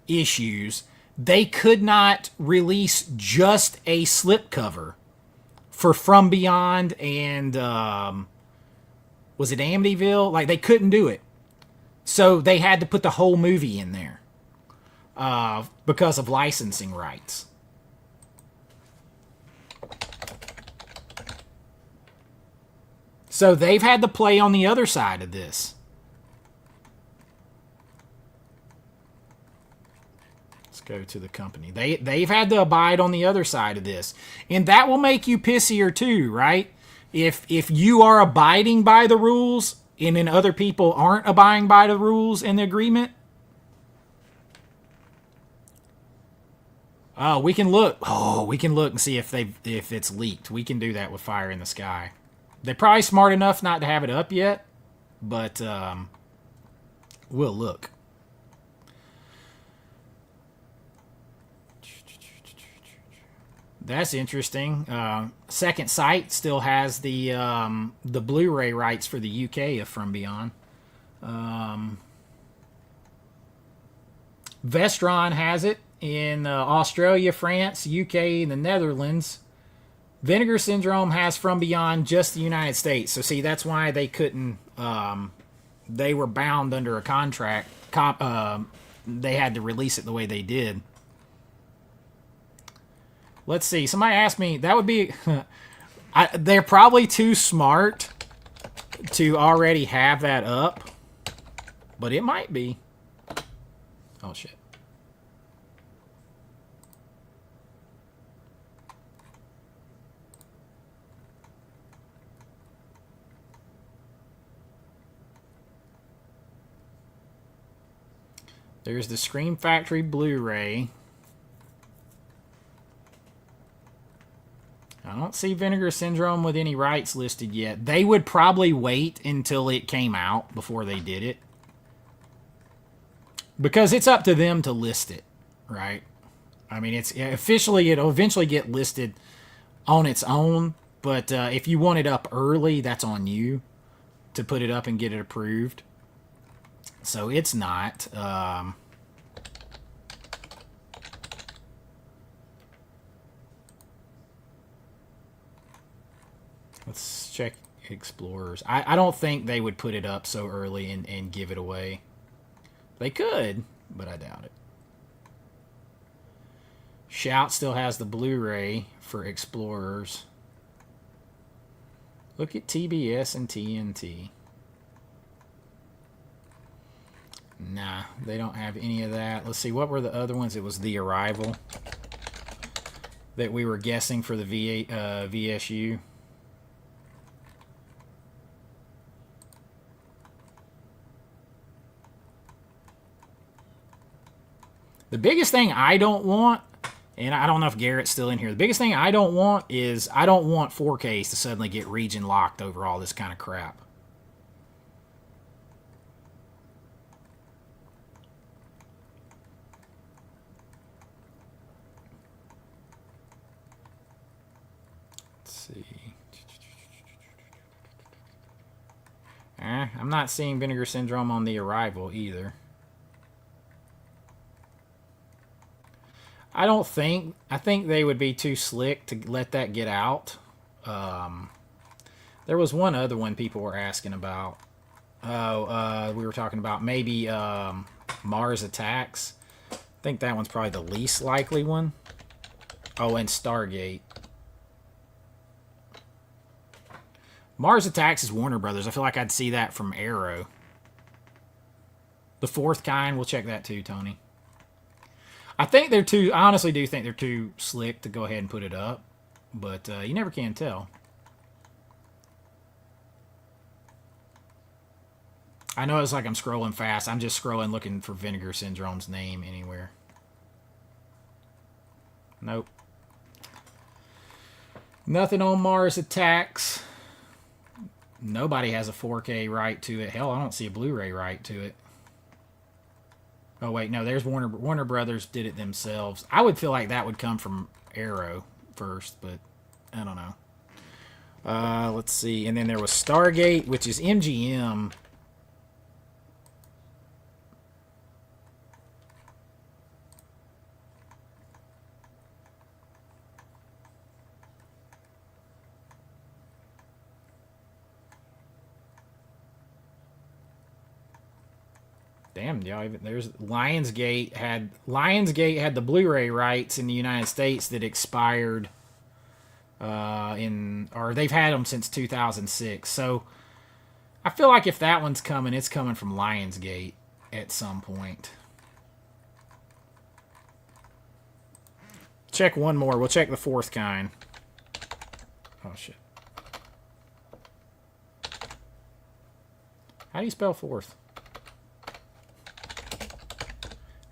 issues, they could not release just a slipcover for From Beyond and was it Amityville? Like they couldn't do it. So they had to put the whole movie in there because of licensing rights. So they've had to play on the other side of this. Let's go to the company. They've had to abide on the other side of this. And that will make you pissier too, right? If you are abiding by the rules and then other people aren't abiding by the rules in the agreement. Oh, we can look. Oh, we can look and see if it's leaked. We can do that with Fire in the Sky. They're probably smart enough not to have it up yet, but we'll look. That's interesting. Second Sight still has the Blu-ray rights for the UK of From Beyond. Vestron has it in Australia, France, UK, and the Netherlands. Vinegar Syndrome has From Beyond just the United States. So see, that's why they couldn't. They were bound under a contract. They had to release it the way they did. Let's see. Somebody asked me. That would be. They're probably too smart to already have that up, but it might be. Oh shit. There's the Scream Factory Blu-ray. I don't see Vinegar Syndrome with any rights listed yet. They would probably wait until it came out before they did it. Because it's up to them to list it, right? I mean, it's officially, it'll eventually get listed on its own. But if you want it up early, that's on you to put it up and get it approved. So it's not. Let's check Explorers. I don't think they would put it up so early and give it away. They could, but I doubt it. Shout still has the Blu-ray for Explorers. Look at TBS and TNT. Nah, they don't have any of that. Let's see, what were the other ones? It was The Arrival that we were guessing for the VSU. The biggest thing I don't want, and I don't know if Garrett's still in here, the biggest thing I don't want is I don't want 4Ks to suddenly get region locked over all this kind of crap. see. I'm not seeing Vinegar Syndrome on the arrival either. I think they would be too slick to let that get out. There was one other one people were asking about. We were talking about maybe Mars Attacks. I think that one's probably the least likely one. Oh, and Stargate. Mars Attacks is Warner Brothers. I feel like I'd see that from Arrow. The Fourth Kind, we'll check that too, Tony. I honestly do think they're too slick to go ahead and put it up. But you never can tell. I know it's like I'm scrolling fast. I'm just scrolling looking for Vinegar Syndrome's name anywhere. Nope. Nothing on Mars Attacks. Nobody has a 4K right to it. Hell, I don't see a Blu-ray right to it. Oh, wait. No, there's Warner Brothers did it themselves. I would feel like that would come from Arrow first, but I don't know. Let's see. And then there was Stargate, which is MGM. Damn, y'all. There's Lionsgate had the Blu-ray rights in the United States that expired or they've had them since 2006. So I feel like if that one's coming, it's coming from Lionsgate at some point. Check one more. We'll check the Fourth Kind. Oh shit. How do you spell fourth?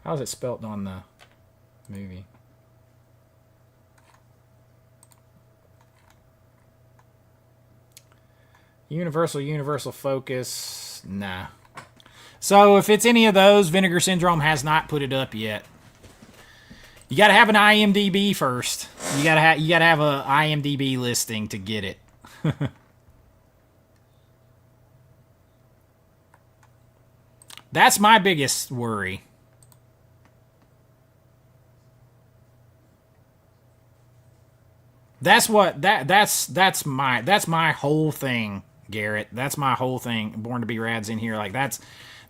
How's it spelt on the movie? Universal Focus. Nah. So if it's any of those, Vinegar Syndrome has not put it up yet. You got to have an IMDb first. You got to have a IMDb listing to get it. That's my biggest worry. That's my whole thing, Garrett. That's my whole thing. Born to be Rad's in here. Like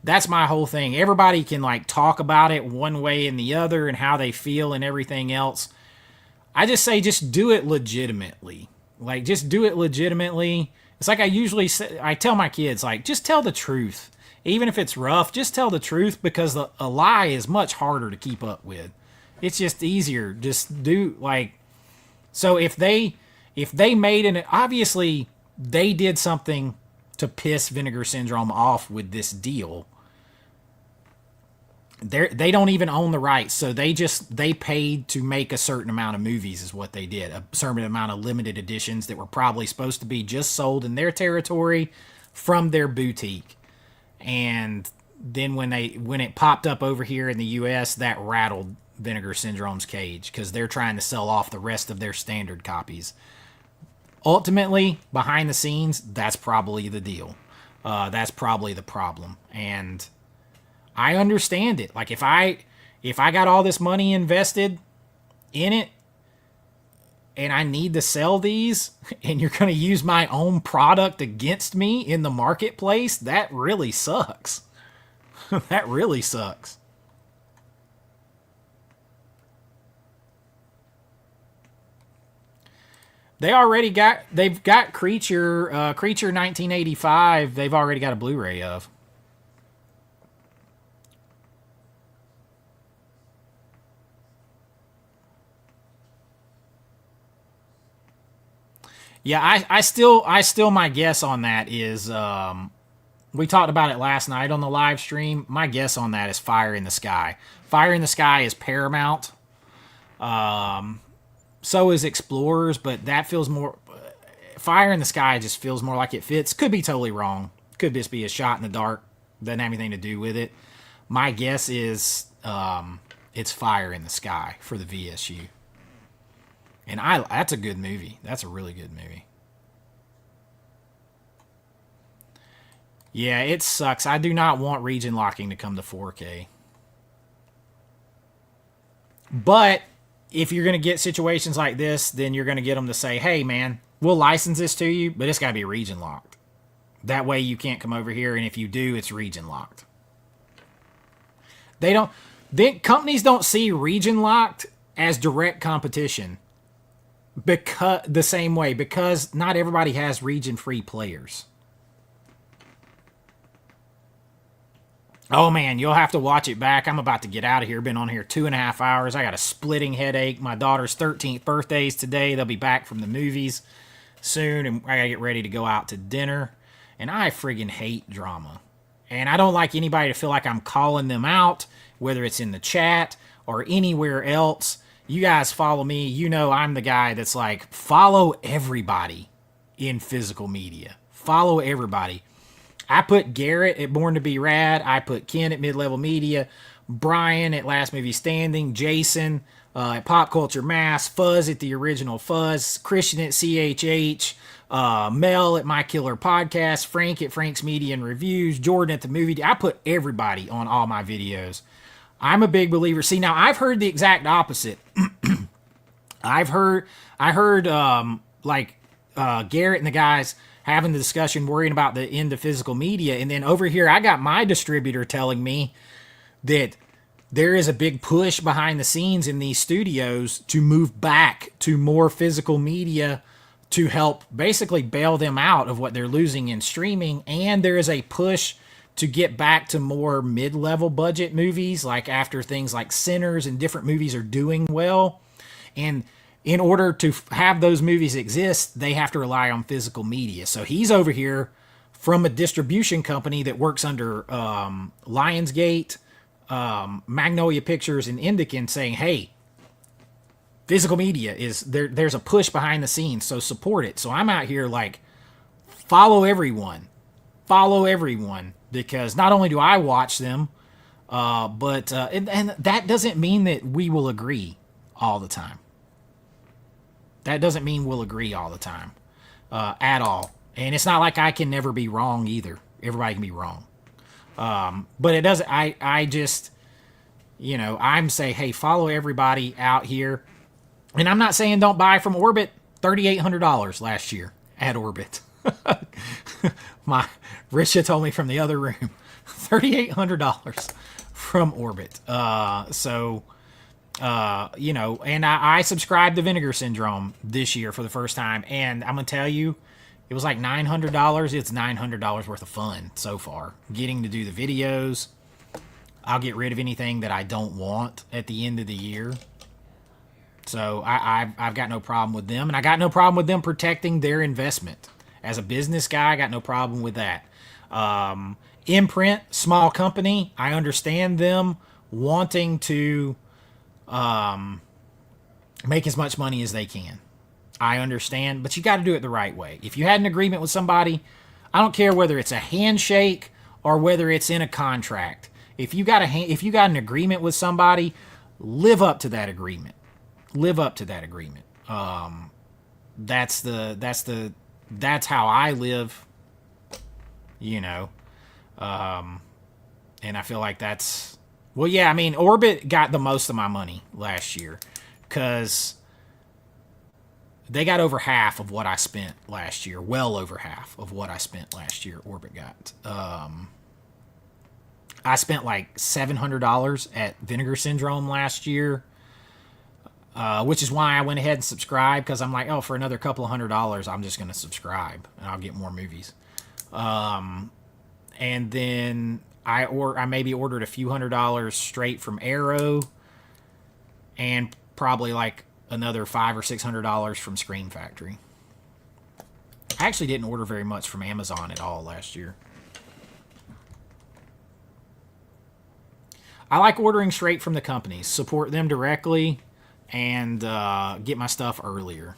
that's my whole thing. Everybody can like talk about it one way and the other and how they feel and everything else. I just say just do it legitimately. Like just do it legitimately. It's like I usually say, I tell my kids, like, just tell the truth. Even if it's rough, just tell the truth, because a lie is much harder to keep up with. It's just easier. Just do like. So if they made an, obviously they did something to piss Vinegar Syndrome off with this deal. They don't even own the rights, so they paid to make a certain amount of movies is what they did. A certain amount of limited editions that were probably supposed to be just sold in their territory from their boutique. And then when it popped up over here in the US, that rattled Vinegar Syndrome's cage, because they're trying to sell off the rest of their standard copies. Ultimately, behind the scenes, that's probably the deal. That's probably the problem. And I understand it. Like if I got all this money invested in it and I need to sell these and you're going to use my own product against me in the marketplace, that really sucks. That really sucks. They've got Creature 1985. They've already got a Blu-ray of. Yeah, I still my guess on that is we talked about it last night on the live stream. My guess on that is Fire in the Sky. Fire in the Sky is Paramount. So is Explorers, but that feels more. Fire in the Sky just feels more like it fits. Could be totally wrong. Could just be a shot in the dark. Doesn't have anything to do with it. My guess is it's Fire in the Sky for the VSU. And that's a good movie. That's a really good movie. Yeah, it sucks. I do not want region locking to come to 4K. But if you're going to get situations like this, then you're going to get them to say, hey, man, we'll license this to you, but it's got to be region locked. That way you can't come over here, and if you do, it's region locked. Companies don't see region locked as direct competition because the same way, because not everybody has region free players. Oh man, you'll have to watch it back. I'm about to get out of here. Been on here 2.5 hours. I got a splitting headache. My daughter's 13th birthday is today. They'll be back from the movies soon, and I gotta get ready to go out to dinner. And I friggin' hate drama. And I don't like anybody to feel like I'm calling them out, whether it's in the chat or anywhere else. You guys follow me. You know I'm the guy that's like, follow everybody in physical media. Follow everybody. I put Garrett at Born to Be Rad. I put Ken at Mid-Level Media. Brian at Last Movie Standing. Jason at Pop Culture Mass. Fuzz at The Original Fuzz. Christian at CHH. Mel at My Killer Podcast. Frank at Frank's Media and Reviews. Jordan at The Movie. I put everybody on all my videos. I'm a big believer. See, now I've heard the exact opposite. I heard Garrett and the guys having the discussion, worrying about the end of physical media. And then over here, I got my distributor telling me that there is a big push behind the scenes in these studios to move back to more physical media to help basically bail them out of what they're losing in streaming. And there is a push to get back to more mid-level budget movies, like after things like Sinners and different movies are doing well. And in order to have those movies exist, they have to rely on physical media. So he's over here from a distribution company that works under Lionsgate, Magnolia Pictures, and Indican, saying, hey, physical media is there's a push behind the scenes, so support it. So I'm out here like, follow everyone, because not only do I watch them, but that doesn't mean that we will agree all the time. That doesn't mean we'll agree all the time, at all. And it's not like I can never be wrong either. Everybody can be wrong. But it doesn't, I just, I'm saying, hey, follow everybody out here. And I'm not saying don't buy from Orbit. $3,800 last year at Orbit. My Risha told me from the other room. $3,800 from Orbit. And I subscribed to Vinegar Syndrome this year for the first time, and I'm gonna tell you, it was like $900. It's $900 worth of fun so far. Getting to do the videos. I'll get rid of anything that I don't want at the end of the year. So I've got no problem with them, and I got no problem with them protecting their investment. As a business guy, I got no problem with that. Imprint, small company, I understand them wanting to make as much money as they can. I understand, but you got to do it the right way. If you had an agreement with somebody, I don't care whether it's a handshake or whether it's in a contract. If you got an agreement with somebody, live up to that agreement. Live up to that agreement. That's how I live. And I feel like that's. Well, yeah, I mean, Orbit got the most of my money last year because they got over half of what I spent last year. Well over half of what I spent last year, Orbit got. I spent like $700 at Vinegar Syndrome last year, which is why I went ahead and subscribed, because I'm like, oh, for another couple of $100, I'm just going to subscribe and I'll get more movies. And then I maybe ordered a few $100s straight from Arrow, and probably like another $500 or $600 from Screen Factory. I actually didn't order very much from Amazon at all last year. I like ordering straight from the companies, support them directly, and get my stuff earlier.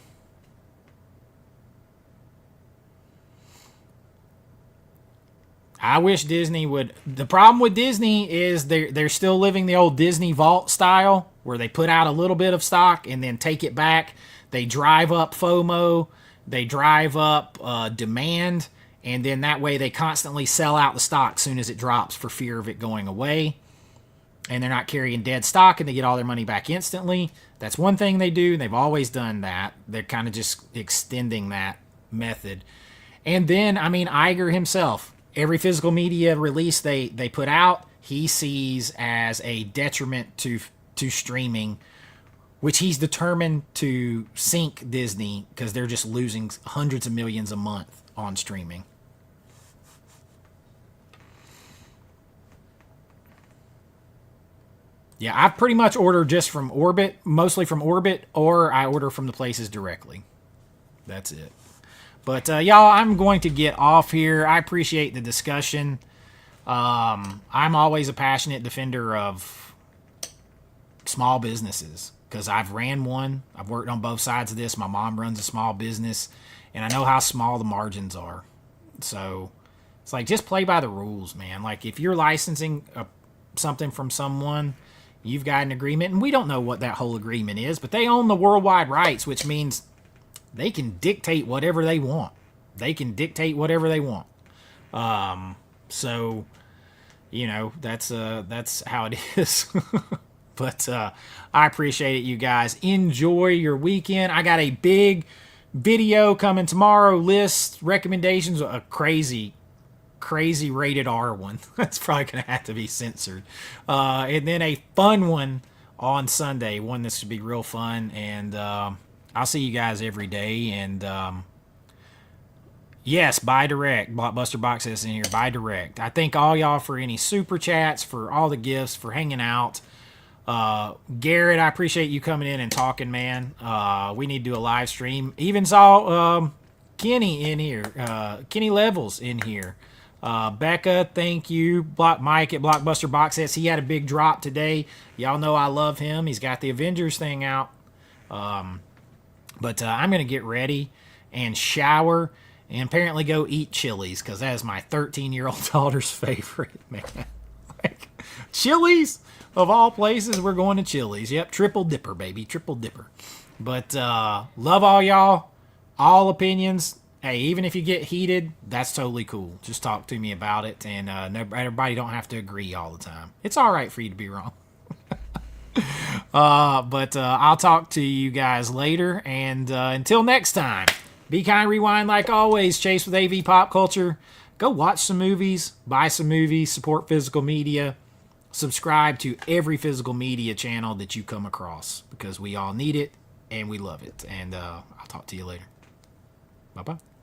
I wish Disney would. The problem with Disney is they're still living the old Disney Vault style, where they put out a little bit of stock and then take it back. They drive up FOMO, they drive up demand, and then that way they constantly sell out the stock as soon as it drops for fear of it going away. And they're not carrying dead stock, and they get all their money back instantly. That's one thing they do. They've always done that. They're kind of just extending that method. And then, I mean, Iger himself, every physical media release they put out, he sees as a detriment to streaming, which he's determined to sink Disney because they're just losing hundreds of millions a month on streaming. Yeah, I've pretty much ordered just from Orbit, mostly from Orbit, or I order from the places directly. That's it. But y'all, I'm going to get off here. I appreciate the discussion. I'm always a passionate defender of small businesses because I've ran one. I've worked on both sides of this. My mom runs a small business, and I know how small the margins are. So it's like, just play by the rules, man. Like, if you're licensing something from someone, you've got an agreement, and we don't know what that whole agreement is, but they own the worldwide rights, which means they can dictate whatever they want. They can dictate whatever they want. So, you know, that's how it is. But I appreciate it, you guys. Enjoy your weekend. I got a big video coming tomorrow. List recommendations. A crazy rated R one. That's probably going to have to be censored. And then a fun one on Sunday. One that should be real fun. And I'll see you guys every day. And yes, buy direct. Blockbuster Box Sets in here. Buy direct. I thank all y'all for any super chats, for all the gifts, for hanging out. Garrett, I appreciate you coming in and talking, man. We need to do a live stream. Even saw Kenny in here. Kenny Levels in here. Becca, thank you. Mike at Blockbuster Box Sets. He had a big drop today. Y'all know I love him. He's got the Avengers thing out. But I'm going to get ready and shower and apparently go eat Chili's because that is my 13-year-old daughter's favorite, man. Like, Chili's? Of all places, we're going to Chili's. Yep, triple dipper, baby. Triple dipper. But love all y'all. All opinions. Hey, even if you get heated, that's totally cool. Just talk to me about it. And everybody don't have to agree all the time. It's all right for you to be wrong. But I'll talk to you guys later. And until next time, be kind, rewind like always. Chase with AV Pop Culture. Go watch some movies. Buy some movies. Support physical media. Subscribe to every physical media channel that you come across because we all need it and we love it. And I'll talk to you later. Bye-bye.